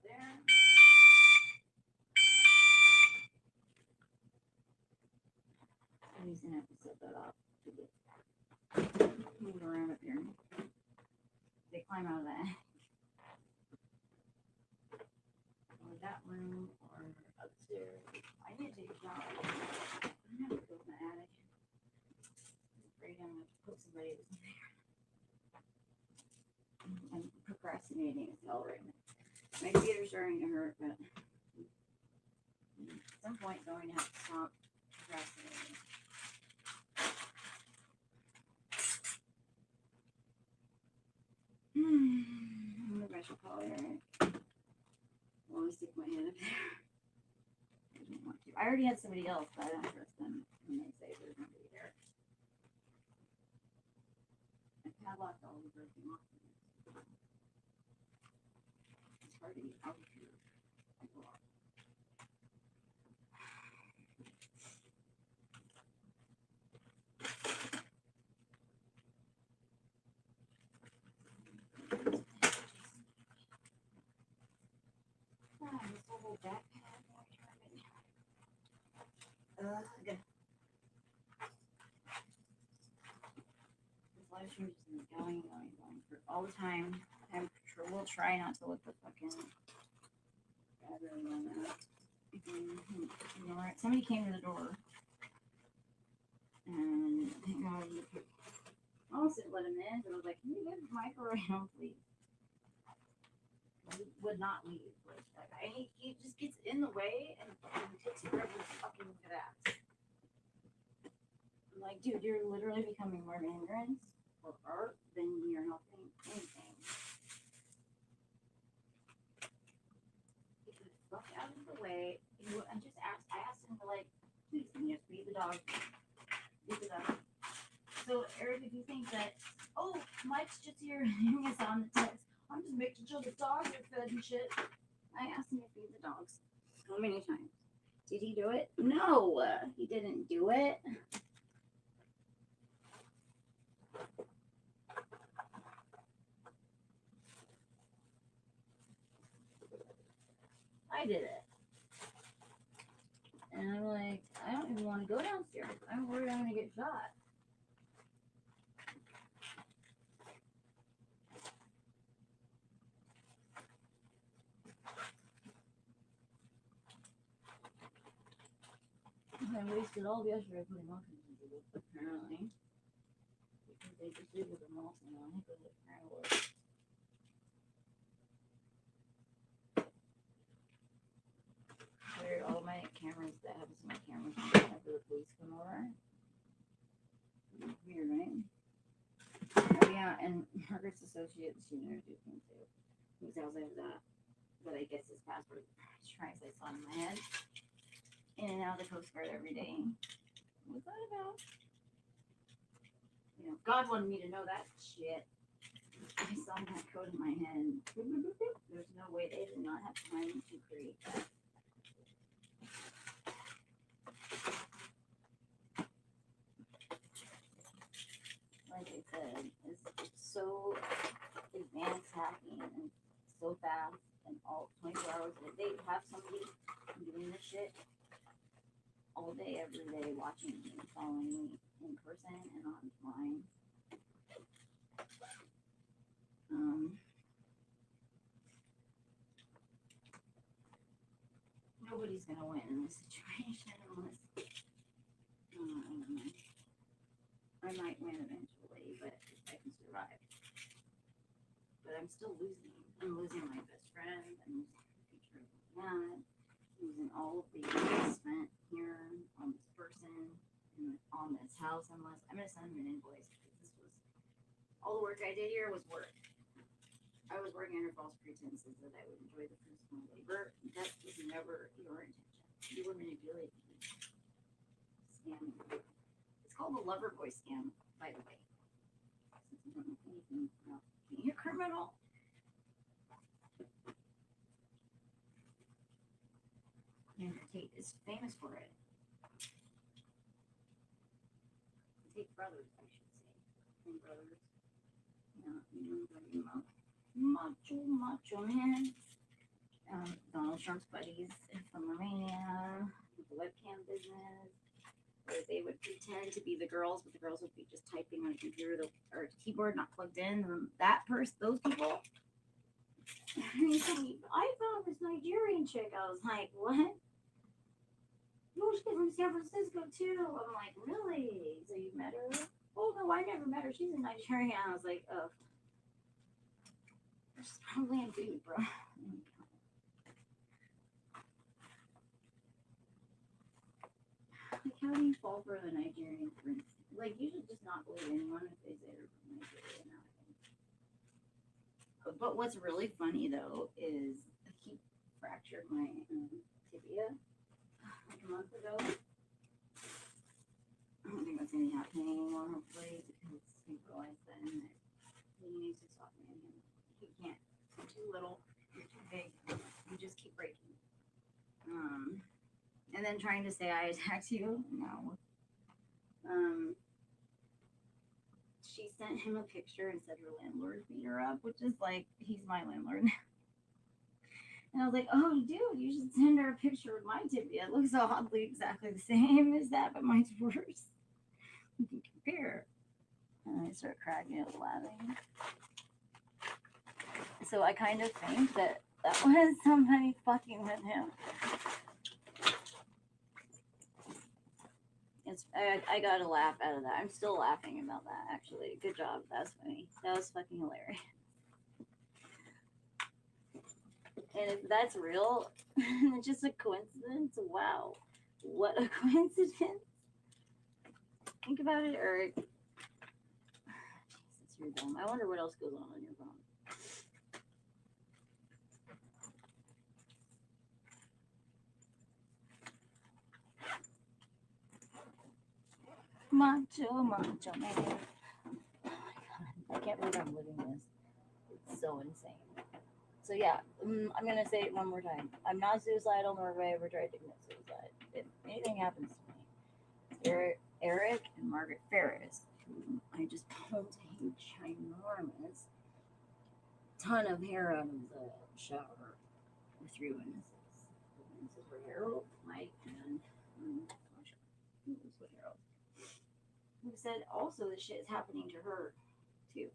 There. He's gonna have to set that up to get moved around up here. They climb out of that. Or that room or upstairs. I need to take a shower. I'm gonna have to go in the attic. I'm afraid I'm gonna have to put somebody in there. I'm procrastinating as hell right now. My feet are starting to hurt, but at some point I'm going to have to stop procrastinating. I wonder if I should call Erik. I'll always stick my head up there. I don't want to. I already had somebody else, but I don't trust them when they say there's nobody there. I padlocked all the broken off. It's hard to get out of here. I go off. This whole backpack. Ugh. all the time. We'll try not to look the fucking. I really don't know. Alright, somebody came to the door, and I almost didn't let him in, but I was like, "Can you get the microphone, please?" He would not leave. He just gets in the way and takes forever to fucking look at that. I'm like, dude, you're literally becoming more of an hindrance for art than you're helping anything. Get the fuck out of the way. I asked him to, like, please, can you just feed the dog? Feed the dog. So, Eric, if you think that, oh, Mike's just here hearing us on the text, I'm just making sure the dogs are fed and shit. I asked him to feed the dogs. How many times? Did he do it? No, he didn't do it. I did it. And I'm like, I don't even want to go downstairs. I'm worried I'm going to get shot. I wasted all of yesterday putting motion into it, apparently. Because they just did with the motion on it, but it apparently cleared all my cameras that happens to my cameras after the police come over. Weird, right? Oh yeah, and Margaret's associate, she introduced me to whose house I was at. But I guess his password translates on my head. In and out of the Coast Guard every day. What's that about? You know, God wanted me to know that shit. I saw that code in my head. There's no way they did not have time to create that. Like I said, it's so advanced hacking and so fast and all 24 hours a day. Have somebody doing this shit all day, every day, watching me, following me in person and online. Nobody's gonna win in this situation unless I don't know. I might win eventually, but if I can survive. But I'm still losing. I'm losing my best friend. I'm losing the future of my dad. Losing all of the investment here on this person and on this house. Unless I'm gonna send him an invoice because this was all the work I did here was work. I was working under false pretenses that I would enjoy the fruits of my labor. That was never your intention. You were manipulating me. Scamming. It's called the lover boy scam, by the way. Since you don't know anything about being a criminal. And Tate is famous for it. Tate brothers, I should say. Twin brothers. Yeah, you know what I'm talking about. Macho man. Donald Trump's buddies from Romania, the webcam business, where they would pretend to be the girls, but the girls would be just typing on a computer or a keyboard not plugged in. That person, those people. And he said, I found this Nigerian chick. I was like, what? Oh, she's from San Francisco too. I'm like, really? So you met her? Oh no, I never met her. She's in Nigeria. I was like, oh. She's probably a dude, bro. Like, how do you fall for the Nigerian prince? Like, you should just not believe anyone if they say they're from Nigeria now. But what's really funny, though, is I keep fractured my tibia like a month ago. I don't think that's going to be happening anymore, hopefully, because he realized that he needs to stop me. He can't. You're too little. You're too big. You just keep breaking. And then trying to say I attacked you. No. She sent him a picture and said her landlord beat her up, which is like, he's my landlord. And I was like, oh, dude, you should send her a picture of my tibia. It looks oddly exactly the same as that, but mine's worse. We can compare. And I start cracking up laughing. So I kind of think that was somebody fucking with him. I gotta laugh out of that. I'm still laughing about that, actually. Good job. That was funny. That was fucking hilarious. And if that's real, it's just a coincidence. Wow. What a coincidence. Think about it, Erik. Jesus, you're dumb. I wonder what else goes on your phone. Macho man. Oh my god. I can't believe I'm living this. It's so insane. So yeah, I'm gonna say it one more time. I'm not suicidal, nor have I ever tried to commit suicide. If anything happens to me, Erik and Margaret Ferris, who I just pulled a ginormous ton of hair out of the shower with 3 witnesses. The witnesses were Harold, Mike, and who was with Harold? Who said also the shit is happening to her too.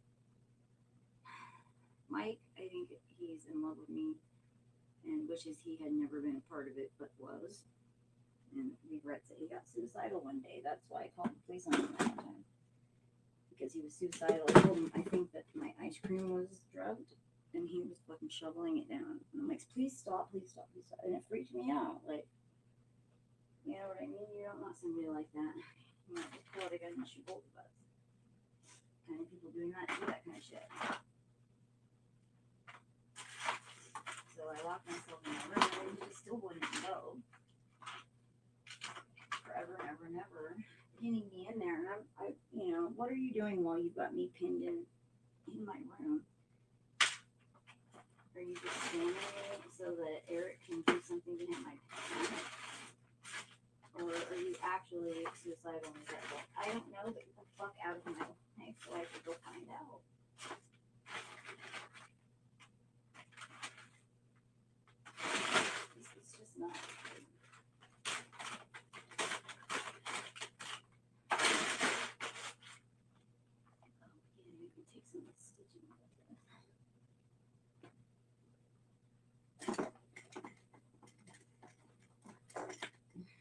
Mike, I think he's in love with me and wishes he had never been a part of it, but was. And regrets that he got suicidal one day. That's why I called the police on him that time. Because he was suicidal. I told him I think that my ice cream was drugged and he was fucking shoveling it down. And I'm like, please stop, please stop, please stop. And it freaked me out. Like, you know what I mean? You don't want somebody like that. You might just pull out a gun and shoot both of us. Kind of people doing that do that kind of shit. So I locked myself in the room and he still wouldn't go. Forever and ever and ever. Pinning me in there. And you know, what are you doing while you've got me pinned in my room? Are you just standing there so that Erik can do something to hit my pen? Or are you actually suicidal and regretful? I don't know, but get the fuck out of my life so I could go find out. This is just not good. Maybe take some of the stitching out of this.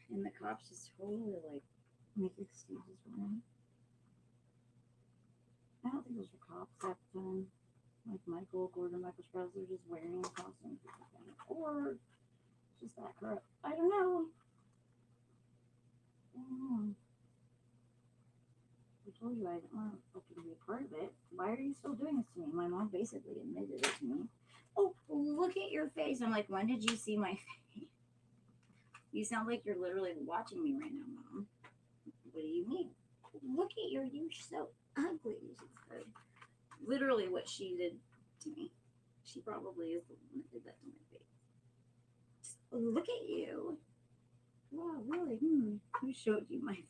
And the cops just totally like make excuses for him. I don't think those were cops at the time. Like Michael Gordon, Michael Sprouse, they're just wearing costumes. Or just that corrupt. I don't know. I told you I didn't want to fucking be a part of it. Why are you still doing this to me? My mom basically admitted it to me. Oh, look at your face. I'm like, when did you see my face? You sound like you're literally watching me right now, Mom. What do you mean? Look at you're so ugly. She said. Literally what she did to me. She probably is the one that did that to my face. Just look at you. Wow, really? Who showed you my face?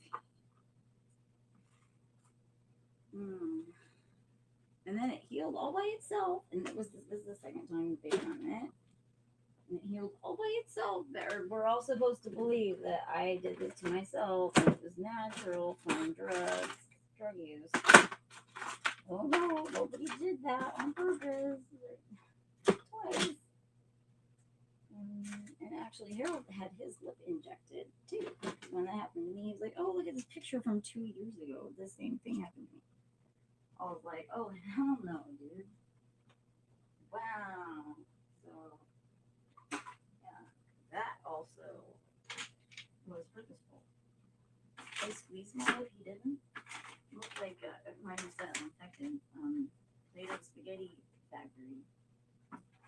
And then it healed all by itself. And this is the second time they've done it. And it healed all by itself. We're all supposed to believe that I did this to myself. And it was natural from drug use. Oh no, nobody did that on purpose. Twice. And actually, Harold had his lip injected too. When that happened to me, he was like, oh, look at this picture from 2 years ago. The same thing happened to me. I was like, oh, hell no, dude. Wow. So, yeah, that also was purposeful. I squeezed my lip, he didn't. It looked like mine was that infected. Play-Doh spaghetti factory.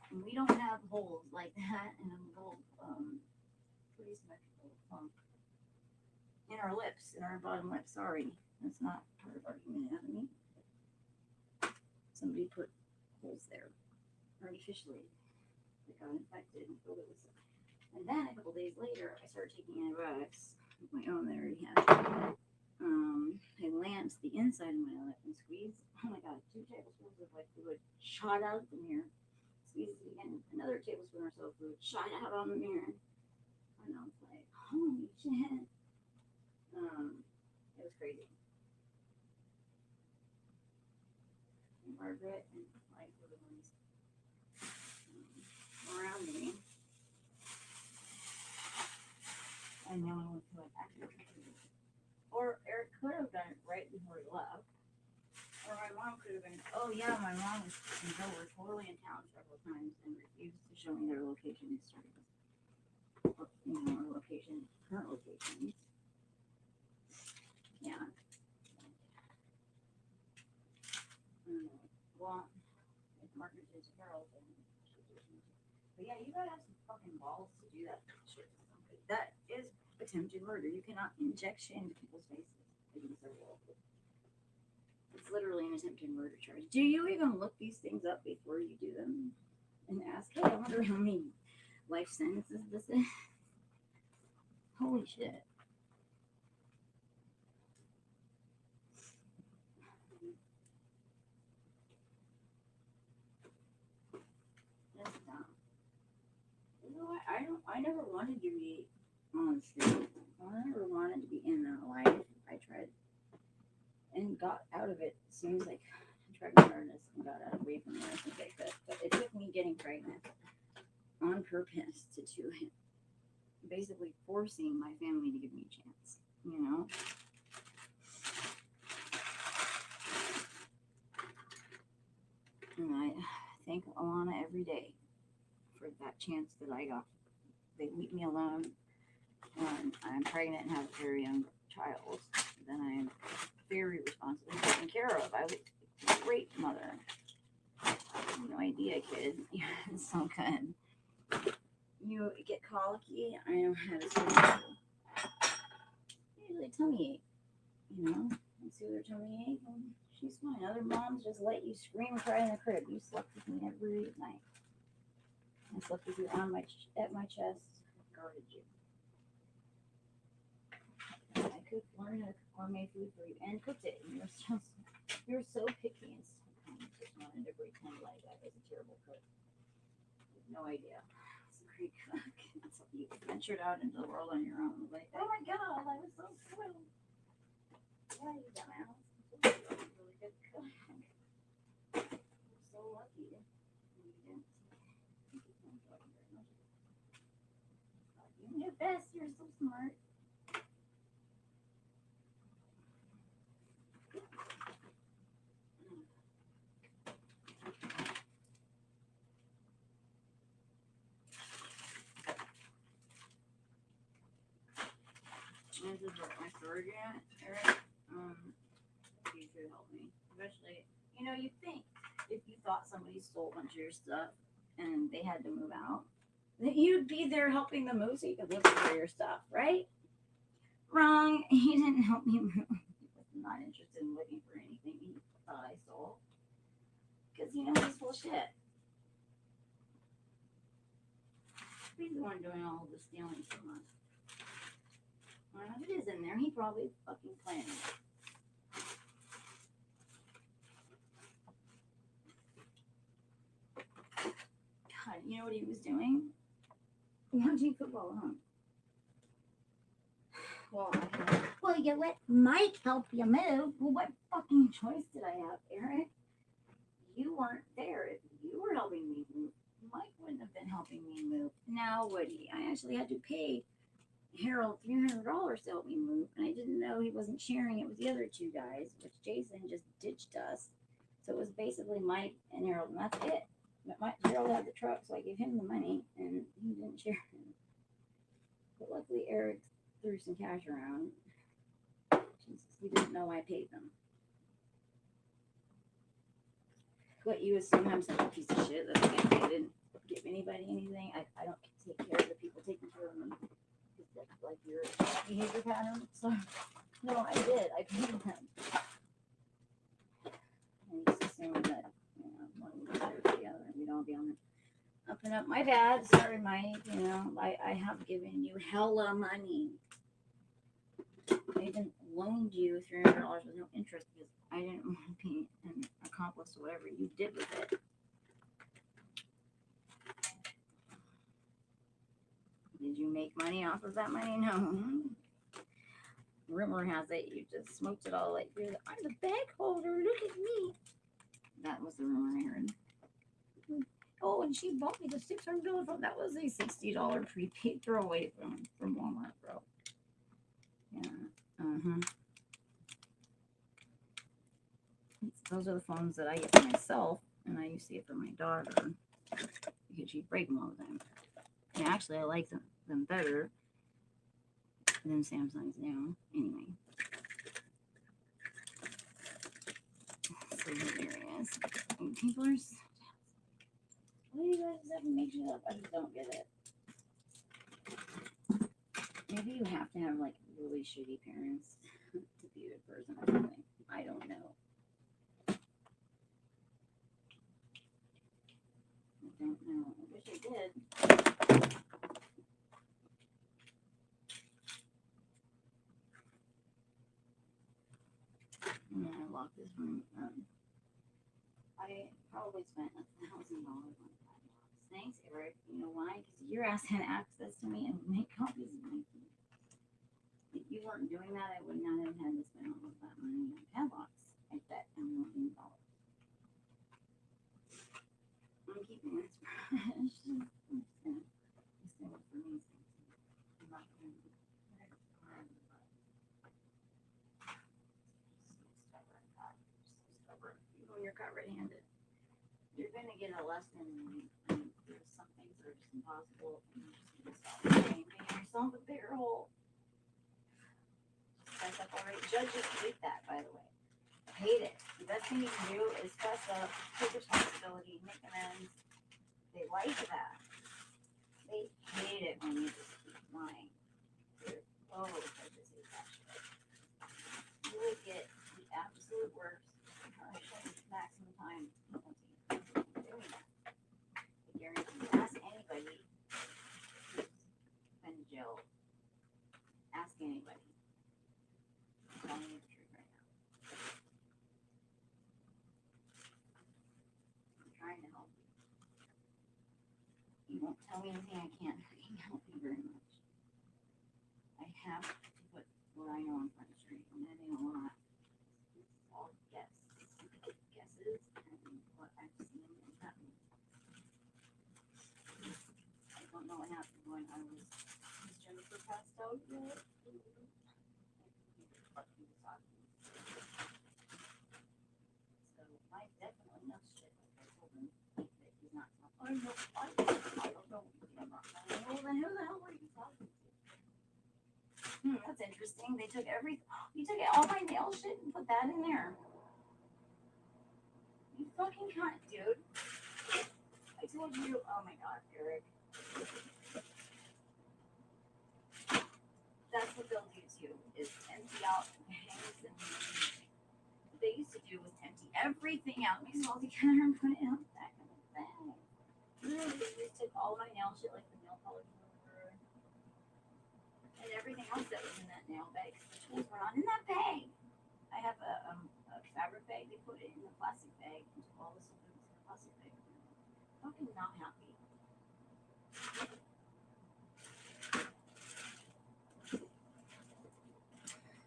And we don't have holes like that in a little, pretty symmetrical plump in our lips, in our bottom lip. Sorry, that's not part of our human anatomy. Somebody put holes there artificially. They got infected and filled it with stuff. And then a couple days later, I started taking antibiotics of my own that I already had. I lanced the inside of my lip and squeezed. Oh my god, 2 tablespoons of like fluid shot out of the mirror. Squeezed it again. Another tablespoon or so of fluid shot out on the mirror. And I was like, holy shit. It was crazy. And Margaret and Mike were the ones around me. And no one went to an active. Or Eric could have done it right before he left. Or my mom could have been, oh yeah, my mom was over totally in town several times and refused to show me their location history. You know, our location, current locations. Yeah. Well, if Margaret is Carol, then she didn't. But yeah, you gotta have some fucking balls to do that shit. That is attempted murder. You cannot inject shit into people's faces. It's literally an attempted murder charge. Do you even look these things up before you do them? And ask, hey, I wonder how many life sentences this is? Holy shit. That's dumb. You know what? I never wanted to be on the street. I never wanted to be in that life. I tried and got out of it as soon as I tried my hardest and got out away from it as soon as I could. But it took me getting pregnant on purpose to do it. Basically forcing my family to give me a chance, you know? And I thank Alana every day for that chance that I got. They leave me alone when I'm pregnant and have a very young child. Then I am very responsibly taken care of. I was a great mother. No idea, kid. It's so good. You get colicky, I know how to soothe you. Usually tummy ache, you know? And soothe her tummy ache, and she's fine. Other moms just let you scream and cry in the crib. You slept with me every night. I slept with you on at my chest, guarded you. I could learn how to cook gourmet food for you and cooked it. And you're so picky and so kind. Just wanted to pretend like I was a terrible cook. You have no idea. It's a great cook. That's how you ventured out into the world on your own. Like, oh my god, I was so thrilled. Yeah, you dumbass. I'm really good cook. I'm so lucky. You didn't. You knew best. You're so smart. This is what my storage unit, Eric. You should help me. Especially, you know, you think if you thought somebody stole a bunch of your stuff and they had to move out, that you'd be there helping them move so you could look for your stuff, right? Wrong. He didn't help me move. He was not interested in looking for anything he thought I stole. Because he knows he's full of shit. He's the one doing all the stealing so much. Well, if it is in there, he probably fucking planned it. God, you know what he was doing? Watching football, huh? Well, you let Mike help you move. Well, what fucking choice did I have, Eric? You weren't there. If you were helping me move, Mike wouldn't have been helping me move. Now, would he? I actually had to pay Harold $300 to help me move, and I didn't know he wasn't sharing it with the other two guys, which Jason just ditched us. So it was basically Mike and Harold, and that's it. But Harold had the truck, so I gave him the money, and he didn't share it. But luckily, Eric threw some cash around. He didn't know I paid them. What, you assume I'm such a piece of shit that I didn't give anybody anything? I don't take care of the people taking care of them. That's like your behavior pattern. So, no, I did. I paid them. And just assume that, you know, one we were there together and we'd all be on the up and up. My bad. Sorry, Mike. You know, I have given you hella money. I even loaned you $300 with no interest because I didn't want to be an accomplice to whatever you did with it. Did you make money off of that money? No. Rumor has it you just smoked it all like I'm the bag holder. Look at me. That was the rumor I heard. Oh, and she bought me the $600 phone. That was a $60 prepaid throwaway from Walmart, bro. Yeah. Those are the phones that I get for myself, and I used to get for my daughter because she'd break them all the time. And actually, I like them better than Samsung's now. Anyway. So hilarious. And people are... Why do you guys have to make shit up? I just don't get it. Maybe you have to have, like, really shitty parents to be a good person or something. I don't know. I don't know. I wish I did. I'm gonna lock this room. I probably spent $1,000 on that. Thanks, Eric. You know why? Because your ass had access to me and would make copies of my keys. If you weren't doing that, I would not have had to spend all of that money on padlocks. I bet $1,000,000. I'm keeping this fresh. You're caught red-handed. You're gonna get a lesson. There's some things that are just impossible. And you're just gonna stop making yourself a bigger hole. Fess up already. Judges hate that, by the way. Hate it. The best thing you can do is fess up, take responsibility, make amends. They like that. They hate it when you just keep lying. Oh, judges hate that shit. You would get the absolute worst. Maximum time doing that. I guarantee you. Ask anybody who's been in jail. Ask anybody. I'm telling you the truth right now. I'm trying to help you. You won't tell me anything I can't help you very much. I have to put what I know in front of you, and that ain't a lot. It's all guesses and what I've seen and happened. I don't know what happened when I was Jennifer passed out yet. So I definitely know shit like I told him that he's not talking. I don't know. Well, then who the hell were you talking to? That's interesting. They took you took all my nail shit and put that in there. You fucking cunt, dude. I told you. Oh my god, Eric. That's what they'll do to you, is empty out bags. And what they used to do was empty everything out, mix it all together, and put it in the back of the bag. Literally, they just took all my nail shit, like the nail polish remover, and everything else that was in that nail bag, because the tools were not in that bag. I have a fabric bag. They put it in the plastic bag, and took all the stuff that was in the plastic bag. Fucking not happy.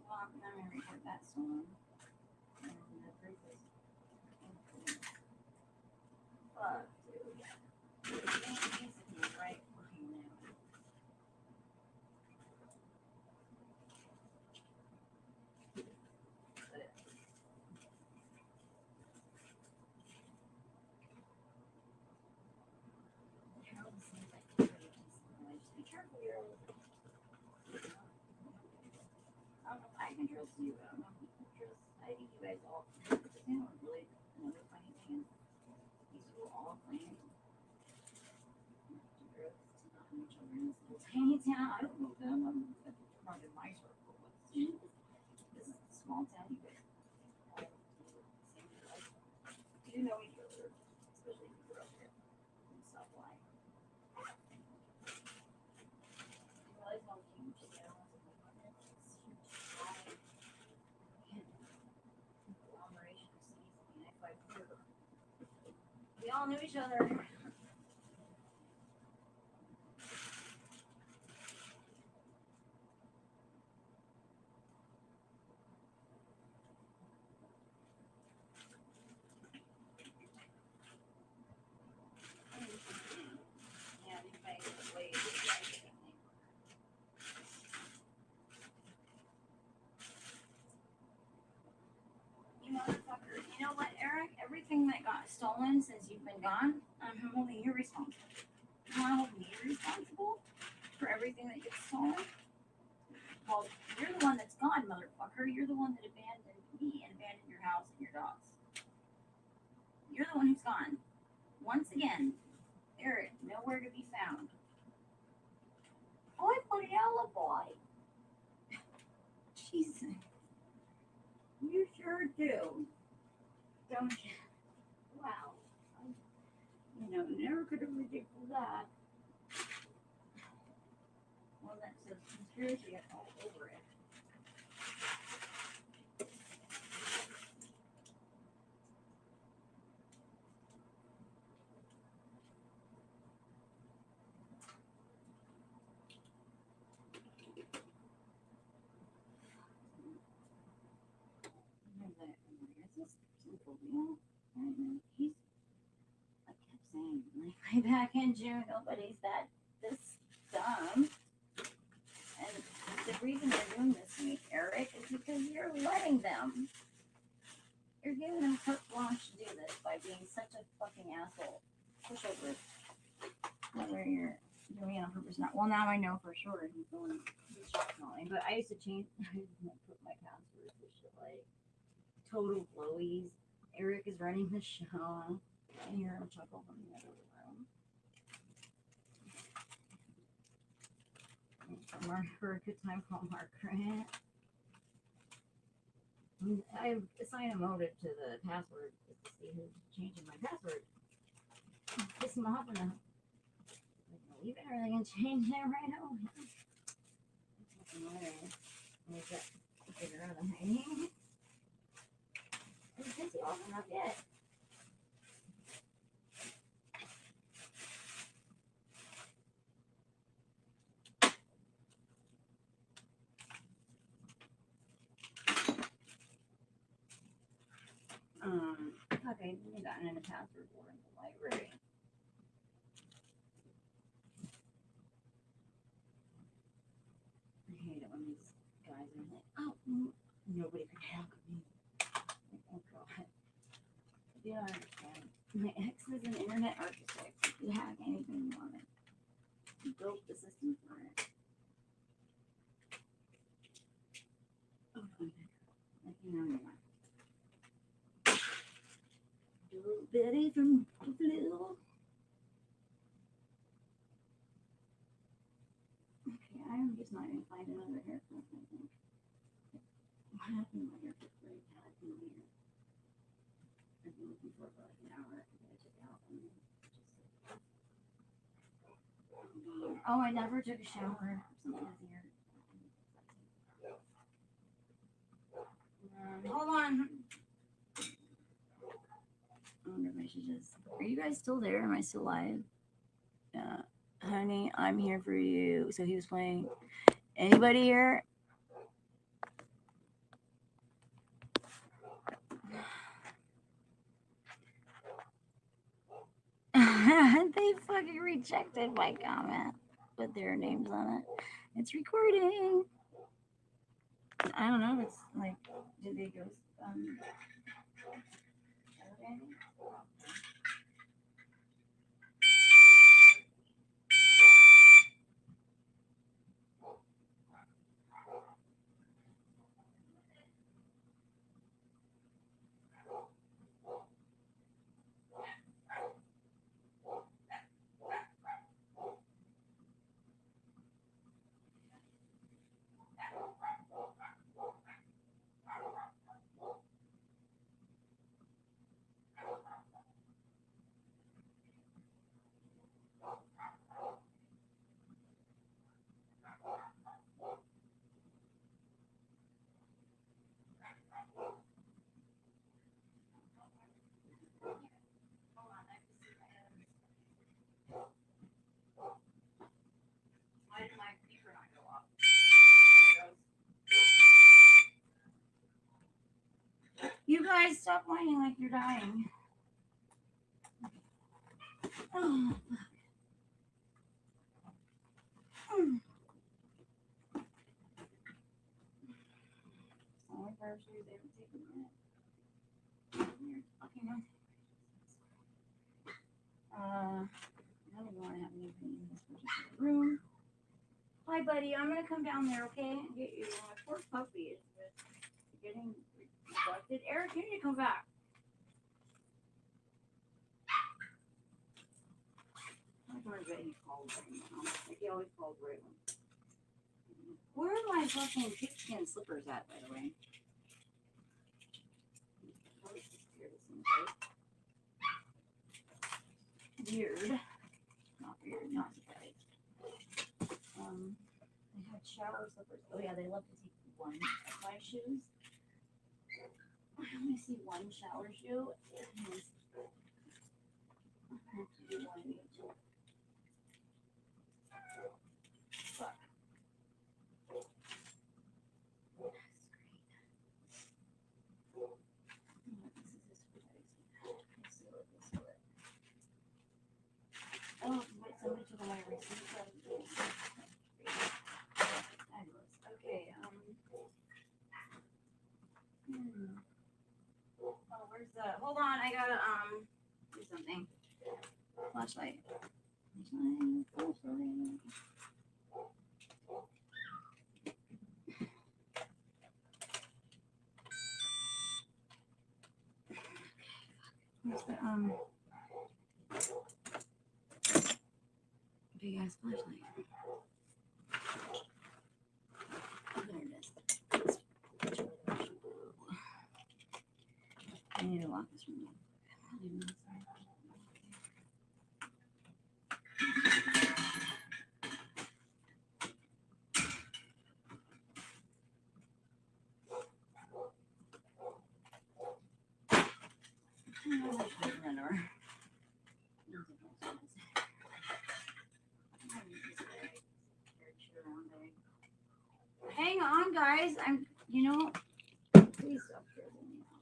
Well, I'm gonna record that song. And the group is fuck, dude. He's right fucking now. Be careful, you're. I don't know if I can trust you. I don't know if you can trust. I think you guys all. You know, really, another funny thing is, these people all claim drugs to not know each other in this little tiny town. I don't know them. I'm not in my circle. This is a small town. You guys all do the same drugs. You know each other, especially if you grew up here. Stop lying. You realize how huge the animals in the apartment is? Conglomeration of cities in the I-5 corridor. We all knew each other. stolen since you've been gone, I'm holding you responsible. You want to hold me responsible for everything that gets stolen? Well, you're the one that's gone, motherfucker. You're the one that abandoned me and abandoned your house and your dogs. You're the one who's gone. Once again, Erik, nowhere to be found. Oh, I put an alibi. Jesus. You sure do. Don't you? Wow. Never could have predicted that. Well, that's a conspiracy all over it. He's, I kept saying, like, way back in June, nobody's that this dumb. And the reason they're doing this to me, Erik, is because you're letting them. You're giving them carte blanche to do this by being such a fucking asshole. Pushover. Whether you're doing it on purpose or not. Well, now I know for sure he's going calling. But I used to change, I used to put my password for shit like total blowies. Erik is running the show. I hear him chuckle from the other room. Mark for a good time call Margaret. I assign a motive to the password to see who's changing my password. Piss him off enough. Leave everything and change it right now. Make that figure out the hiding. It's busy off enough yet. Okay, you gotten in a password for in the library. I hate it when these guys are like, oh, nobody could hack me. Like, oh god. You don't understand. My ex is an internet architect. You could hack anything you wanted. He built the system for it. Oh, like, you're not. Little Betty from Blue. Okay, I'm just not gonna find another haircut, I think. What happened to my haircut break? Had no hair. I've been looking for it for like an hour. I took it out and just. Oh, I never took a shower. Something is here. Hold on. I wonder if I should just. Are you guys still there? Am I still live? Honey, I'm here for you. So he was playing. Anybody here? They fucking rejected my comment. Put their names on it. It's recording. I don't know. It's like, did they go? Okay. Why did my speaker not go off? There it goes. You guys stop whining like you're dying. Oh, fuck. Only groceries they would take a minute. Okay, no. I don't want to have anybody in this particular room. Hi, buddy. I'm gonna come down there, okay? And get you. My poor puppy is just getting neglected. Eric, you need to come back. I'm gonna bet he called right now. Like he always calls right when. Where are my fucking sheepskin slippers at, by the way? Weird. Not weird, not surprised. They had shower slippers. Oh yeah, they love to take one of my shoes. I only see one shower shoe. I have to do one of each. Fuck. Oh, wait, somebody took away my receipt. Fabulous. Okay, Oh, where's the, hold on, I gotta, do something. Flashlight. Flashlight. Where's the, big ass flashlight? Oh, there it is. I need to lock this room. Hang on, guys. You know, please stop tripping me out.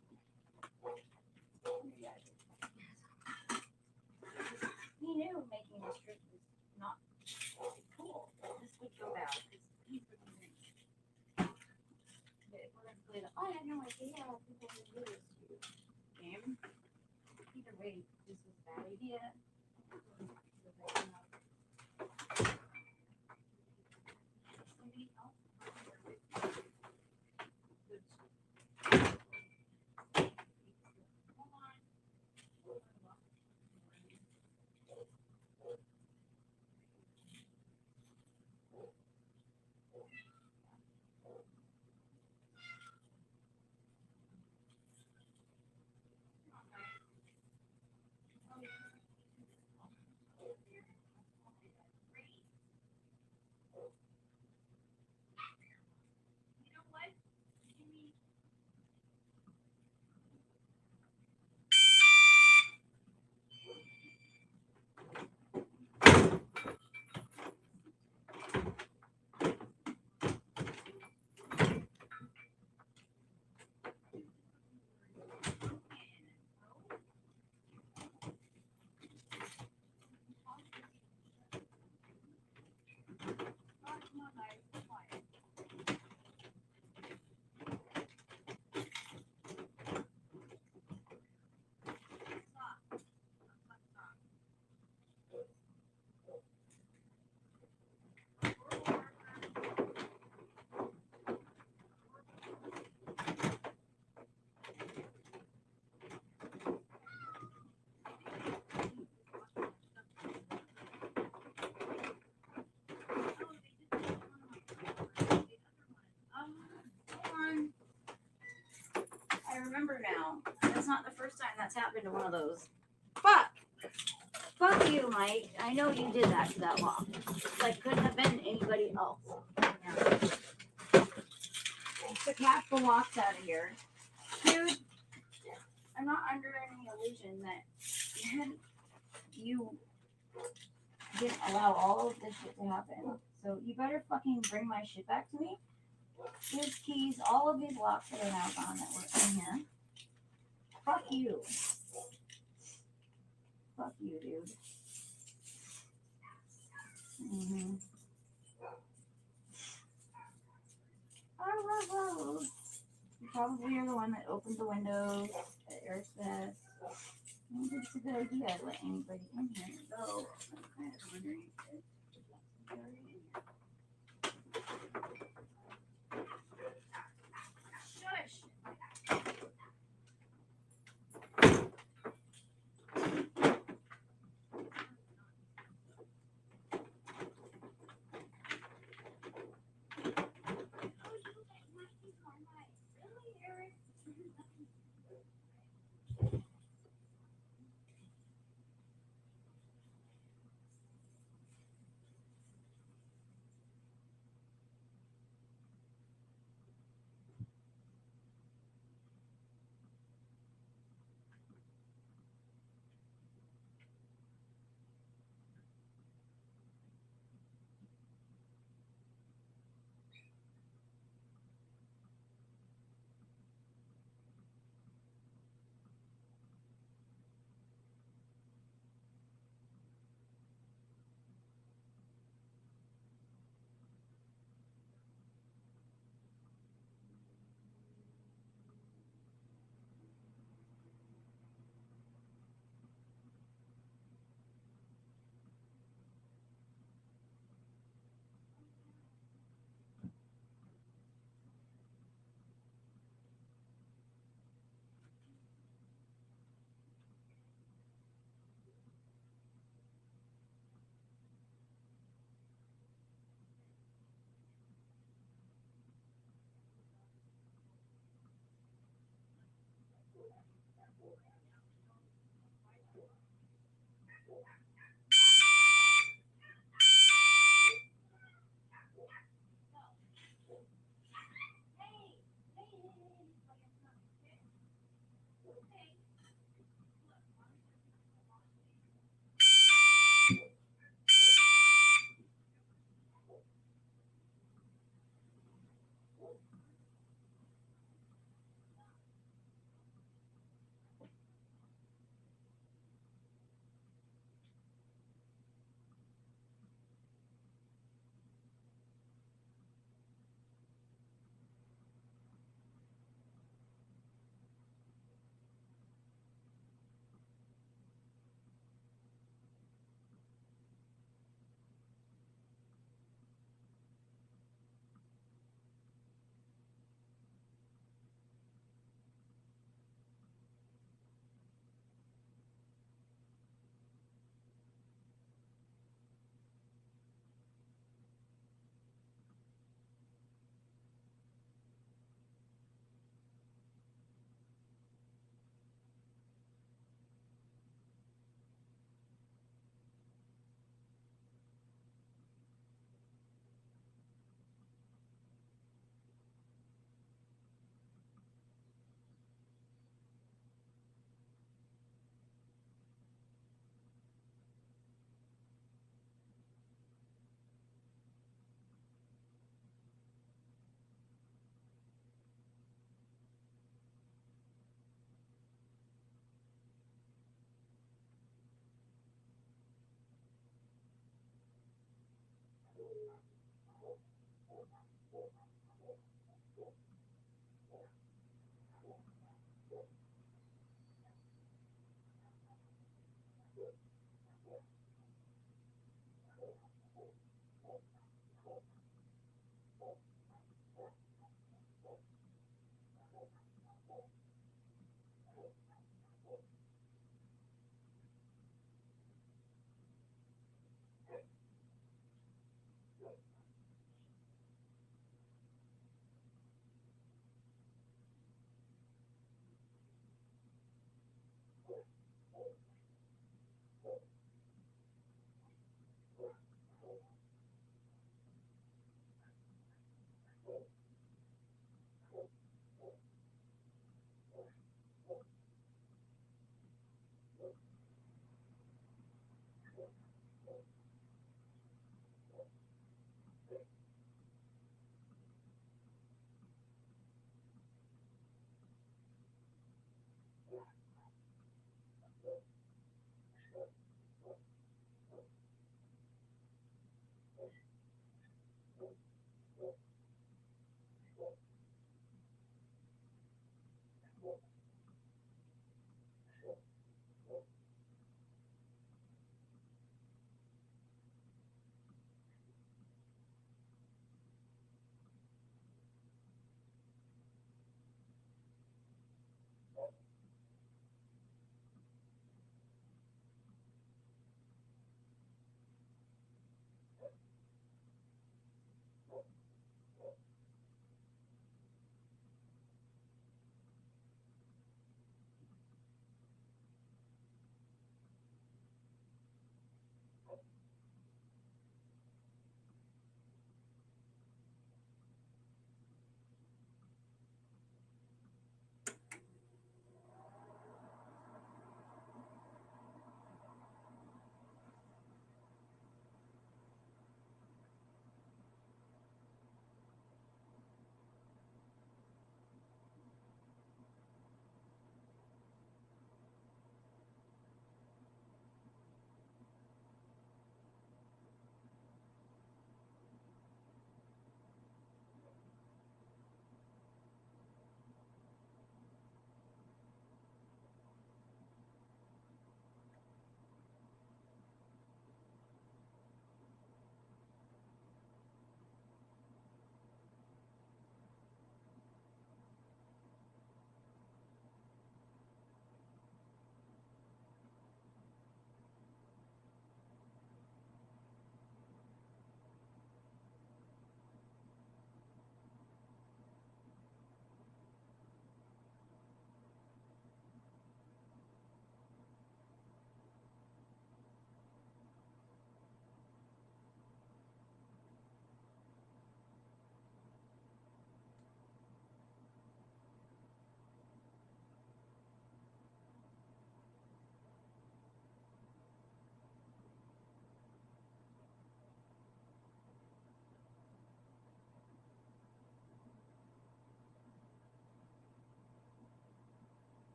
He knew making this trip was not cool. This would go bad. He's I had no idea how people would do this to you. Game. Either way, this was a bad idea. I remember now. That's not the first time that's happened to one of those. Fuck! Fuck you, Mike. I know you did that to that lock. Like, couldn't have been anybody else. I took half the locks out of here. Dude, I'm not under any illusion that you didn't allow all of this shit to happen. So you better fucking bring my shit back to me. His keys, all of these locks that are now gone that were in here. Fuck you. Fuck you, dude. Mm-hmm. You probably are the one that opened the windows at Eric's desk. I don't think it's a good idea to let anybody in here. So I'm kind of wondering if shush. Really, Eric?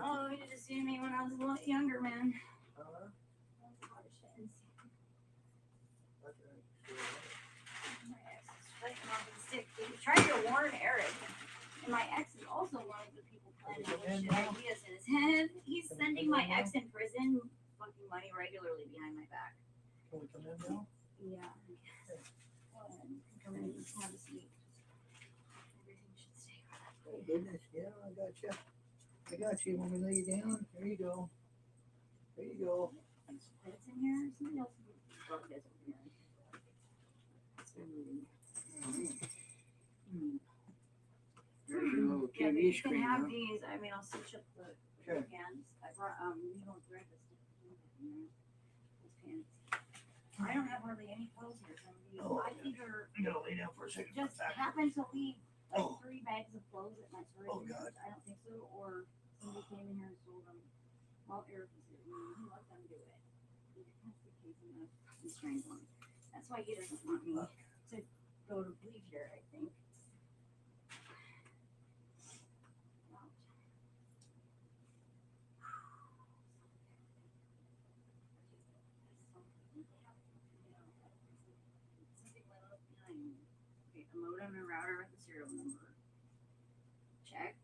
Oh, you just seen me when I was a lot younger, man. My ex is fighting off the stick. He tried to warn Erik. And my ex is also one of the people planning all this shit ideas in his head. He's sending my ex in prison fucking money regularly behind my back. Can we come in now? Yeah, I guess. Go ahead. Come in and have a seat. Everything should stay right. Oh goodness, yeah, I got you. I got you. When we lay you down, there you go. There you go. There's beds in here. Somebody else brought beds over here. That's been moving. There's your little Yeah, but TV you can screen. have Huh? these. I mean, I'll switch up the Okay. pants. I brought needle and thread this stuff in there. Those pants. I don't have hardly any clothes here. So Oh, I either I'm gonna lay down for a second. just happened to leave like Oh. 3 bags of clothes at my storage. Oh, God. I don't think so. Or somebody came in here and stole them while Erik was here. He let them do it. He has the case in the strange one. That's why he doesn't want me to go to leave here, I think. Okay, a modem and router with the serial number. Check.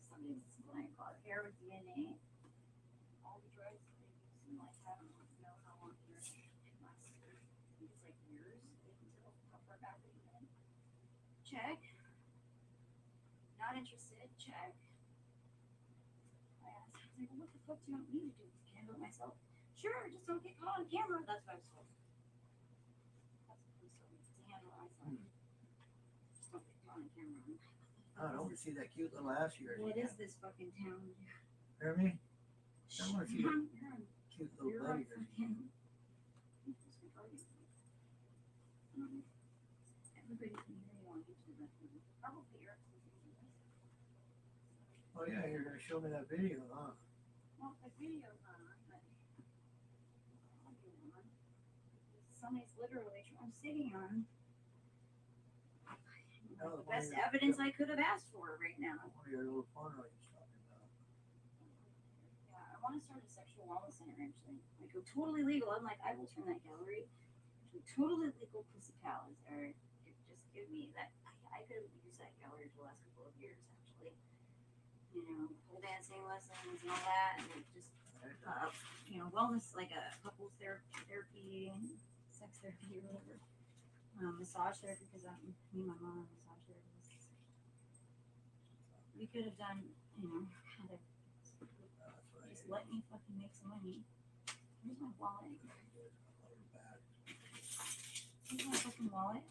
Somebody's blank card here with DNA. All the drugs that they use in like I don't know how long they're last. I think it's like years. They can tell how far back they've been. Check. Not interested. Check. I asked, I was like, well, what the fuck do you want me to do? Can I do it myself? Sure, just don't get caught on camera. That's what I was told. That's what I was told. To handle it myself. Just don't get caught on camera. I don't want to see that cute little ass of yours. What is this fucking town? Hear me? I want to see that You're on cute little You're buddy. on fucking. Everybody can hear you on YouTube. Probably Erik. Oh yeah, you're gonna show me that video, huh? Well, the video's on, but somebody's literally I'm sitting on the best evidence I could have asked for right now. One of your little porno you're talking about. Yeah, I want to start a sexual wellness center actually. Like go totally legal. I'm like, I will turn that gallery into a totally legal pussy palace. Or just give me that. I could have used that gallery for the last couple of years actually. You know, pole dancing lessons and all that, and just wellness like a couples therapy, sex therapy or whatever. Massage therapy because me and my mom are massage therapists. We could have done, had a just let me fucking make some money. Where's my wallet? Where's my fucking wallet?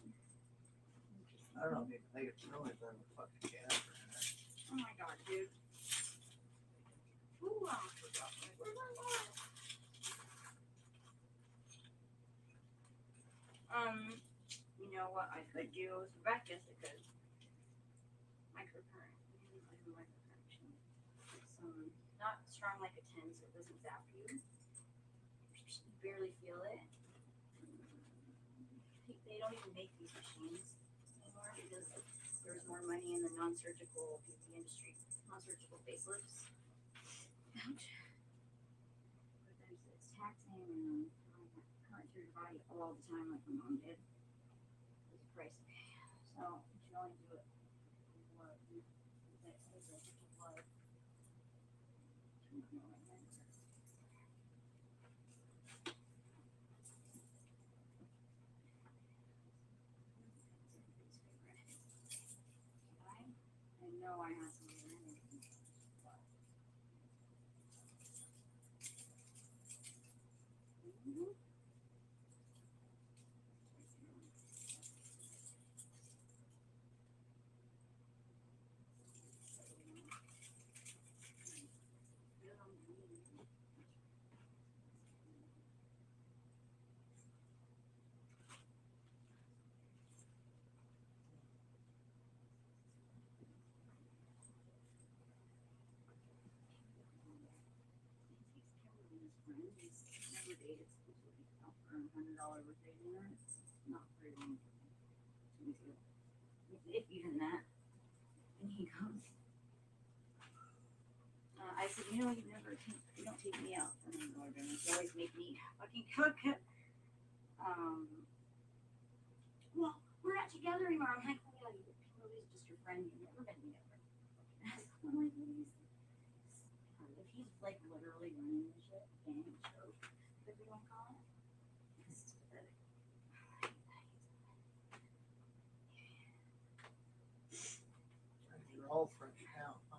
I don't know if you can make it noise on the fucking camera. Oh my god, dude. Ooh, I almost forgot. Where's my wallet? You know what I could do is Rebecca's because microcurrent. It's not strong like a 10, so it doesn't zap you. You barely feel it. They don't even make these machines anymore because there's more money in the non-surgical beauty industry, non-surgical facelifts. Ouch. But it's taxing and current through your body all the time like my mom did. It's a price to pay. So you should only do it with blood. That's blood. I know I have some. Never dated for $100 birthday dinner. It's not very long. If even that. he goes, I said, you know, you don't take me out for an order. You always make me fucking cook it. Well, we're not together anymore. I'm like, oh yeah, Lily's just your friend. You've never been together. I'm like, what is if he's like literally running the shit, gang show, if you want to call it. It's pathetic. You're all fresh now, huh?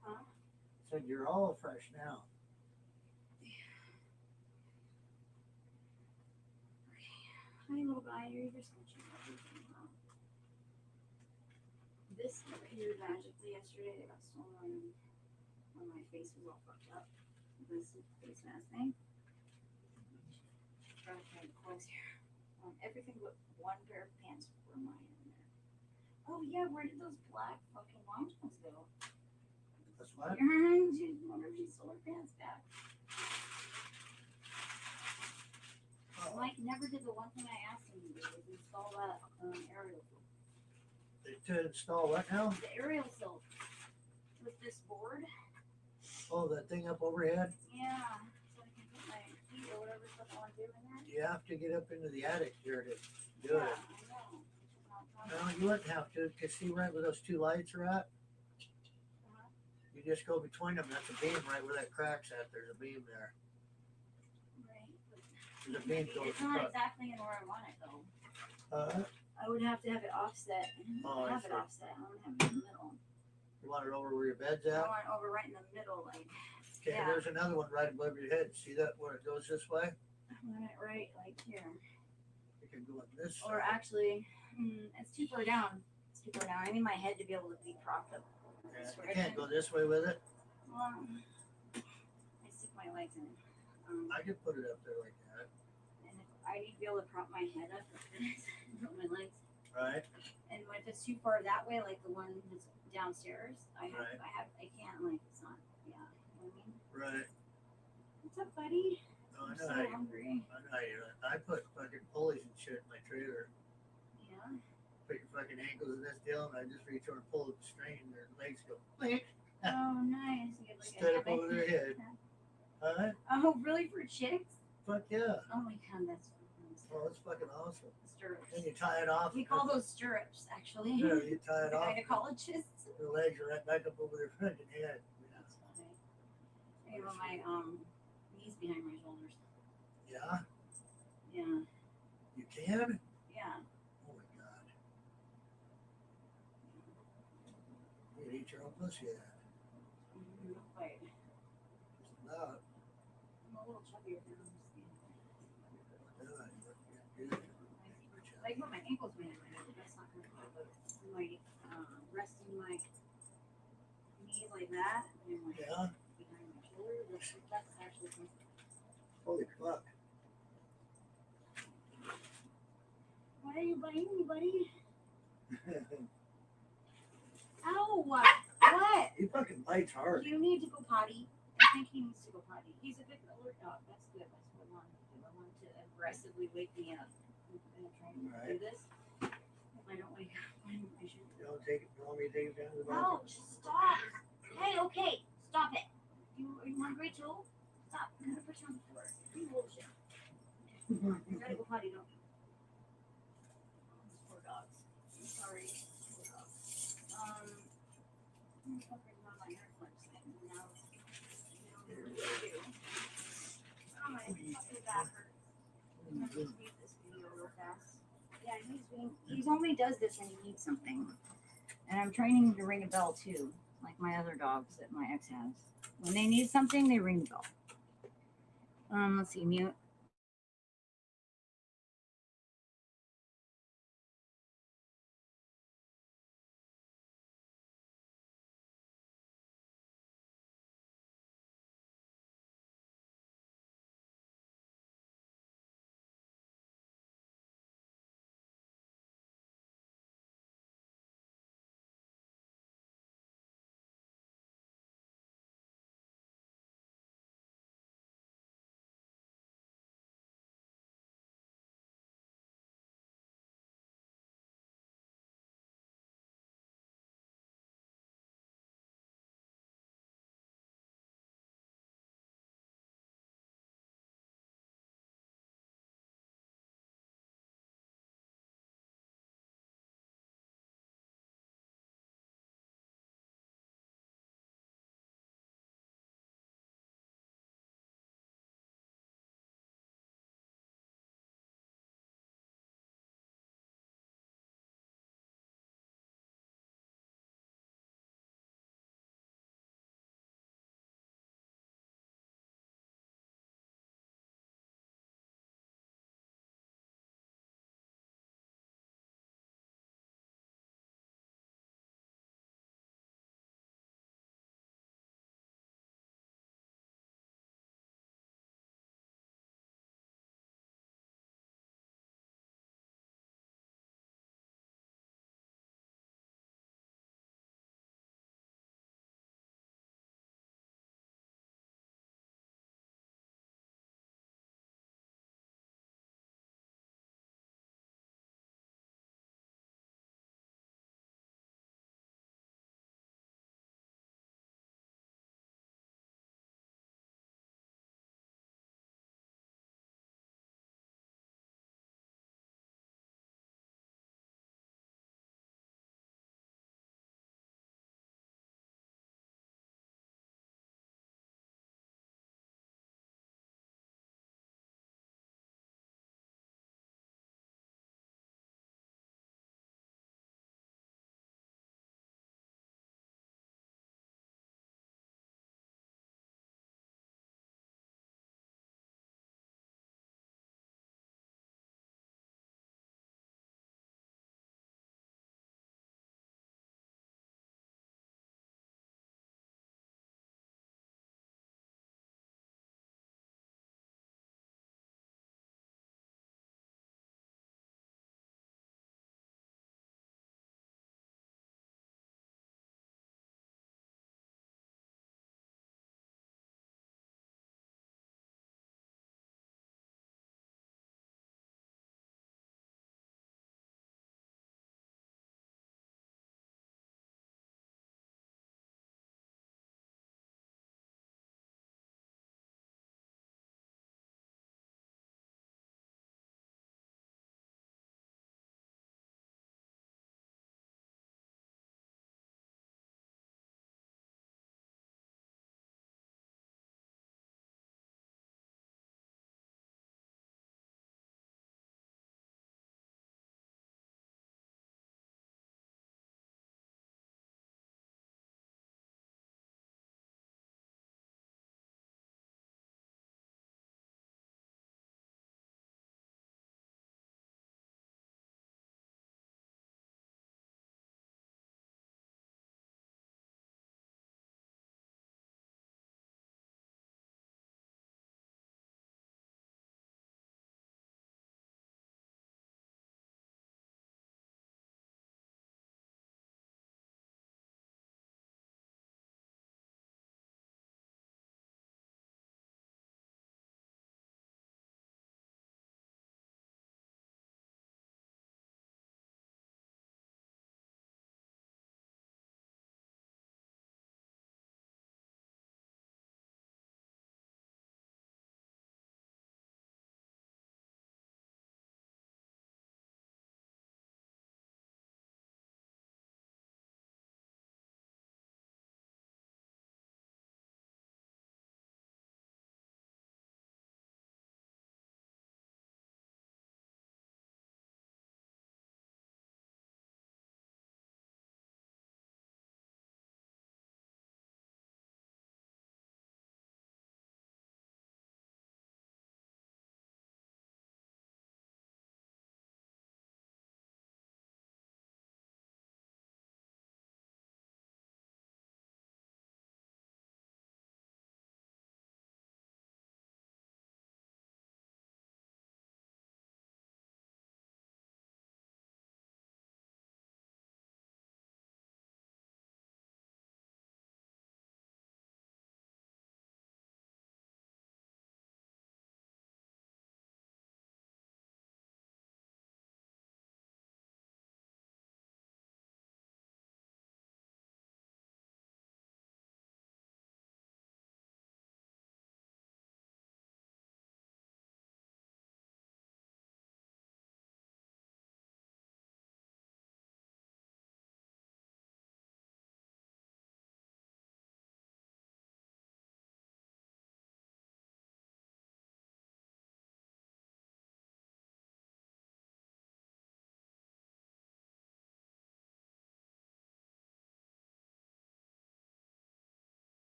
Huh? Said you're all fresh now. Hi, little guy. You're snitching everything out. This appeared magically yesterday. It got stolen when my face was all fucked up. This face mask thing. Trying to find clothes here. Everything but one pair of pants were mine in there. Oh yeah, where did those black fucking long ones go? That's what? I wonder if she stole her pants back. Oh, Mike never did the one thing I asked him to do, was install that aerial silk. to install what now? The aerial silk with this board. Oh, that thing up overhead? Yeah, so I can put my feet or whatever stuff I want to do in there. You have to get up into the attic here to do Yeah, it. I know. No, you wouldn't have to, because see right where those two lights are at? Uh-huh. You just go between them. That's a beam right where that crack's at. There's a beam there. Right. There's a beam going It's not exactly in where I want it though. Uh, I would have to have it offset. Oh, I I have it see. offset. I want to have it in the middle. you want it over where your bed's I at? want it over right in the middle, like. Okay, Yeah. there's another one right above your head. See that where it goes this way? I want it right, like here. It can go on this Or side. actually, it's too far down. It's too far down. I need my head to be able to be propped up. Yeah, you can't go this way with it. Well, I stick my legs in. I could put it up there like that. And if I need to be able to prop my head up, put my legs. Right? And if it's too far that way, like the one that's downstairs, I Right. can't, like, it's not, yeah, you know what I mean? Right. What's up, buddy? No, I I'm know so how you, hungry. I know how you, I put fucking pulleys and shit in my trailer. Yeah. Put your fucking ankles in this deal, and I just reach over and pull the string, and their legs go clink. Oh, nice. You get like Instead a of over their head. Huh? Oh, really? For chicks? Fuck yeah. Oh my god, that's Oh, it's fucking awesome. stirrups. Then you tie it off. We call those stirrups, actually. Yeah, you tie it off. Gynecologists. Their legs are right back up over their fucking head. That's funny. I have my knees behind my shoulders. Yeah? Yeah. You can? Yeah. Oh my god. You can eat your own pussy at that. Wait. Just about. I'm a little chubbier now. I put my ankles behind my head, but that's not going to help. But my resting my knees like that and my Yeah? behind my shoulder, that's actually comfortable. Holy fuck. Why are you biting me, buddy? Ow! What? He fucking bites hard. You need to go potty. I think he needs to go potty. He's a good alert dog. That's good. That's what I want to do. I want to aggressively wake me up. I'm trying to do this. If I don't wake up, I should. You want me to take it down to the No, bathroom? just stop. Hey, okay, stop it. You hungry too? Stop. I'm gonna put you on the floor. You bullshit. You gotta go potty, don't you? Poor dogs. I'm sorry. Poor dogs. I'm fucking on my airplanes thing now. You know what to do. Oh, my fucking back hurts. I'm gonna just read this video real fast. Yeah, he only does this when he needs something. And I'm training him to ring a bell too, like my other dogs that my ex has. When they need something, they ring the bell. Let's see, mute.